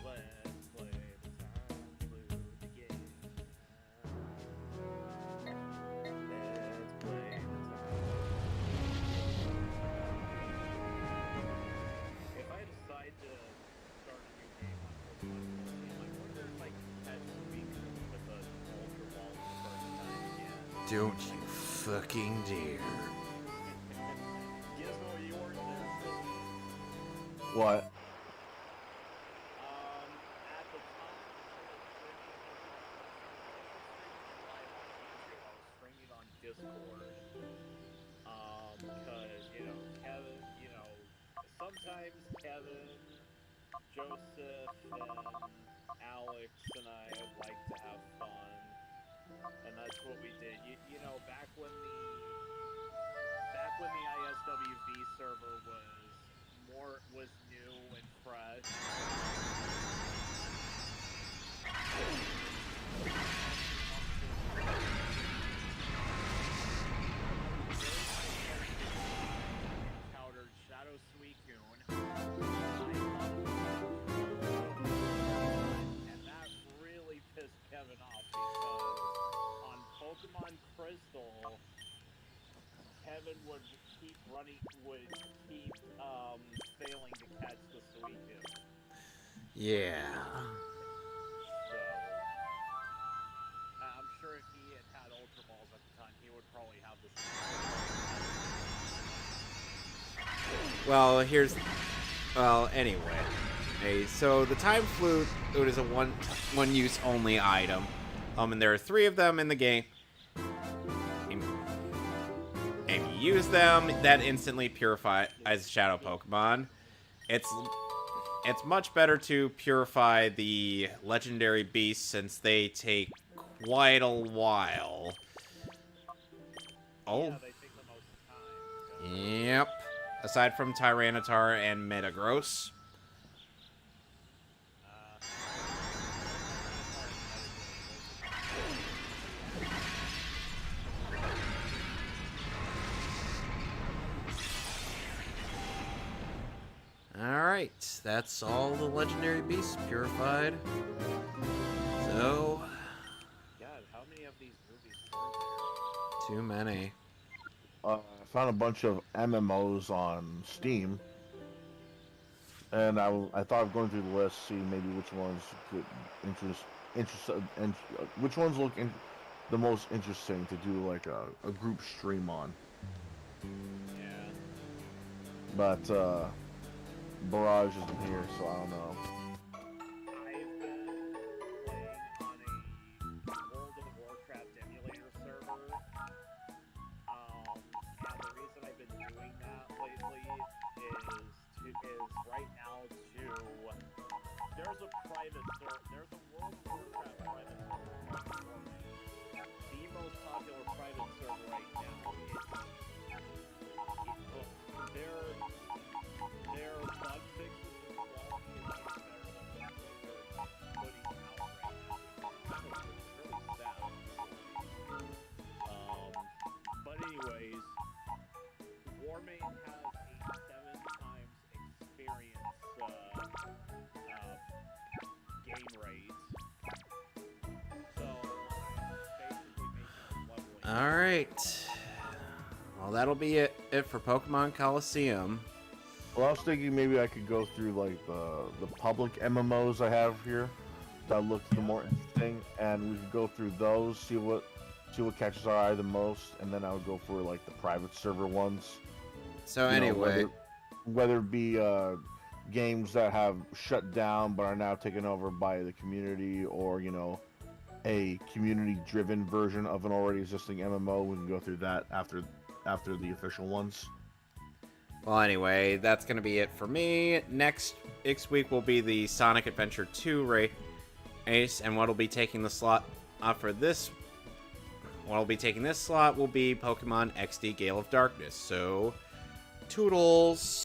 Let's play the time flute again. Let's play the time. If I decide to start a new game on Pokemon, I wonder if I can catch Speaker with a Ultra Ball the first time again.
Don't you fucking dare.
Gizmo, you weren't there, Philly.
What?
Discord. Because, Kevin, sometimes Kevin, Joseph, and Alex and I like to have fun. And that's what we did. Back when the ISWV server was new and fresh. Encountered Shadow Suicune. And that really pissed Kevin off because on Pokemon Crystal, Kevin would keep failing to catch the Suicune.
Yeah.
So, I'm sure if he had Ultra Balls at the time, he would probably have the
Well, anyway. Okay, so the Time Flute, it is a one-use only item. And there are 3 of them in the game. And you use them, that instantly purifies Shadow Pokemon. It's much better to purify the legendary beasts since they take quite a while. Oh.
Yeah, they take the most time.
Yep. Aside from Tyranitar and Metagross. Alright, that's all the legendary beasts purified. So,
God, how many of these movies were there?
too many.
I found a bunch of MMOs on Steam, and I thought of going through the list, see maybe which ones could which ones look the most interesting to do like a group stream on.
Yeah.
But Barrage isn't here, so I don't know.
I've been playing on a World of Warcraft emulator server. And the reason I've been doing that lately is right now there's a World of Warcraft private server called Krewe. The most popular private server right now. Their bug fixes and quality is much better than what they're putting out right now. It's really sad. But anyways, Warmane has a 7 times experience game rate. So I'm basically making leveling.
Alright. Well, that'll be it for Pokemon Colosseum.
Well, I was thinking maybe I could go through like the public MMOs I have here that look the more interesting, and we could go through those, see what catches our eye the most, and then I would go for like the private server ones.
So
You know,
anyway,
whether it be games that have shut down but are now taken over by the community, or a community-driven version of an already existing MMO, we can go through that after the official ones.
well, anyway, that's going to be it for me. Next week will be the Sonic Adventure 2 race, and what'll be taking the slot for this... What'll be taking this slot will be Pokemon XD Gale of Darkness. So, toodles!